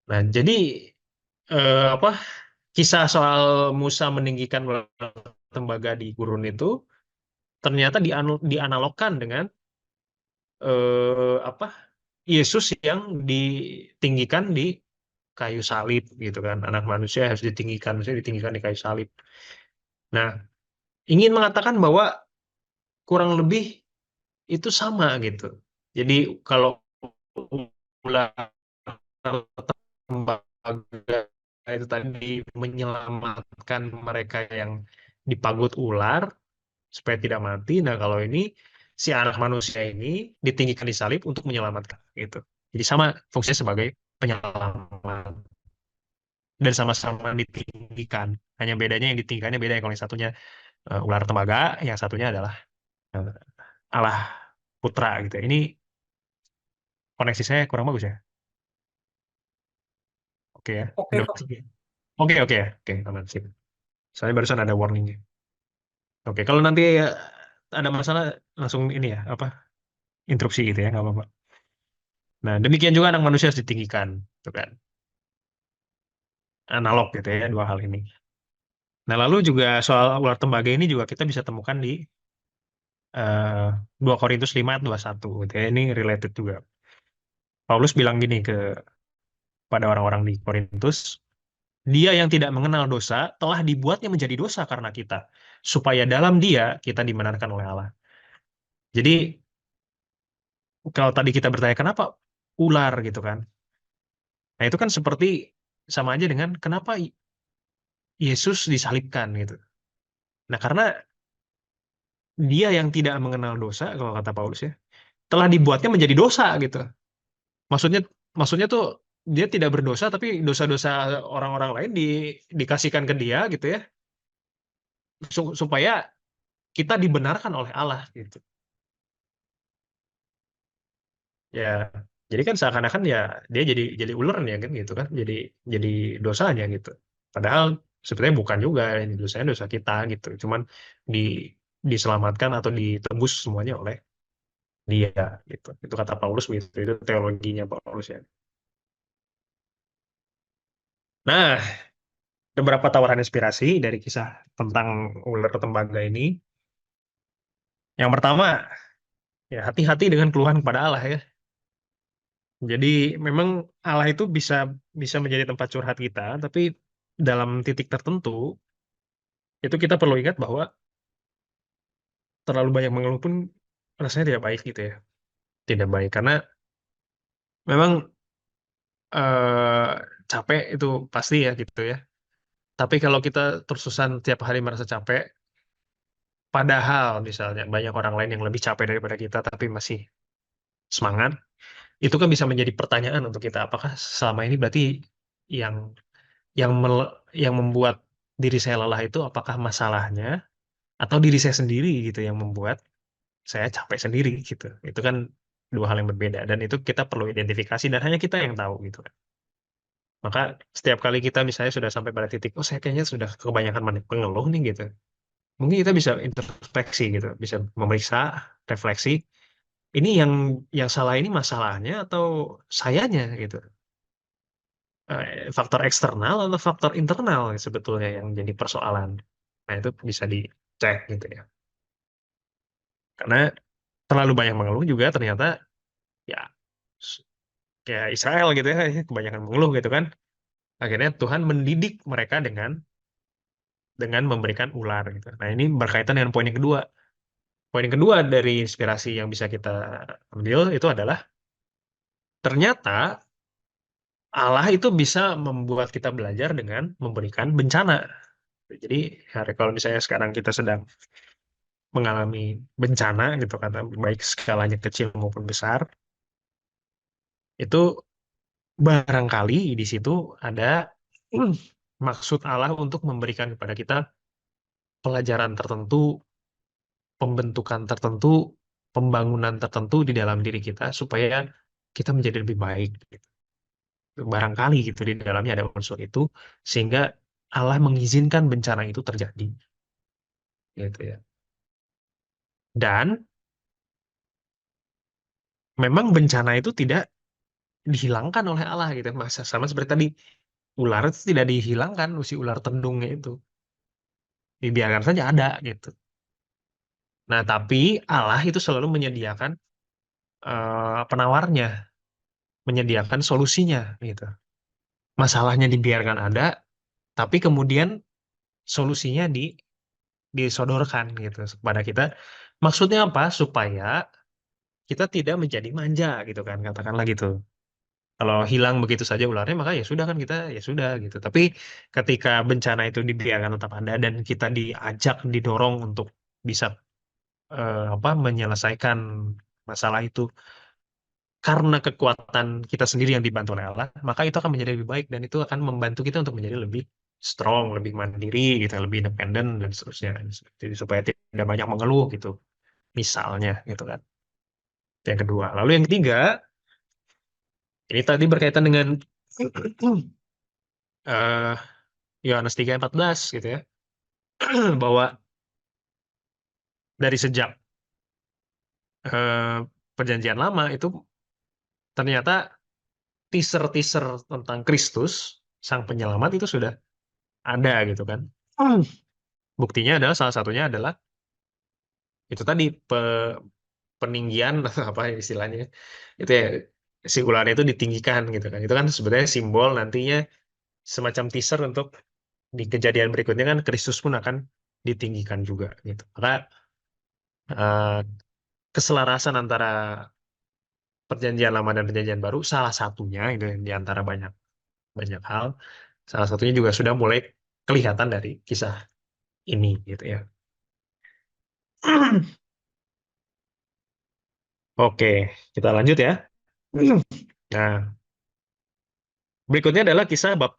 Speaker 3: Nah, jadi apa kisah soal Musa meninggikan ular tembaga di gurun itu ternyata dianalogkan dengan apa Yesus yang ditinggikan di kayu salib gitu kan. Anak manusia harus ditinggikan, maksudnya ditinggikan di kayu salib. Nah, ingin mengatakan bahwa kurang lebih itu sama gitu. Jadi kalau ular tembaga itu tadi menyelamatkan mereka yang dipagut ular supaya tidak mati. Nah, kalau ini si anak manusia ini ditinggikan di salib untuk menyelamatkan gitu. Jadi sama fungsinya sebagai penyelamat dan sama-sama ditinggikan. Hanya bedanya yang ditinggikannya beda ya. Kalau yang satunya ular tembaga, yang satunya adalah uh, Allah Putra gitu. Ini koneksi saya kurang bagus ya. Oke ya.
Speaker 1: Oke
Speaker 3: Udah
Speaker 1: kok.
Speaker 3: masuk ya? Oke oke ya. Oke aman sip. Soalnya barusan ada warningnya. Oke kalau nanti ada masalah langsung ini ya apa interupsi gitu ya nggak apa-apa. Nah demikian juga anak manusia harus ditinggikan, tuh kan? Analog gitu ya dua hal ini. Nah lalu juga soal ular tembaga ini juga kita bisa temukan di eh, 2 Korintus 5 ayat 21 gitu ya. Ini related juga. Paulus bilang gini pada orang-orang di Korintus, dia yang tidak mengenal dosa telah dibuatnya menjadi dosa karena kita, supaya dalam dia kita dibenarkan oleh Allah. Jadi kalau tadi kita bertanya kenapa ular gitu kan, nah itu kan seperti sama aja dengan kenapa Yesus disalibkan gitu. Nah karena dia yang tidak mengenal dosa kalau kata Paulus ya, telah dibuatnya menjadi dosa gitu. Maksudnya maksudnya tuh dia tidak berdosa tapi dosa-dosa orang-orang lain dikasihkan ke dia gitu ya supaya kita dibenarkan oleh Allah gitu. Ya, jadi kan seakan-akan ya dia jadi ular ya kan gitu kan. Jadi dosanya gitu. Padahal sebenarnya bukan juga ini dosanya dosa kita gitu. Cuman di diselamatkan atau ditebus semuanya oleh dia gitu. Itu kata Paulus gitu. Itu teologinya Paulus ya. Nah, Ada beberapa tawaran inspirasi dari kisah tentang ular tembaga ini. Yang pertama, ya hati-hati dengan keluhan kepada Allah ya. Jadi memang Allah itu bisa bisa menjadi tempat curhat kita, tapi dalam titik tertentu itu kita perlu ingat bahwa terlalu banyak mengeluh pun rasanya tidak baik gitu ya. Tidak baik karena memang eh, capek itu pasti ya gitu ya. Tapi kalau kita terus-terusan tiap hari merasa capek, padahal misalnya banyak orang lain yang lebih capek daripada kita tapi masih semangat, itu kan bisa menjadi pertanyaan untuk kita. Apakah selama ini berarti yang yang yang membuat diri saya lelah itu apakah masalahnya atau diri saya sendiri gitu yang membuat saya capek sendiri gitu. Itu kan dua hal yang berbeda dan itu kita perlu identifikasi dan hanya kita yang tahu gitu kan. Maka setiap kali kita misalnya sudah sampai pada titik, oh saya kayaknya sudah kebanyakan mengeluh nih gitu. Mungkin kita bisa introspeksi gitu, bisa memeriksa, refleksi. Ini yang salah ini masalahnya atau sayanya gitu. Faktor eksternal atau faktor internal sebetulnya yang jadi persoalan. Nah itu bisa dicek gitu ya. Karena terlalu banyak mengeluh juga ternyata ya s- kayak Israel gitu ya, kebanyakan mengeluh gitu kan. Akhirnya Tuhan mendidik mereka dengan memberikan ular gitu. Nah, ini berkaitan dengan poin yang kedua. Poin yang kedua dari inspirasi yang bisa kita ambil itu adalah ternyata Allah itu bisa membuat kita belajar dengan memberikan bencana. Jadi, kalau misalnya sekarang kita sedang mengalami bencana gitu kata baik skalanya kecil maupun besar, itu barangkali di situ ada hmm, maksud Allah untuk memberikan kepada kita pelajaran tertentu, pembentukan tertentu, pembangunan tertentu di dalam diri kita supaya kita menjadi lebih baik. Gitu. Barangkali gitu di dalamnya ada unsur itu sehingga Allah mengizinkan bencana itu terjadi. Gitu ya. Dan memang bencana itu tidak dihilangkan oleh Allah gitu. Masa sama seperti tadi ular itu tidak dihilangkan, si ular tendungnya itu dibiarkan saja ada gitu. Nah, tapi Allah itu selalu menyediakan penawarnya, menyediakan solusinya gitu. Masalahnya dibiarkan ada, tapi kemudian solusinya disodorkan gitu kepada kita. Maksudnya apa? Supaya kita tidak menjadi manja gitu kan, katakanlah gitu. Kalau hilang begitu saja ularnya, maka ya sudah kan kita ya sudah gitu. Tapi ketika bencana itu dibiarkan tetap ada dan kita diajak, didorong untuk bisa apa menyelesaikan masalah itu karena kekuatan kita sendiri yang dibantu oleh Allah, maka itu akan menjadi lebih baik dan itu akan membantu kita untuk menjadi lebih strong, lebih mandiri, gitu, lebih independen dan seterusnya. Jadi supaya tidak banyak mengeluh gitu, misalnya gitu kan. Itu yang kedua. Lalu yang ketiga, ini tadi berkaitan dengan eh Yohanes 3:14 gitu ya, bahwa dari sejak eh, perjanjian lama itu ternyata teaser-teaser tentang Kristus, sang penyelamat itu sudah ada gitu kan. Buktinya adalah salah satunya adalah itu tadi peninggian atau apa istilahnya itu ya si ular itu ditinggikan gitu kan. Itu kan sebenarnya simbol nantinya semacam teaser untuk di kejadian berikutnya kan Kristus pun akan ditinggikan juga gitu. Maka eh, keselarasan antara perjanjian lama dan perjanjian baru salah satunya itu di antara banyak banyak hal salah satunya juga sudah mulai kelihatan dari kisah ini gitu ya. Oke, kita lanjut ya. Nah, berikutnya adalah kisah bab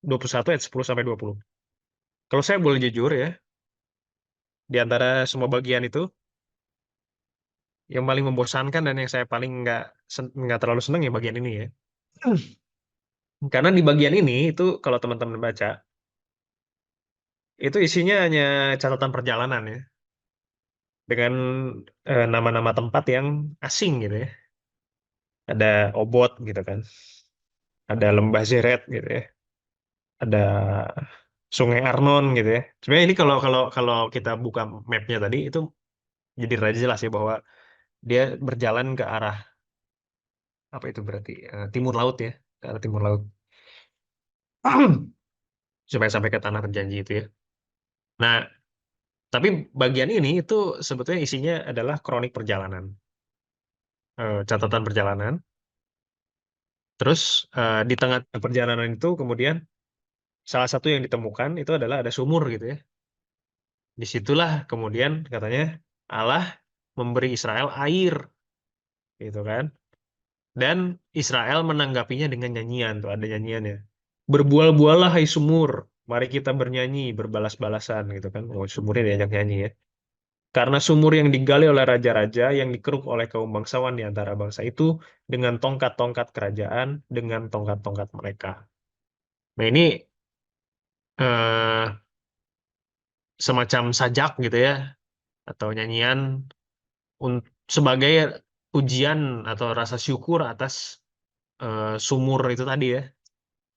Speaker 3: 21 ayat 10 sampai 20. Kalau saya boleh jujur ya, di antara semua bagian itu, yang paling membosankan dan yang saya paling nggak terlalu seneng ya bagian ini ya. Karena di bagian ini itu kalau teman-teman baca, itu isinya hanya catatan perjalanan ya, dengan nama-nama tempat yang asing gitu ya. Ada Obot gitu kan, ada Lembah Zeret gitu ya, ada Sungai Arnon gitu ya. Sebenarnya ini kalau kalau kalau kita buka mapnya tadi itu jadi rada jelas ya bahwa dia berjalan ke arah apa itu berarti timur laut ya, ke arah timur laut supaya sampai ke tanah berjanji itu ya. Nah, tapi bagian ini itu sebetulnya isinya adalah kronik perjalanan, catatan perjalanan. Terus di tengah perjalanan itu kemudian salah satu yang ditemukan itu adalah ada sumur gitu ya. Disitulah kemudian katanya Allah memberi Israel air gitu kan. Dan Israel menanggapinya dengan nyanyian tuh ada nyanyiannya. Berbual-bualah hai sumur, mari kita bernyanyi, berbalas-balasan gitu kan. Oh, sumurnya diajak nyanyi ya. Karena sumur yang digali oleh raja-raja, yang dikeruk oleh kaum bangsawan di antara bangsa itu, dengan tongkat-tongkat kerajaan, dengan tongkat-tongkat mereka. Nah ini eh, semacam sajak gitu ya, atau nyanyian sebagai pujian atau rasa syukur atas sumur itu tadi ya.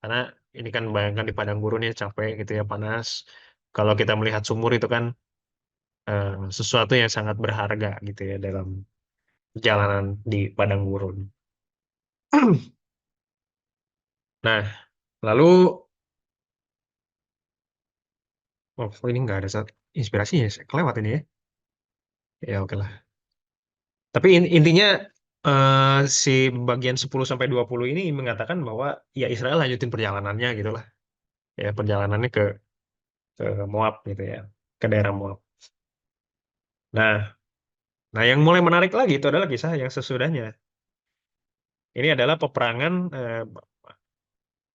Speaker 3: Karena ini kan bayangkan di padang gurun ya capek gitu ya, panas. Kalau kita melihat sumur itu kan sesuatu yang sangat berharga gitu ya dalam perjalanan di padang gurun. Nah, lalu oh ini nggak ada inspirasinya, saya kelewat ini ya. Ya oke lah. Tapi intinya si bagian 10 sampai 20 ini mengatakan bahwa ya Israel lanjutin perjalanannya gitu lah. Ya perjalanannya ke Moab gitu ya, ke daerah Moab. Nah, nah yang mulai menarik lagi itu adalah kisah yang sesudahnya. Ini adalah peperangan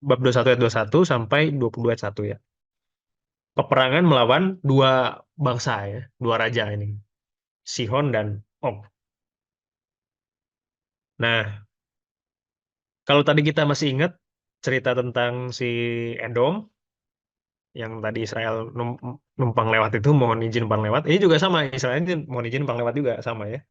Speaker 3: bab 21 ayat 21 sampai 22 ayat 1 ya. Peperangan melawan dua bangsa ya, dua raja ini, Sihon dan Og. Nah, kalau tadi kita masih ingat cerita tentang si Edom yang tadi Israel numpang lewat itu mohon izin numpang lewat. Ini juga sama, Israel ini mohon izin numpang lewat juga sama ya.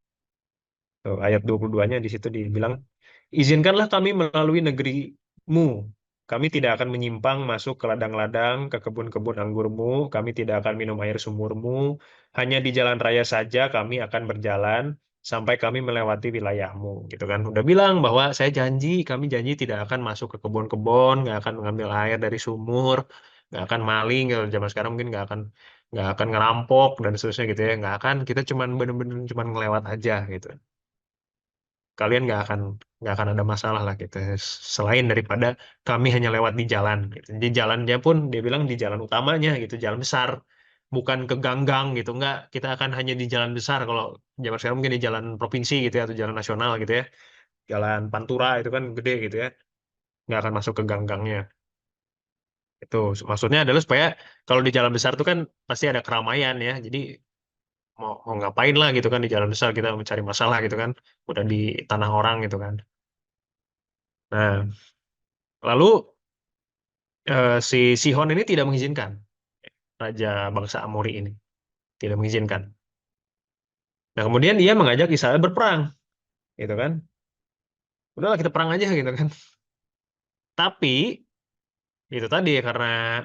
Speaker 3: Tuh, ayat 22-nya di situ dibilang, izinkanlah kami melalui negerimu. Kami tidak akan menyimpang masuk ke ladang-ladang, ke kebun-kebun anggurmu. Kami tidak akan minum air sumurmu. Hanya di jalan raya saja kami akan berjalan sampai kami melewati wilayahmu. Gitu kan. Udah bilang bahwa saya janji, kami janji tidak akan masuk ke kebun-kebun, nggak akan mengambil air dari sumur, nggak akan maling. Kalau zaman sekarang mungkin nggak akan ngerampok dan seterusnya gitu ya. Nggak akan. Kita cuman bener-bener cuman ngelewat aja gitu, kalian nggak akan ada masalah lah gitu. Selain daripada kami hanya lewat di jalan gitu. Di jalannya pun dia bilang di jalan utamanya gitu, jalan besar, bukan ke ganggang gitu. Nggak, kita akan hanya di jalan besar. Kalau zaman sekarang mungkin di jalan provinsi gitu ya, atau jalan nasional gitu ya, jalan Pantura itu kan gede gitu ya, nggak akan masuk ke ganggangnya. Itu maksudnya adalah supaya kalau di jalan besar itu kan pasti ada keramaian ya, jadi mau ngapain lah gitu kan di jalan besar, kita mencari masalah gitu kan, udah di tanah orang gitu kan. Nah, lalu si Sihon ini tidak mengizinkan, raja bangsa Amori ini tidak mengizinkan. Nah, kemudian dia mengajak Israel berperang, gitu kan? Udahlah kita perang aja gitu kan. Tapi itu tadi karena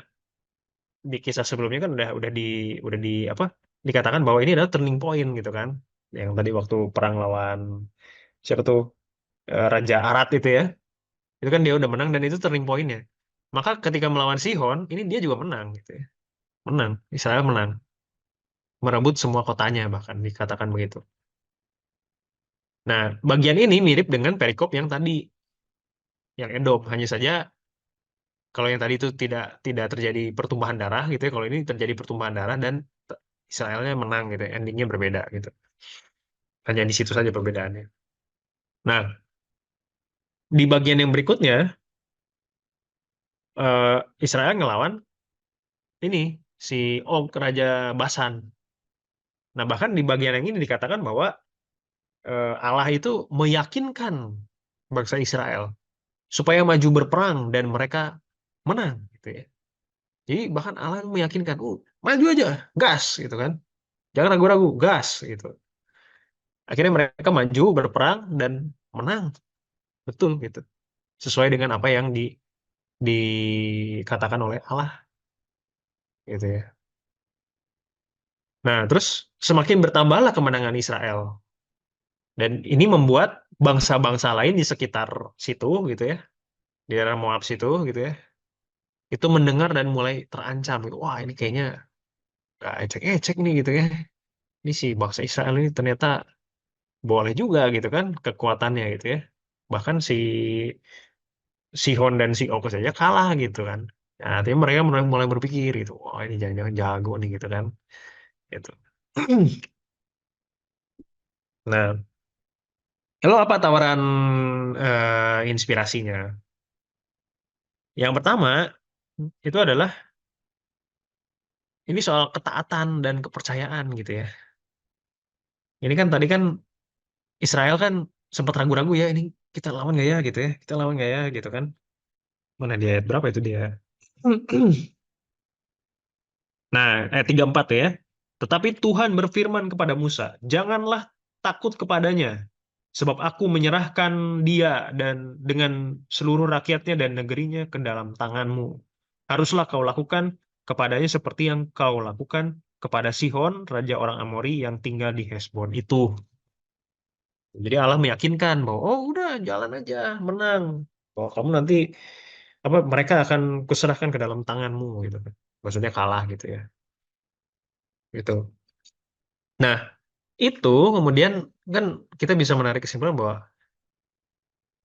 Speaker 3: di kisah sebelumnya kan udah di apa? Dikatakan bahwa ini adalah turning point gitu kan. Yang tadi waktu perang lawan siapa tuh Raja Arad itu ya. Itu kan dia udah menang dan itu turning point-nya. Maka ketika melawan Sihon, ini dia juga menang gitu ya. Menang, Israel menang, merebut semua kotanya bahkan dikatakan begitu. Nah, bagian ini mirip dengan perikop yang tadi, yang Edom. Hanya saja kalau yang tadi itu tidak tidak terjadi pertumpahan darah gitu ya. Kalau ini terjadi pertumpahan darah dan Israelnya menang gitu. Ya. Endingnya berbeda gitu. Hanya di situ saja perbedaannya. Nah, di bagian yang berikutnya Israel ngelawan ini si Og Raja Basan. Nah, bahkan di bagian yang ini dikatakan bahwa Allah itu meyakinkan bangsa Israel supaya maju berperang dan mereka menang gitu ya. Jadi bahkan Allah meyakinkan, maju aja, gas gitu kan. Jangan ragu-ragu, gas gitu. Akhirnya mereka maju berperang dan menang, betul gitu. Sesuai dengan apa yang dikatakan oleh Allah. gitu ya. Nah, terus semakin bertambahlah kemenangan Israel. Dan ini membuat bangsa-bangsa lain di sekitar situ gitu ya, di daerah Moab situ gitu ya, itu mendengar dan mulai terancam gitu. Wah, ini kayaknya gak ecek-ecek nih gitu ya. Ini si bangsa Israel ini ternyata boleh juga gitu kan kekuatannya gitu ya. Bahkan si Sihon dan si Og saja kalah gitu kan. Nah, artinya mereka mulai berpikir gitu, wah ini jangan-jangan jago nih gitu kan. Gitu. Nah, lalu apa tawaran inspirasinya? Yang pertama itu adalah ini soal ketaatan dan kepercayaan gitu ya. Ini kan tadi kan Israel kan sempat ragu-ragu ya, ini kita lawan nggak ya gitu ya, kita lawan nggak ya gitu kan. Mana dia ayat berapa itu dia? Nah, ayat 34 ya. Tetapi Tuhan berfirman kepada Musa, janganlah takut kepadanya, sebab aku menyerahkan dia dan dengan seluruh rakyatnya dan negerinya ke dalam tanganmu. Haruslah kau lakukan kepadanya seperti yang kau lakukan kepada Sihon, raja orang Amori yang tinggal di Hesbon itu. Jadi Allah meyakinkan bahwa oh udah jalan aja, menang. Bahwa kamu nanti apa mereka akan kuserahkan ke dalam tanganmu gitu kan. Maksudnya kalah gitu ya. Gitu. Nah, itu kemudian kan kita bisa menarik kesimpulan bahwa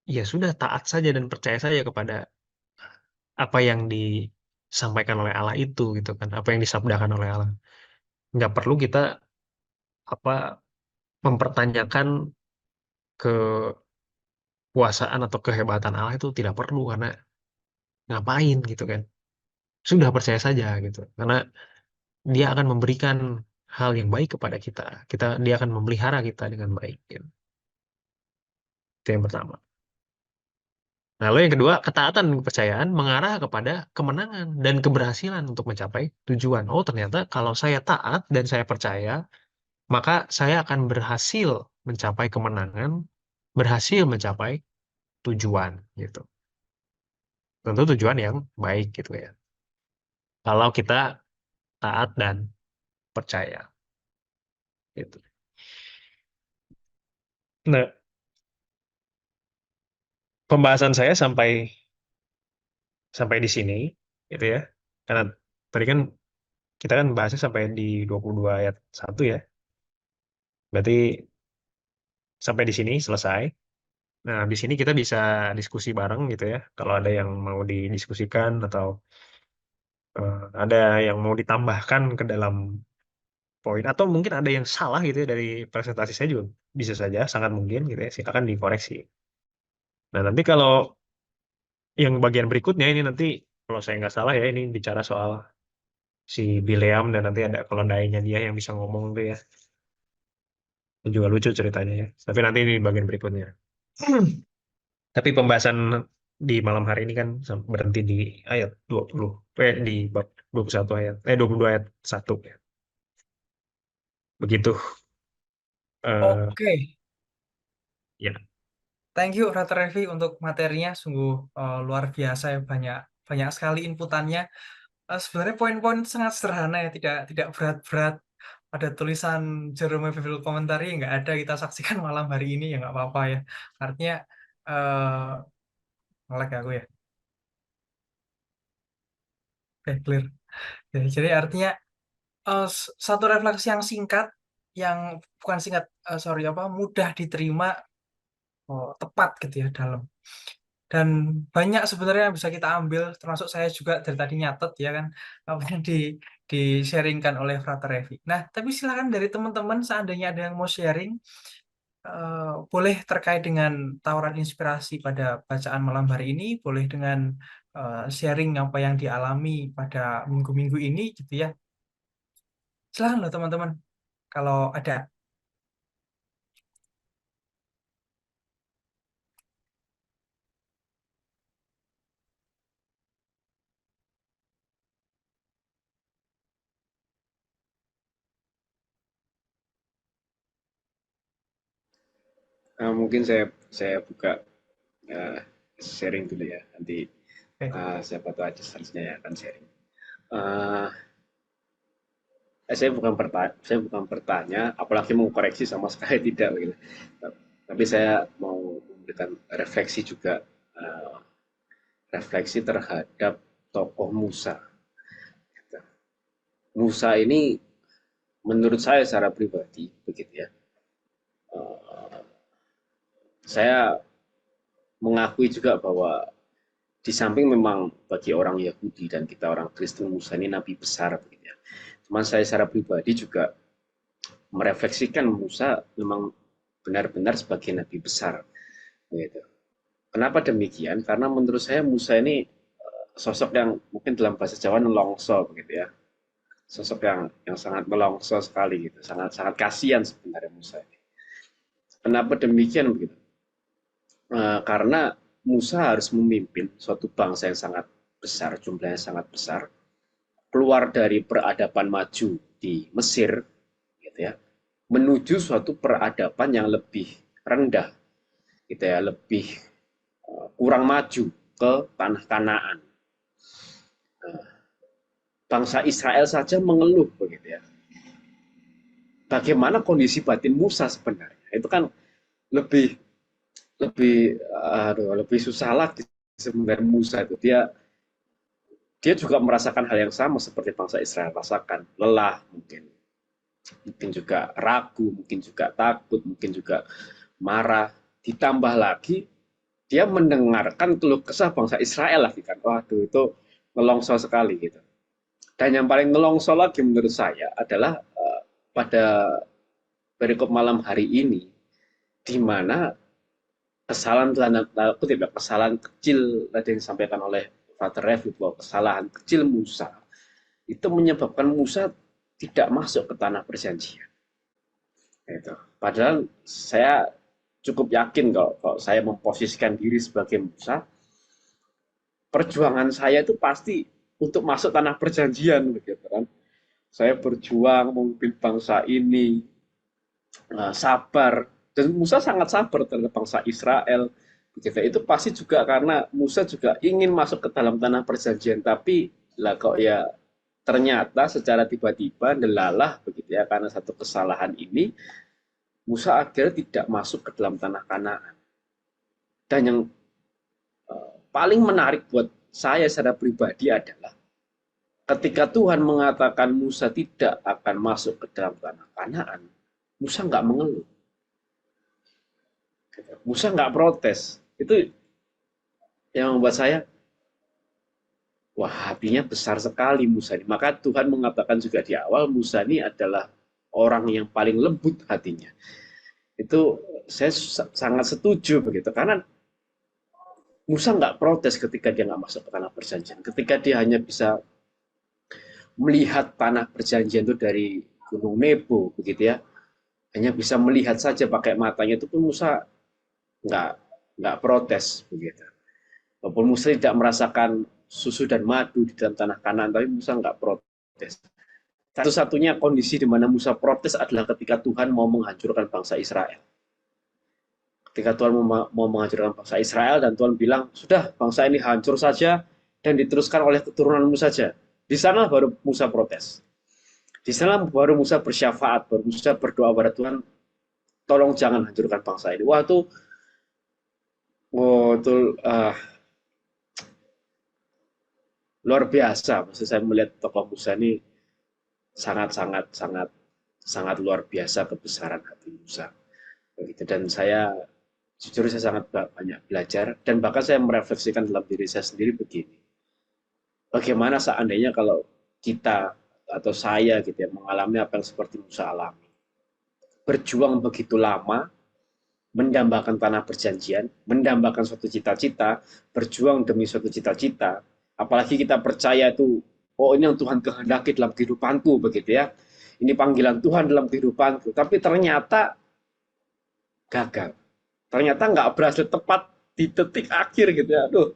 Speaker 3: ya sudah taat saja dan percaya saja kepada apa yang disampaikan oleh Allah itu gitu kan, apa yang disabdakan oleh Allah. Nggak perlu kita apa mempertanyakan kekuasaan atau kehebatan Allah itu tidak perlu karena ngapain gitu kan. Sudah percaya saja gitu. Karena dia akan memberikan hal yang baik kepada kita. Dia akan memelihara kita dengan baik gitu. Itu yang pertama. Nah, lalu yang kedua, ketaatan dan kepercayaan mengarah kepada kemenangan dan keberhasilan untuk mencapai tujuan. Oh, ternyata kalau saya taat dan saya percaya, maka saya akan berhasil mencapai kemenangan, berhasil mencapai tujuan gitu. Tentu tujuan yang baik gitu ya. Kalau kita taat dan percaya gitu. Nah, pembahasan saya sampai sampai di sini gitu ya. Karena tadi kan kita kan bahasnya sampai di 22 ayat 1 ya. Berarti sampai di sini selesai. Nah, di sini kita bisa diskusi bareng gitu ya. Kalau ada yang mau didiskusikan atau ada yang mau ditambahkan ke dalam poin atau mungkin ada yang salah gitu ya dari presentasi saya juga bisa saja sangat mungkin gitu ya. Silakan dikoreksi. Nah, nanti kalau yang bagian berikutnya ini nanti kalau saya nggak salah ya ini bicara soal si Bileam dan nanti ada keledainya dia yang bisa ngomong tuh ya. Itu juga lucu ceritanya ya. Tapi nanti ini bagian berikutnya. Tapi pembahasan di malam hari ini kan berhenti di ayat 20. Di bab 21 ayat. 22 ayat 1 ya. Begitu. eh
Speaker 1: Oke,
Speaker 3: ya.
Speaker 1: thank you Frater Revi untuk materinya, sungguh luar biasa ya, banyak banyak sekali inputannya. Sebenarnya poin-poin sangat sederhana ya, tidak berat-berat. Ada tulisan Jerome Bible Commentary nggak ada kita saksikan malam hari ini ya nggak apa-apa ya. Artinya eh nge-lag aku ya. Oke, clear. Jadi artinya satu refleksi yang singkat, yang bukan singkat, sorry apa, mudah diterima, tepat gitu ya dalam. Dan banyak sebenarnya yang bisa kita ambil, termasuk saya juga dari tadi nyatet ya kan, apa yang di-sharingkan oleh Frater Revi. Nah, tapi silakan dari teman-teman seandainya ada yang mau sharing, boleh terkait dengan tawaran inspirasi pada bacaan malam hari ini, boleh dengan sharing apa yang dialami pada minggu-minggu ini gitu ya. Silakan loh teman-teman kalau ada.
Speaker 2: Mungkin saya buka uh, sharing dulu ya. Nanti
Speaker 1: Oke.
Speaker 2: siapa tahu aja selanjutnya yang akan sharing. Uh, saya bukan bertanya, apalagi mau koreksi sama sekali tidak gitu. Tapi saya mau memberikan refleksi juga, refleksi terhadap tokoh Musa. Musa ini menurut saya secara pribadi begitu ya. Saya mengakui juga bahwa di samping memang bagi orang Yahudi dan kita orang Kristen, Musa ini nabi besar begitu ya. Cuman saya secara pribadi juga merefleksikan Musa memang benar-benar sebagai nabi besar begitu. Kenapa demikian? Karena menurut saya Musa ini sosok yang mungkin dalam bahasa Jawa nelongso begitu ya. Sosok yang sangat melongso sekali gitu, sangat sangat kasihan sebenarnya Musa ini. Kenapa demikian begitu? Karena Musa harus memimpin suatu bangsa yang sangat besar, jumlahnya sangat besar, keluar dari peradaban maju di Mesir, gitu ya, menuju suatu peradaban yang lebih rendah, gitu ya, lebih kurang maju ke tanah Kanaan. Bangsa Israel saja mengeluh, begitu ya. Bagaimana kondisi batin Musa sebenarnya? Itu kan lebih lebih susah lagi sebenarnya Musa itu. Dia juga merasakan hal yang sama seperti bangsa Israel rasakan, lelah mungkin juga ragu, mungkin juga takut, mungkin juga marah. Ditambah lagi dia mendengarkan keluh kesah bangsa Israel lagi kan. Waduh, itu nelongso sekali gitu. Dan yang paling nelongso lagi menurut saya adalah pada perikop malam hari ini, di mana kesalahan kecil tadi yang disampaikan oleh Father Revit, bahwa kesalahan kecil Musa itu menyebabkan Musa tidak masuk ke tanah perjanjian. Itu. Padahal saya cukup yakin kalau saya memposisikan diri sebagai Musa, perjuangan saya itu pasti untuk masuk tanah perjanjian, begitu kan. Saya berjuang memimpin bangsa ini, sabar, dan Musa sangat sabar terhadap bangsa Israel. Begitu. Itu pasti juga karena Musa juga ingin masuk ke dalam tanah perjanjian, tapi lah kok ya ternyata secara tiba-tiba delalah begitu ya, karena satu kesalahan ini Musa akhirnya tidak masuk ke dalam tanah Kanaan. Dan yang paling menarik buat saya secara pribadi adalah ketika Tuhan mengatakan Musa tidak akan masuk ke dalam tanah Kanaan, Musa nggak mengeluh. Musa nggak protes. Itu yang membuat saya, wah, hatinya besar sekali Musa ini. Maka Tuhan mengatakan juga di awal, Musa ini adalah orang yang paling lembut hatinya. Itu saya sangat setuju begitu. Karena Musa nggak protes ketika dia nggak masuk ke tanah perjanjian. Ketika dia hanya bisa melihat tanah perjanjian itu dari Gunung Nebo, begitu ya. Hanya bisa melihat saja pakai matanya, itu pun Musa nggak nggak protes begitu. Walaupun Musa tidak merasakan susu dan madu di dalam tanah Kanaan, tapi Musa nggak protes. Satu-satunya kondisi di mana Musa protes adalah ketika Tuhan mau menghancurkan bangsa Israel. Ketika Tuhan mau menghancurkan bangsa Israel dan Tuhan bilang, sudah bangsa ini hancur saja dan diteruskan oleh keturunanmu saja. Di sana baru Musa protes. Di sana baru Musa bersyafaat, baru Musa berdoa pada Tuhan, tolong jangan hancurkan bangsa ini. Wah, itu luar biasa. Maksud saya melihat tokoh Musa ini sangat luar biasa kebesaran hati Musa. Begitu. Dan jujur saya sangat banyak belajar dan bahkan saya merefleksikan dalam diri saya sendiri begini. Bagaimana seandainya kalau kita atau saya gitu ya mengalami apa yang seperti Musa alami. Berjuang begitu lama, mendambakan tanah perjanjian, mendambakan suatu cita-cita, berjuang demi suatu cita-cita, apalagi kita percaya itu, oh ini yang Tuhan kehendaki dalam kehidupanku, begitu ya, ini panggilan Tuhan dalam kehidupanku, tapi ternyata gagal, ternyata nggak berhasil tepat di detik akhir gitu ya, aduh,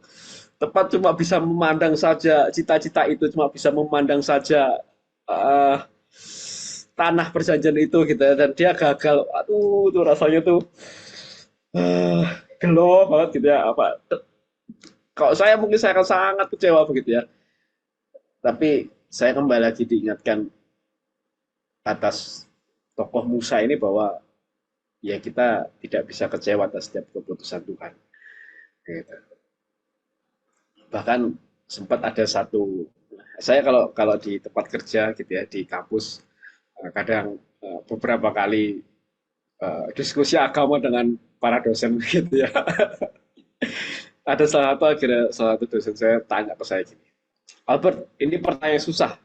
Speaker 2: tepat cuma bisa memandang saja cita-cita itu, cuma bisa memandang saja tanah perjanjian itu gitu ya, dan dia gagal, aduh tuh rasanya tuh gelo banget gitu ya, apa kalau saya mungkin saya akan sangat kecewa begitu ya. Tapi saya kembali lagi diingatkan atas tokoh Musa ini bahwa ya kita tidak bisa kecewa atas setiap keputusan Tuhan. Gitu. Bahkan sempat ada satu, saya kalau kalau di tempat kerja gitu ya di kampus, kadang beberapa kali diskusi agama dengan para dosen gitu ya. Ada salah satu dosen saya tanya ke saya gini, Albert, ini pertanyaan susah,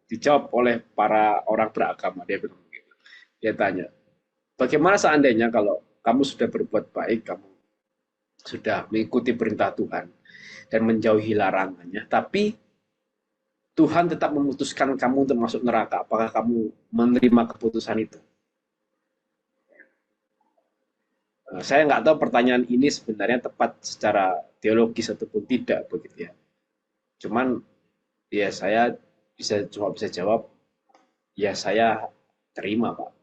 Speaker 2: dijawab oleh para orang beragama. Dia bilang begitu. Dia tanya, bagaimana seandainya kalau kamu sudah berbuat baik, kamu sudah mengikuti perintah Tuhan dan menjauhi larangannya, tapi Tuhan tetap memutuskan kamu untuk masuk neraka. Apakah kamu menerima keputusan itu? Saya nggak tahu pertanyaan ini sebenarnya tepat secara teologis ataupun tidak begitu ya. Cuman ya saya cuma bisa jawab, ya saya terima Pak.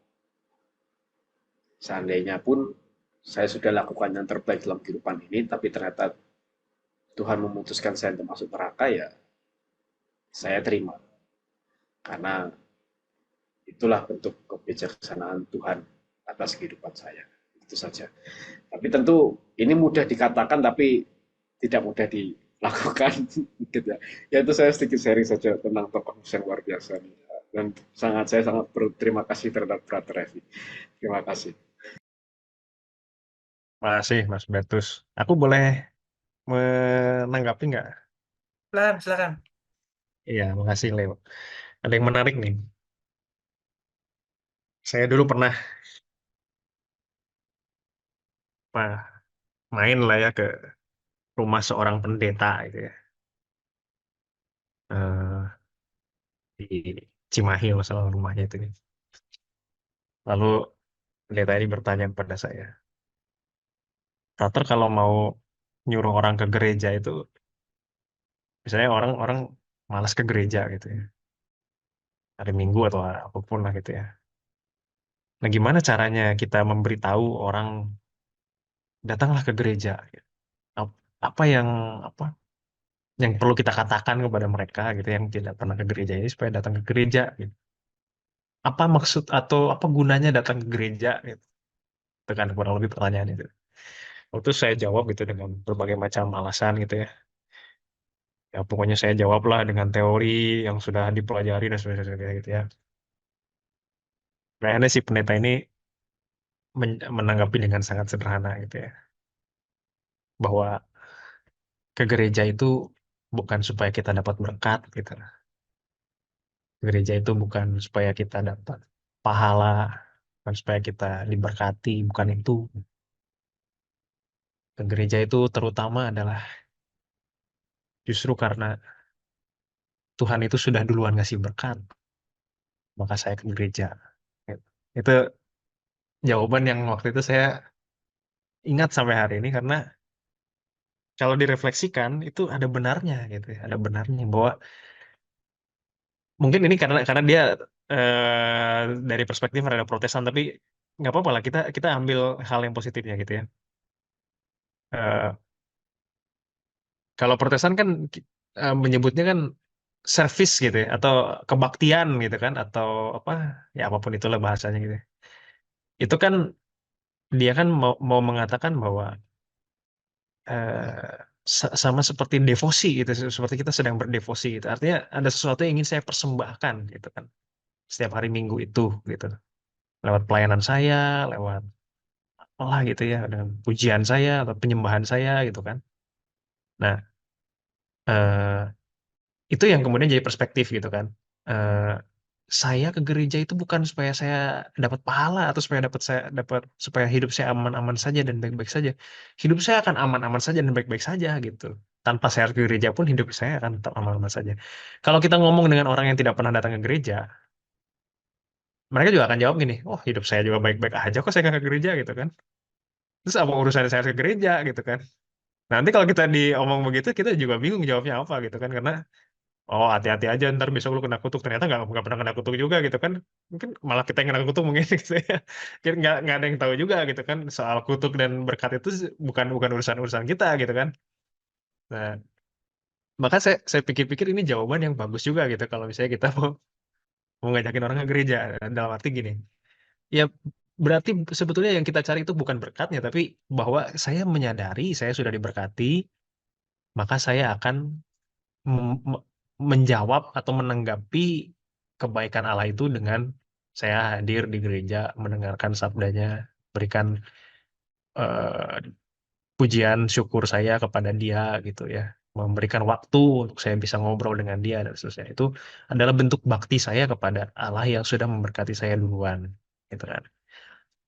Speaker 2: Seandainya pun saya sudah lakukan yang terbaik dalam kehidupan ini, tapi ternyata Tuhan memutuskan saya untuk masuk neraka, ya saya terima. Karena itulah bentuk kebijaksanaan Tuhan atas kehidupan saya. Itu saja. Tapi tentu ini mudah dikatakan tapi tidak mudah dilakukan. Gitu ya. Ya itu saya sedikit sharing saja tentang tokoh yang luar biasa ini. Dan saya sangat berterima kasih terhadap Brother Revi. Terima kasih.
Speaker 3: Makasih Mas Bertus. Aku boleh menanggapi nggak?
Speaker 1: Silakan.
Speaker 3: Iya, makasih Leo. Ada yang menarik nih. Saya dulu pernah main lah ya ke rumah seorang pendeta gitu ya. Eh, di Cimahi masalah rumahnya itu nih. Lalu pendeta ini bertanya kepada saya, Frater kalau mau nyuruh orang ke gereja itu, misalnya orang-orang malas ke gereja gitu ya, hari Minggu atau apapun lah gitu ya. Nah, gimana caranya kita memberitahu orang datanglah ke gereja? Gitu. Apa yang apa yang perlu kita katakan kepada mereka gitu yang tidak pernah ke gereja ini supaya datang ke gereja? Gitu. Apa maksud atau apa gunanya datang ke gereja? Gitu. Itu kan kurang lebih pertanyaan itu. Waktu saya jawab gitu dengan berbagai macam alasan gitu ya. Ya pokoknya saya jawablah dengan teori yang sudah dipelajari dan sebagainya gitu ya. Kayaknya si pendeta ini menanggapi dengan sangat sederhana gitu ya. Bahwa ke gereja itu bukan supaya kita dapat berkat gitu. Gereja itu bukan supaya kita dapat pahala, bukan supaya kita diberkati, bukan itu. Ke gereja itu terutama adalah justru karena Tuhan itu sudah duluan ngasih berkat, maka saya ke gereja. Gitu. Itu jawaban yang waktu itu saya ingat sampai hari ini karena kalau direfleksikan itu ada benarnya gitu ya, ada benarnya bahwa mungkin ini karena dia dari perspektif ada Protestan tapi nggak apa-apa lah kita kita ambil hal yang positifnya gitu ya. Eh, Kalau Protestan kan menyebutnya kan service gitu ya atau kebaktian gitu kan atau apa ya apapun itulah bahasanya gitu. Itu kan dia kan mau mengatakan bahwa eh, sama seperti devosi gitu seperti kita sedang berdevosi gitu. Artinya ada sesuatu yang ingin saya persembahkan gitu kan setiap hari Minggu itu gitu. Lewat pelayanan saya, lewat apalah gitu ya dengan pujian saya atau penyembahan saya gitu kan. Nah, eh, itu yang kemudian jadi perspektif gitu kan. Eh, saya ke gereja itu bukan supaya saya dapat pahala atau supaya supaya hidup saya aman-aman saja dan baik-baik saja. Hidup saya akan aman-aman saja dan baik-baik saja gitu. Tanpa saya harus ke gereja pun hidup saya akan tetap aman-aman saja. Kalau kita ngomong dengan orang yang tidak pernah datang ke gereja, mereka juga akan jawab gini, oh hidup saya juga baik-baik aja kok saya nggak ke gereja gitu kan. Terus apa urusan saya harus ke gereja gitu kan. Nanti kalau kita diomong begitu, kita juga bingung jawabnya apa gitu kan. Karena oh hati-hati aja ntar besok lu kena kutuk ternyata nggak pernah kena kutuk juga gitu kan mungkin malah kita yang kena kutuk mungkin gitu ya jadi nggak ada yang tahu juga gitu kan soal kutuk dan berkat itu bukan bukan urusan kita gitu kan nah maka saya pikir-pikir ini jawaban yang bagus juga gitu kalau misalnya kita mau mau ngajakin orang ke gereja. Dalam arti gini, ya berarti sebetulnya yang kita cari itu bukan berkatnya, tapi bahwa saya menyadari saya sudah diberkati, maka saya akan menjawab atau menanggapi kebaikan Allah itu dengan saya hadir di gereja, mendengarkan sabdanya, berikan eh, pujian syukur saya kepada dia gitu ya, memberikan waktu untuk saya bisa ngobrol dengan dia dan seterusnya. Itu adalah bentuk bakti saya kepada Allah yang sudah memberkati saya duluan, gitu kan.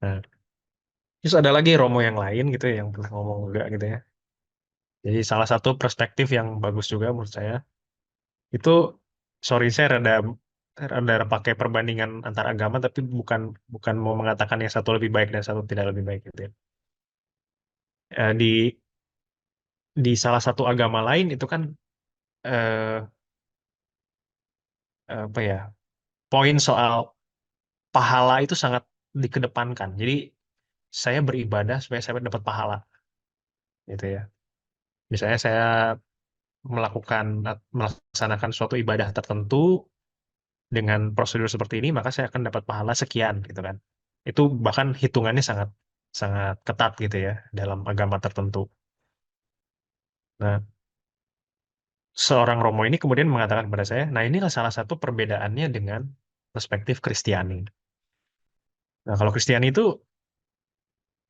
Speaker 3: Nah, terus ada lagi Romo yang lain gitu ya, yang pernah ngomong juga gitu ya. Jadi salah satu perspektif yang bagus juga menurut saya itu, sorry saya rada rada pakai perbandingan antar agama, tapi bukan bukan mau mengatakan yang satu lebih baik dan satu tidak lebih baik gitu ya. Di salah satu agama lain itu kan eh, apa ya, poin soal pahala itu sangat dikedepankan. Jadi saya beribadah supaya saya dapat pahala gitu ya. Misalnya saya melaksanakan suatu ibadah tertentu dengan prosedur seperti ini, maka saya akan dapat pahala sekian gitu kan. Itu bahkan hitungannya sangat sangat ketat gitu ya dalam agama tertentu. Nah, seorang Romo ini kemudian mengatakan kepada saya, nah inilah salah satu perbedaannya dengan perspektif Kristiani. Nah, kalau Kristiani itu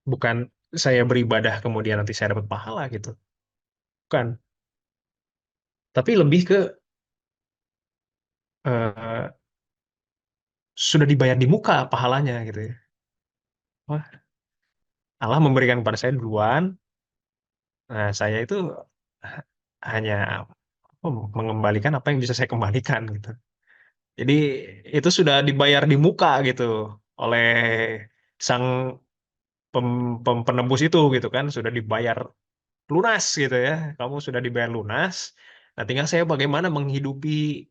Speaker 3: bukan saya beribadah kemudian nanti saya dapat pahala gitu. Bukan. Tapi lebih ke eh, sudah dibayar di muka pahalanya gitu ya. Wah, Allah memberikan kepada saya duluan. Nah, saya itu hanya mengembalikan apa yang bisa saya kembalikan gitu. Jadi itu sudah dibayar di muka gitu oleh sang penebus itu gitu kan, sudah dibayar lunas gitu ya. Kamu sudah dibayar lunas. Nah, tinggal saya bagaimana menghidupi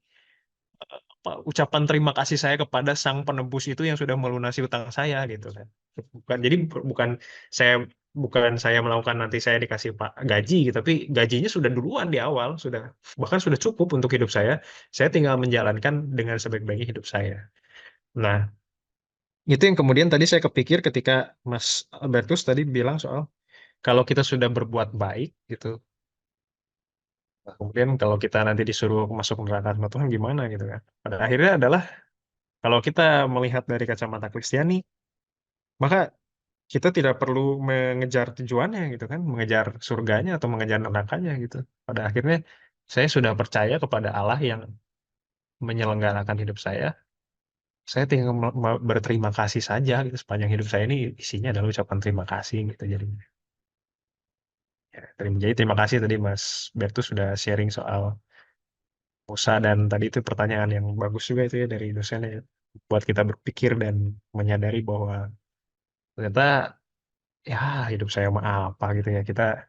Speaker 3: ucapan terima kasih saya kepada sang penebus itu yang sudah melunasi utang saya gitu kan. Bukan, jadi bukan saya bukan saya melakukan nanti saya dikasih pak gaji gitu, tapi gajinya sudah duluan di awal, sudah bahkan sudah cukup untuk hidup saya. Saya tinggal menjalankan dengan sebaik-baiknya hidup saya. Nah, itu yang kemudian tadi saya kepikir ketika Mas Albertus tadi bilang soal kalau kita sudah berbuat baik gitu, nah, kemudian kalau kita nanti disuruh masuk neraka sama Tuhan gimana gitu kan. Pada akhirnya adalah kalau kita melihat dari kacamata Kristiani, maka kita tidak perlu mengejar tujuannya gitu kan, mengejar surganya atau mengejar nerakanya gitu. Pada akhirnya saya sudah percaya kepada Allah yang menyelenggarakan hidup saya. Saya tinggal berterima kasih saja gitu. Sepanjang hidup saya ini isinya adalah ucapan terima kasih gitu jadinya. Ya, jadi terima kasih tadi Mas Bertus sudah sharing soal Musa, dan tadi itu pertanyaan yang bagus juga itu ya dari dosennya ya. Buat kita berpikir dan menyadari bahwa ternyata ya hidup saya mah apa gitu ya. Kita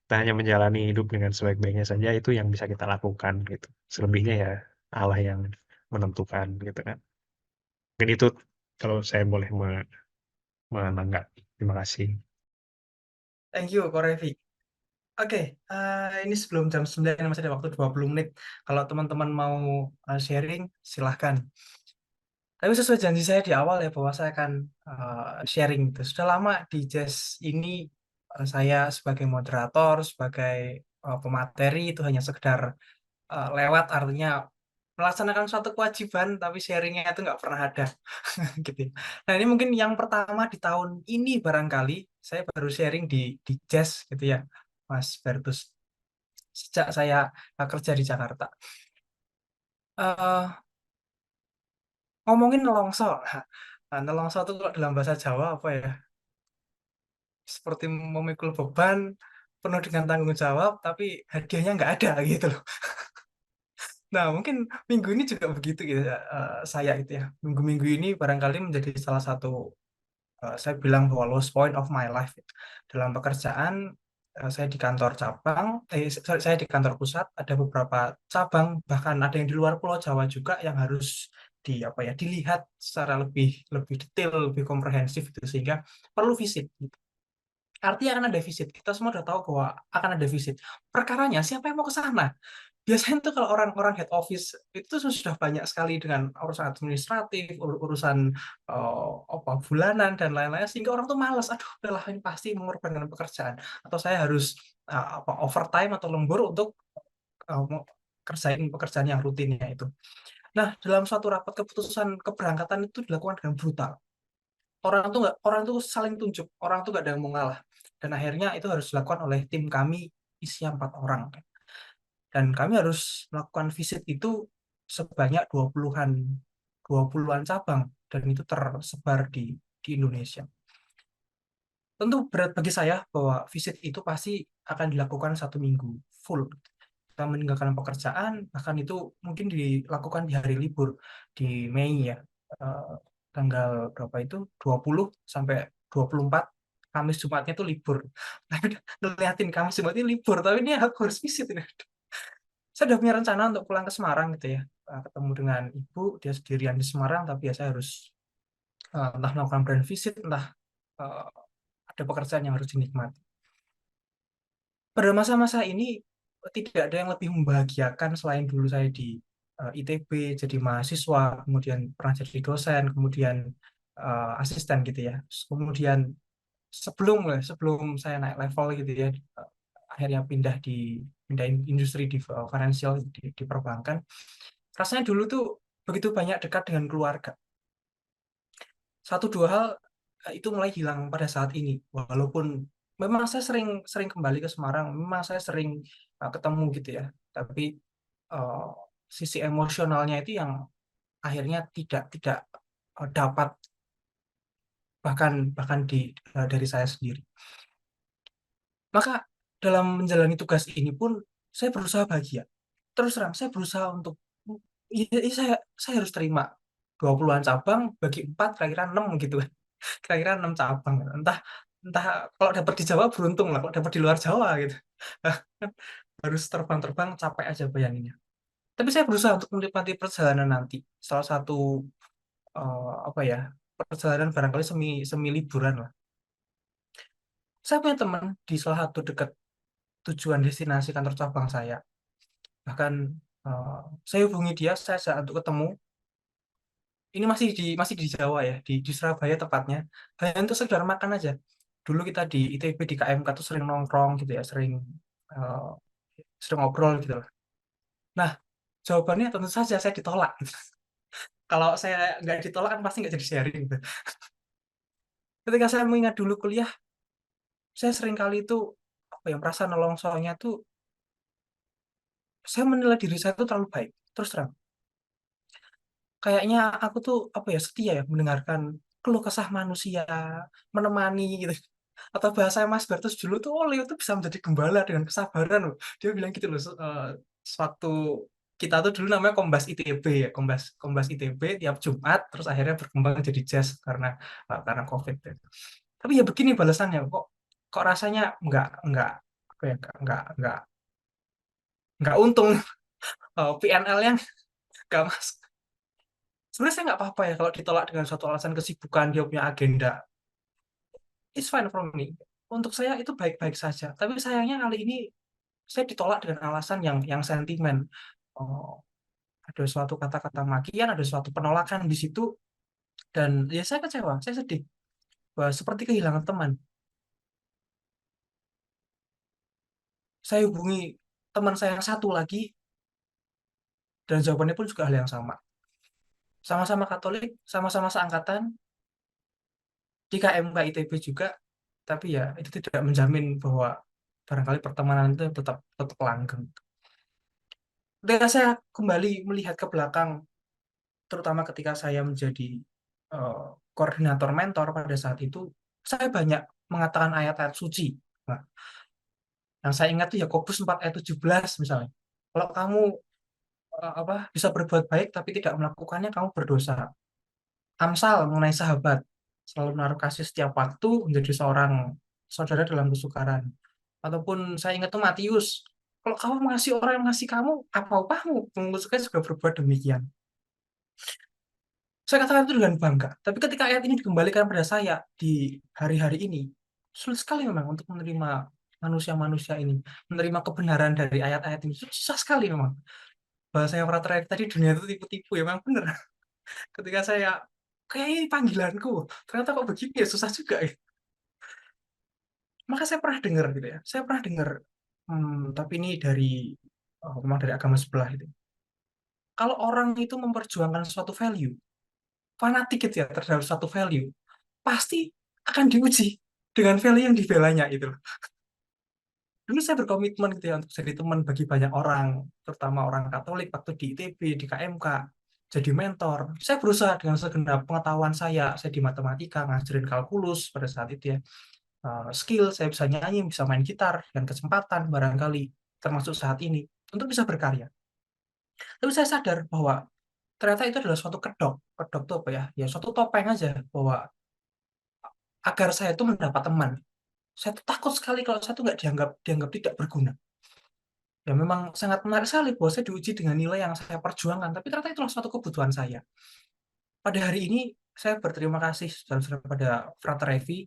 Speaker 3: hanya menjalani hidup dengan sebaik-baiknya saja, itu yang bisa kita lakukan gitu. Selebihnya ya Allah yang menentukan gitu kan. Mungkin itu kalau saya boleh menanggapi. Terima kasih.
Speaker 1: Thank you, Korevi. Oke, ini sebelum jam 9 masih ada waktu 20 menit. Kalau teman-teman mau sharing, silahkan. Tapi sesuai janji saya di awal ya, bahwa saya akan sharing itu. Sudah lama di Jazz ini saya sebagai moderator, sebagai pemateri itu hanya sekedar lewat, artinya melaksanakan suatu kewajiban, tapi sharingnya itu nggak pernah ada. Gitu. Nah, ini mungkin yang pertama di tahun ini barangkali saya baru sharing di Jazz gitu ya, Mas Bertus. Sejak saya kerja di Jakarta. Eh, Ngomongin nelongso. Nah, nelongso itu kalau dalam bahasa Jawa apa ya? Seperti memikul beban penuh dengan tanggung jawab, tapi hadiahnya nggak ada gitu loh. Nah, mungkin minggu ini juga begitu gitu ya, saya itu ya. Minggu-minggu ini barangkali menjadi salah satu, saya bilang bahwa lowest point of my life. Dalam pekerjaan, saya di kantor cabang, saya di kantor pusat, ada beberapa cabang, bahkan ada yang di luar Pulau Jawa juga yang harus apa ya, dilihat secara lebih lebih detail, lebih komprehensif gitu, sehingga perlu visit. Gitu. Artinya akan ada visit. Kita semua udah tahu bahwa akan ada visit. Perkaranya siapa yang mau ke sana? biasanya tuh kalau orang-orang head office itu tuh sudah banyak sekali dengan urusan administratif, urusan apa bulanan dan lain-lain sehingga orang tuh malas. Aduh, udahlah ini pasti mengorbankan pekerjaan atau saya harus apa overtime atau lembur untuk kerjain pekerjaan yang rutinnya itu. Nah, dalam suatu rapat keputusan keberangkatan itu dilakukan dengan brutal. Orang tuh saling tunjuk, orang tuh gak ada yang mau ngalah. Dan akhirnya itu harus dilakukan oleh tim kami isinya 4 orang. Dan kami harus melakukan visit itu sebanyak 20-an cabang dan itu tersebar di Indonesia. Tentu berat bagi saya bahwa visit itu pasti akan dilakukan 1 minggu full. Kita meninggalkan pekerjaan, bahkan itu mungkin dilakukan di hari libur di Mei ya, eh, tanggal berapa itu 20 sampai 24, Kamis Jumatnya itu libur. Ngeliatin Kamis Jumat ini libur, tapi ini aku harus visit ini. Saya udah punya rencana untuk pulang ke Semarang gitu ya, ketemu dengan ibu, dia sendirian di Semarang, tapi ya saya harus entah melakukan brand visit, entah eh, ada pekerjaan yang harus dinikmati. Pada masa-masa ini tidak ada yang lebih membahagiakan selain dulu saya di ITB jadi mahasiswa, kemudian pernah jadi dosen, kemudian asisten gitu ya. Kemudian sebelum saya naik level gitu ya, akhirnya pindah industri di financial di perbankan. Rasanya dulu tuh begitu banyak dekat dengan keluarga. Satu dua hal itu mulai hilang pada saat ini. Walaupun memang saya sering sering kembali ke Semarang, memang saya sering ketemu gitu ya. Tapi uh, sisi emosionalnya itu yang akhirnya tidak tidak dapat bahkan bahkan dari saya sendiri. Maka dalam menjalani tugas ini pun saya berusaha bahagia. Terus terang saya berusaha untuk saya harus terima 20-an cabang bagi 4 kira-kira 6 gitu kan. Kira-kira 6 cabang. Entah entah kalau dapat di Jawa beruntung lah, kalau dapat di luar Jawa gitu. Harus terbang-terbang capek aja bayanginnya. Tapi saya berusaha untuk menikmati perjalanan nanti. Salah satu apa ya, perjalanan barangkali semi semi liburan lah. Saya punya teman di salah satu dekat tujuan destinasi kantor cabang saya. Bahkan eh, saya hubungi dia, saya ajak untuk ketemu. Ini masih di Jawa ya, di Surabaya tepatnya. Hanya untuk sekedar makan aja. Dulu kita di ITB di KMK tuh sering nongkrong gitu ya, eh, sering ngobrol gitu lah. Nah, jawabannya tentu saja saya ditolak. Kalau saya nggak ditolak kan pasti nggak jadi sharing gitu. Ketika saya mengingat dulu kuliah, saya sering kali itu apa ya merasa nolongsongnya tuh saya menilai diri saya tuh terlalu baik. Terus terang, kayaknya aku tuh apa ya setia ya mendengarkan keluh kesah manusia, menemani gitu. Atau bahasa Mas Bertus dulu tuh, oh Leo tuh bisa menjadi gembala dengan kesabaran loh. Dia bilang gitu loh, suatu kita tuh dulu namanya Kombas ITB ya, Kombas Kombas ITB tiap Jumat, terus akhirnya berkembang jadi Jazz karena COVID. Ya. Tapi ya begini balasannya, kok kok rasanya nggak apa ya, nggak untung PNL-nya nggak masuk. Sebenarnya saya nggak apa-apa ya kalau ditolak dengan suatu alasan kesibukan dia punya agenda. It's fine for me. Untuk saya itu baik-baik saja. Tapi sayangnya kali ini saya ditolak dengan alasan yang sentimen. Oh, ada suatu kata-kata makian, ada suatu penolakan di situ, dan ya saya kecewa, saya sedih. Wah, seperti kehilangan teman. Saya hubungi teman saya yang satu lagi, dan jawabannya pun juga hal yang sama. Sama-sama Katolik, sama-sama seangkatan, di KMK ITB juga, tapi ya itu tidak menjamin bahwa barangkali pertemanan itu tetap tetap langgeng. Ketika saya kembali melihat ke belakang, terutama ketika saya menjadi eh, koordinator mentor pada saat itu, saya banyak mengatakan ayat-ayat suci. Nah, yang saya ingat tuh Yakobus 4 ayat 17 misalnya. Kalau kamu apa bisa berbuat baik tapi tidak melakukannya, kamu berdosa. Amsal mengenai sahabat, selalu menaruh kasih setiap waktu menjadi seorang saudara dalam kesukaran. Ataupun saya ingat tuh Matius, kalau kamu mengasihi orang yang mengasihi kamu, apa upahmu? Pengusaha juga berbuat demikian. Saya katakan itu dengan bangga. Tapi ketika ayat ini dikembalikan pada saya di hari-hari ini, sulit sekali memang untuk menerima manusia-manusia ini menerima kebenaran dari ayat-ayat ini susah sekali memang. Bahasanya para terakhir tadi dunia itu tipu-tipu ya memang benar. Ketika saya kayak ini panggilanku, ternyata kok begini ya susah juga ya. Maka saya pernah dengar gitu ya. Saya pernah dengar tapi ini dari memang dari agama sebelah itu. Kalau orang itu memperjuangkan suatu value, fanatik gitu ya terhadap suatu value, pasti akan diuji dengan value yang dibelanya itu. Dulu saya berkomitmen gitu ya untuk jadi teman bagi banyak orang, terutama orang Katolik waktu di ITB, di KMK, jadi mentor. Saya berusaha dengan segenap pengetahuan saya di matematika, ngajarin kalkulus pada saat itu ya. Skill, saya bisa nyanyi, bisa main gitar, dan kesempatan barangkali, termasuk saat ini, untuk bisa berkarya. Tapi saya sadar bahwa ternyata itu adalah suatu kedok. Kedok itu apa ya? Ya suatu topeng aja, bahwa agar saya itu mendapat teman. Saya tuh takut sekali kalau saya tuh nggak dianggap dianggap tidak berguna. Ya memang sangat menarik sekali bahwa saya diuji dengan nilai yang saya perjuangkan, tapi ternyata itulah suatu kebutuhan saya. Pada hari ini, saya berterima kasih pada Frater Evi.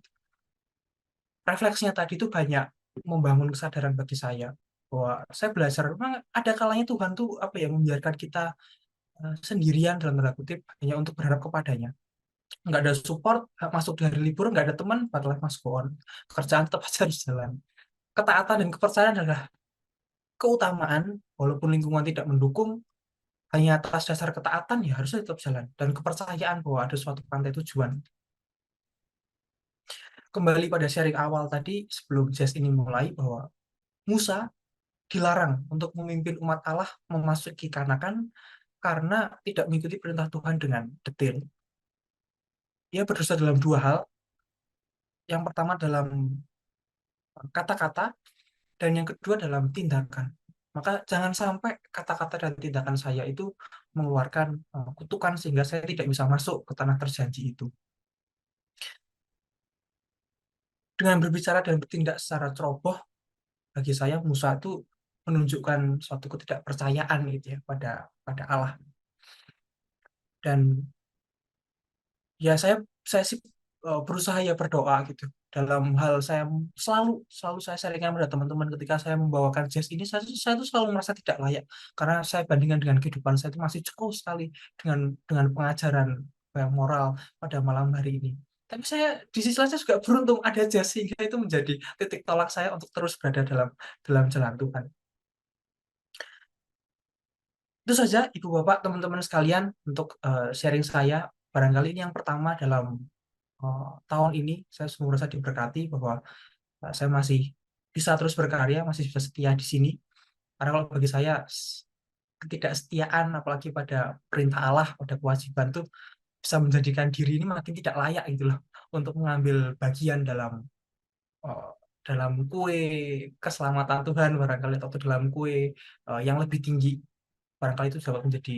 Speaker 1: Refleksinya tadi itu banyak membangun kesadaran bagi saya bahwa saya belajar memang ada kalanya Tuhan tuh apa ya membiarkan kita sendirian dalam tanda kutip hanya untuk berharap kepadanya. Nggak ada support, masuk dari libur nggak ada teman, but life must go on. Kerjaan tetap aja harus jalan. Ketaatan dan kepercayaan adalah keutamaan, walaupun lingkungan tidak mendukung, hanya atas dasar ketaatan ya harusnya tetap jalan. Dan kepercayaan bahwa ada suatu pantai tujuan. Kembali pada sharing awal tadi, sebelum Jazz ini mulai, bahwa Musa dilarang untuk memimpin umat Allah memasuki Kanaan karena tidak mengikuti perintah Tuhan dengan detail. Ia berdosa dalam dua hal. Yang pertama dalam kata-kata dan yang kedua dalam tindakan. Maka jangan sampai kata-kata dan tindakan saya itu mengeluarkan kutukan sehingga saya tidak bisa masuk ke tanah terjanji itu. Dengan berbicara dan bertindak secara ceroboh, bagi saya Musa itu menunjukkan suatu ketidakpercayaan gitu ya pada Allah. Dan ya saya sih berusaha ya berdoa gitu dalam hal saya selalu saya sharingkan pada teman-teman ketika saya membawakan jazz ini saya tuh selalu merasa tidak layak karena saya bandingkan dengan kehidupan saya itu masih jauh sekali dengan pengajaran yang moral pada malam hari ini. Tapi saya di sisi lain saya juga beruntung ada jazz sehingga itu menjadi titik tolak saya untuk terus berada dalam dalam jalan Tuhan. Itu saja Ibu Bapak teman-teman sekalian untuk sharing saya barangkali ini yang pertama dalam tahun ini saya merasa diberkati bahwa saya masih bisa terus berkarya, masih bisa setia di sini. Karena kalau bagi saya ketidaksetiaan apalagi pada perintah Allah, pada kewajiban itu bisa menjadikan diri ini makin tidak layak gitu loh untuk mengambil bagian eh, dalam kue keselamatan Tuhan barangkali atau dalam kue yang lebih tinggi barangkali itu dapat menjadi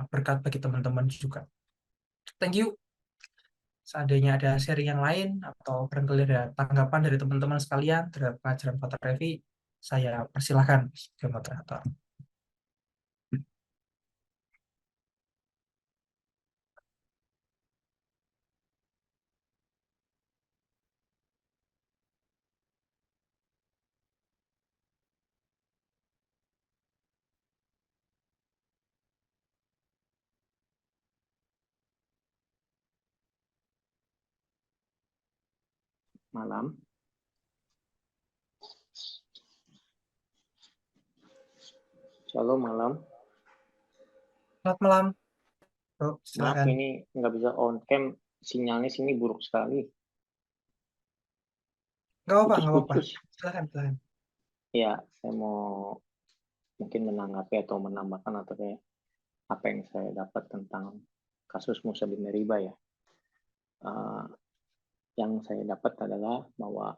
Speaker 1: berkat bagi teman-teman juga. Thank you. Seandainya ada sharing yang lain atau barangkali ada tanggapan dari teman-teman sekalian terhadap pengajaran Pak Revi, saya persilahkan sebagai moderator.
Speaker 4: Malam. Shalom malam.
Speaker 1: Selamat malam, Bro.
Speaker 4: Maaf
Speaker 1: Silakan.
Speaker 4: ini nggak bisa on cam, sinyalnya sini buruk sekali.
Speaker 1: Nggak apa-apa, nggak apa-apa.
Speaker 4: Putus-putus.
Speaker 1: Silakan, silakan.
Speaker 4: Ya, saya mau mungkin menanggapi atau menambahkan atau kayak apa yang saya dapat tentang kasus Musa bin Meriba ya. Yang saya dapat adalah bahwa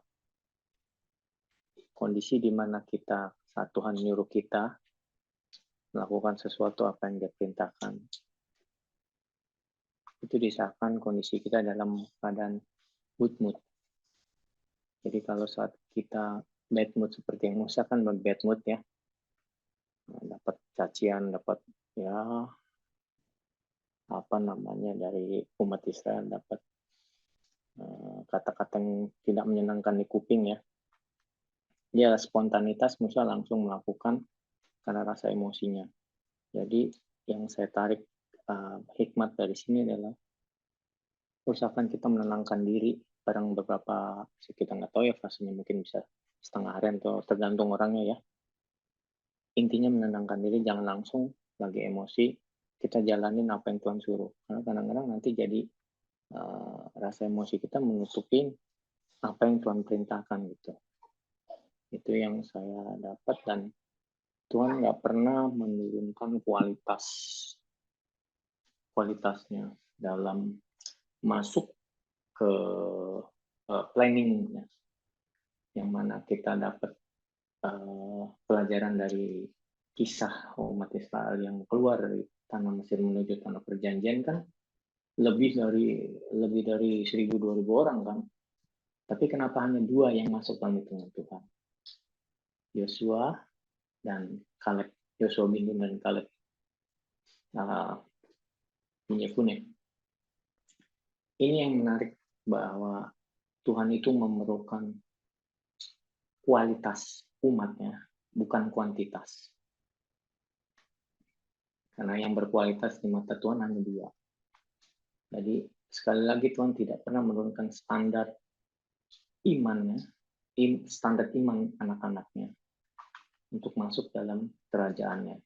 Speaker 4: kondisi di mana kita saat Tuhan nyuruh kita melakukan sesuatu apa yang Dia perintahkan, itu disahkan kondisi kita dalam keadaan good mood. Jadi kalau saat kita bad mood seperti yang Musa kan bad mood ya, dapat cacian, dapat ya apa namanya dari umat Israel, dapat kata-kata yang tidak menyenangkan di kuping ya. dia spontanitas, Musa langsung melakukan karena rasa emosinya. Jadi yang saya tarik hikmat dari sini adalah usahakan kita menenangkan diri. Barang beberapa, kita nggak tahu ya fasenya, mungkin bisa setengah hari atau tergantung orangnya ya. Intinya menenangkan diri, jangan langsung lagi emosi kita jalanin apa yang Tuhan suruh. Karena kadang-kadang nanti jadi rasa emosi kita menutupin apa yang Tuhan perintahkan gitu. Itu yang saya dapat, dan Tuhan nggak pernah menurunkan kualitasnya dalam masuk ke planningnya, yang mana kita dapat pelajaran dari kisah umat Israel yang keluar dari tanah Mesir menuju tanah perjanjian kan lebih dari 1.000-2.000 orang kan. Tapi kenapa hanya 2 yang masuk dalam hitungan Tuhan? Yosua dan Kaleb. Yosua bin Nun dan Kaleb bin Yefune. Ini yang menarik, bahwa Tuhan itu memerlukan kualitas umatnya, bukan kuantitas. Karena yang berkualitas di mata Tuhan hanya 2. Jadi sekali lagi Tuhan tidak pernah menurunkan standar imannya, standar iman anak-anaknya untuk masuk dalam kerajaannya.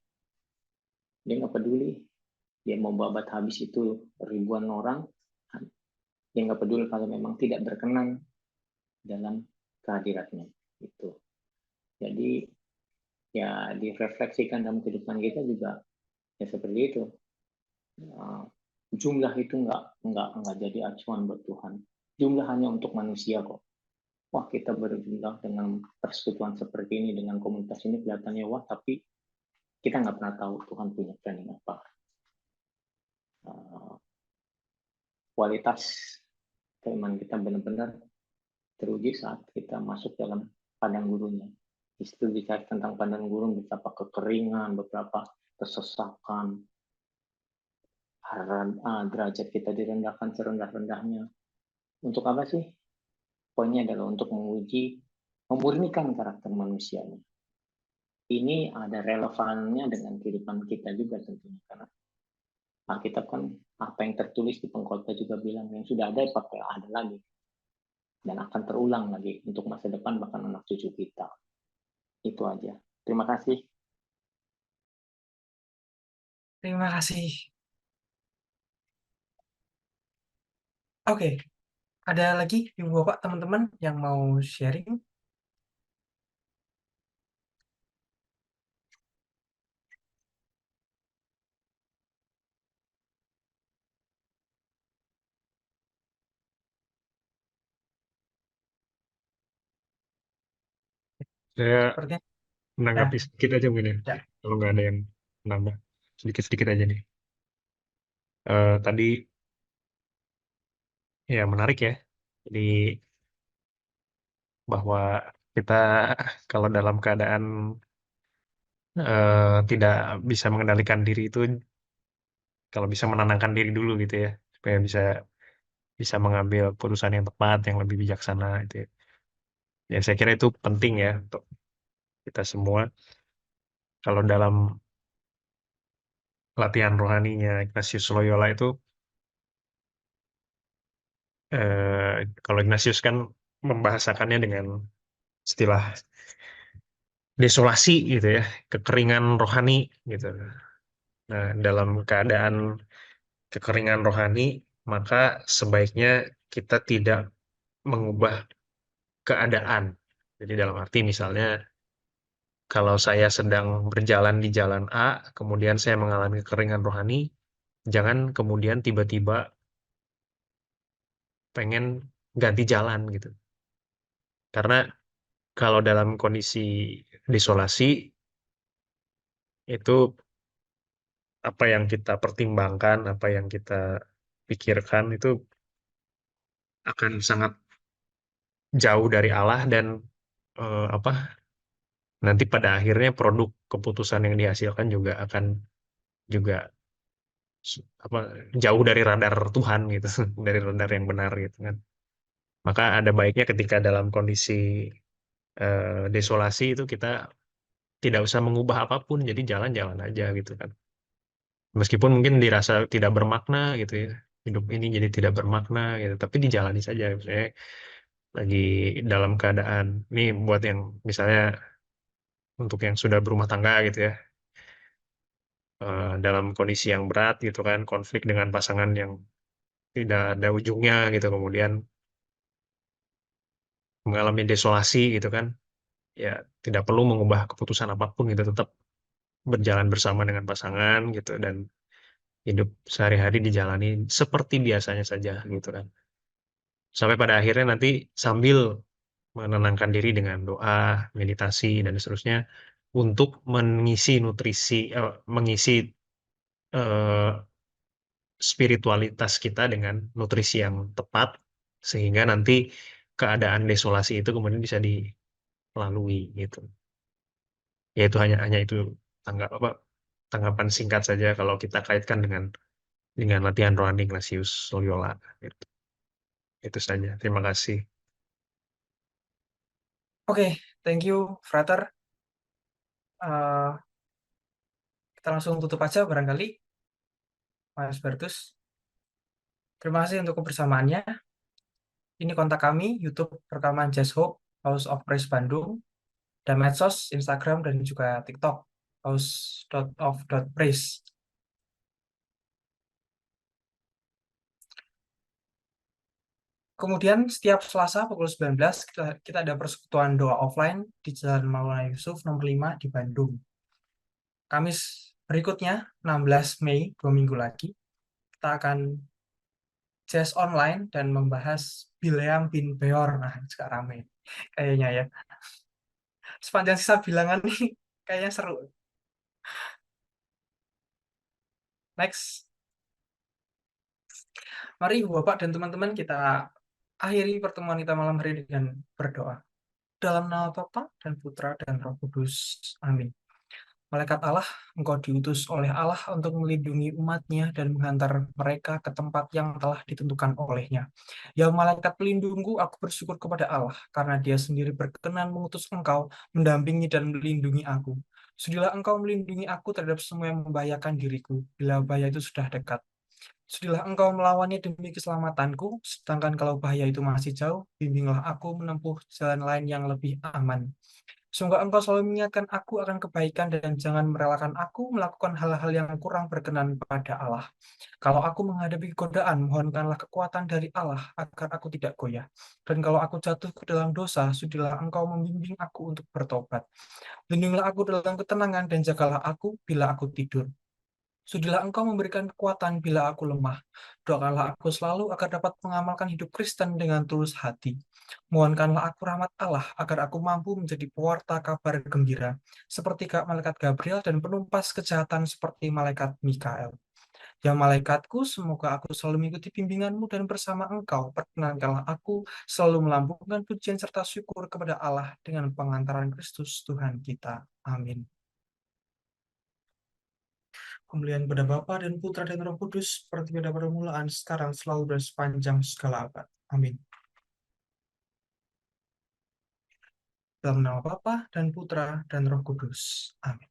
Speaker 4: Dia nggak peduli, dia mau babat habis itu ribuan orang, dia nggak peduli kalau memang tidak berkenan dalam kehadirannya. Itu. Jadi ya direfleksikan dalam kehidupan kita juga ya seperti itu. Jumlah itu nggak jadi acuan buat Tuhan. Jumlah hanya untuk manusia kok. Wah, kita berjumlah dengan persekutuan seperti ini, dengan komunitas ini kelihatannya wah, tapi kita nggak pernah tahu Tuhan punya planning apa. Kualitas keimanan kita benar-benar teruji saat kita masuk dalam padang gurunnya. Di situ bicara tentang padang gurun, betapa kekeringan, beberapa kesesakan, derajat kita direndahkan serendah-rendahnya. Untuk apa sih? Poinnya adalah untuk menguji, memurnikan karakter manusianya. Ini ada relevannya dengan kehidupan kita juga tentunya, karena Alkitab kan apa yang tertulis di pengkhotbah juga bilang yang sudah ada pakai ada lagi, dan akan terulang lagi untuk masa depan bahkan anak cucu kita. Itu aja. Terima kasih.
Speaker 1: Terima kasih. Oke, ada lagi Ibu Bapak teman-teman yang mau sharing?
Speaker 3: Saya
Speaker 1: Sepertinya
Speaker 3: menanggapi sedikit aja mungkin ya.
Speaker 1: ya.
Speaker 3: Kalau nggak ada yang nambah, sedikit-sedikit aja nih. Tadi ya menarik ya. Jadi bahwa kita kalau dalam keadaan tidak bisa mengendalikan diri itu, kalau bisa menenangkan diri dulu gitu ya, supaya bisa bisa mengambil putusan yang tepat, yang lebih bijaksana itu ya. Ya saya kira itu penting ya untuk kita semua. Kalau dalam latihan rohaninya Ignatius Loyola itu, kalau Ignatius kan membahasakannya dengan istilah desolasi gitu ya, kekeringan rohani gitu. Nah, dalam keadaan kekeringan rohani, maka sebaiknya kita tidak mengubah keadaan. Jadi dalam arti misalnya, kalau saya sedang berjalan di jalan A, kemudian saya mengalami kekeringan rohani, jangan kemudian tiba-tiba pengen ganti jalan gitu. Karena kalau dalam kondisi desolasi, itu apa yang kita pertimbangkan, apa yang kita pikirkan itu akan sangat jauh dari Allah, dan apa nanti pada akhirnya produk keputusan yang dihasilkan juga akan juga apa jauh dari radar Tuhan gitu, dari radar yang benar gitu kan. Maka ada baiknya ketika dalam kondisi desolasi itu kita tidak usah mengubah apapun, jadi jalan-jalan aja gitu kan. Meskipun mungkin dirasa tidak bermakna gitu ya, hidup ini jadi tidak bermakna gitu, tapi dijalani saja. Misalnya lagi dalam keadaan, ini buat yang misalnya untuk yang sudah berumah tangga gitu ya, dalam kondisi yang berat gitu kan, konflik dengan pasangan yang tidak ada ujungnya gitu, kemudian mengalami desolasi gitu kan, ya tidak perlu mengubah keputusan apapun gitu, tetap berjalan bersama dengan pasangan gitu, dan hidup sehari-hari dijalani seperti biasanya saja gitu kan. Sampai pada akhirnya nanti sambil menenangkan diri dengan doa, meditasi, dan seterusnya untuk mengisi nutrisi, mengisi eh, spiritualitas kita dengan nutrisi yang tepat, sehingga nanti keadaan desolasi itu kemudian bisa dilalui gitu. Ya itu hanya itu tanggapan singkat saja kalau kita kaitkan dengan latihan rohani Ignatius Loyola. Gitu. Itu saja. Terima kasih.
Speaker 1: Oke, thank you, Frater. Eh, kita langsung tutup aja barangkali, Mas Bertus. Terima kasih untuk kebersamaannya. Ini kontak kami, YouTube rekaman Just Hope, House of Praise Bandung, dan medsos, Instagram, dan juga TikTok, house.of.praise. Kemudian setiap Selasa pukul 19 kita ada persekutuan doa offline di Jalan Maulana Yusuf nomor 5 di Bandung. Kamis berikutnya 16 Mei, 2 minggu lagi, kita akan jazz online dan membahas Bileam bin Beor. Nah, juga rame kayaknya ya. Sepanjang sisa bilangan nih kayaknya seru. Next. Mari Bapak dan teman-teman kita akhiri pertemuan kita malam hari dengan berdoa. Dalam nama Bapa dan Putra dan Roh Kudus. Amin. Malaikat Allah, engkau diutus oleh Allah untuk melindungi umatnya dan menghantar mereka ke tempat yang telah ditentukan olehnya. Ya malaikat pelindungku, aku bersyukur kepada Allah, karena dia sendiri berkenan mengutus engkau, mendampingi dan melindungi aku. Sudilah engkau melindungi aku terhadap semua yang membahayakan diriku, bila bahaya itu sudah dekat. Sudilah engkau melawannya demi keselamatanku, sedangkan kalau bahaya itu masih jauh, bimbinglah aku menempuh jalan lain yang lebih aman. Semoga engkau selalu mengingatkan aku akan kebaikan dan jangan merelakan aku melakukan hal-hal yang kurang berkenan pada Allah. Kalau aku menghadapi godaan, mohonkanlah kekuatan dari Allah agar aku tidak goyah. Dan kalau aku jatuh ke dalam dosa, sudilah engkau membimbing aku untuk bertobat. Lindungilah aku dalam ketenangan dan jagalah aku bila aku tidur. Sudilah engkau memberikan kekuatan bila aku lemah. Doakanlah aku selalu agar dapat mengamalkan hidup Kristen dengan tulus hati. Mohonkanlah aku rahmat Allah agar aku mampu menjadi pewarta kabar gembira, seperti malaikat Gabriel dan penumpas kejahatan seperti malaikat Mikael. Ya malaikatku, semoga aku selalu mengikuti bimbinganmu dan bersama engkau, perkenankanlah aku selalu melambungkan pujian serta syukur kepada Allah dengan pengantaran Kristus Tuhan kita. Amin. Kemuliaan pada Bapa dan Putra dan Roh Kudus, seperti pada permulaan, sekarang, selalu, dan sepanjang segala abad. Amin. Dalam nama Bapa dan Putra dan Roh Kudus. Amin.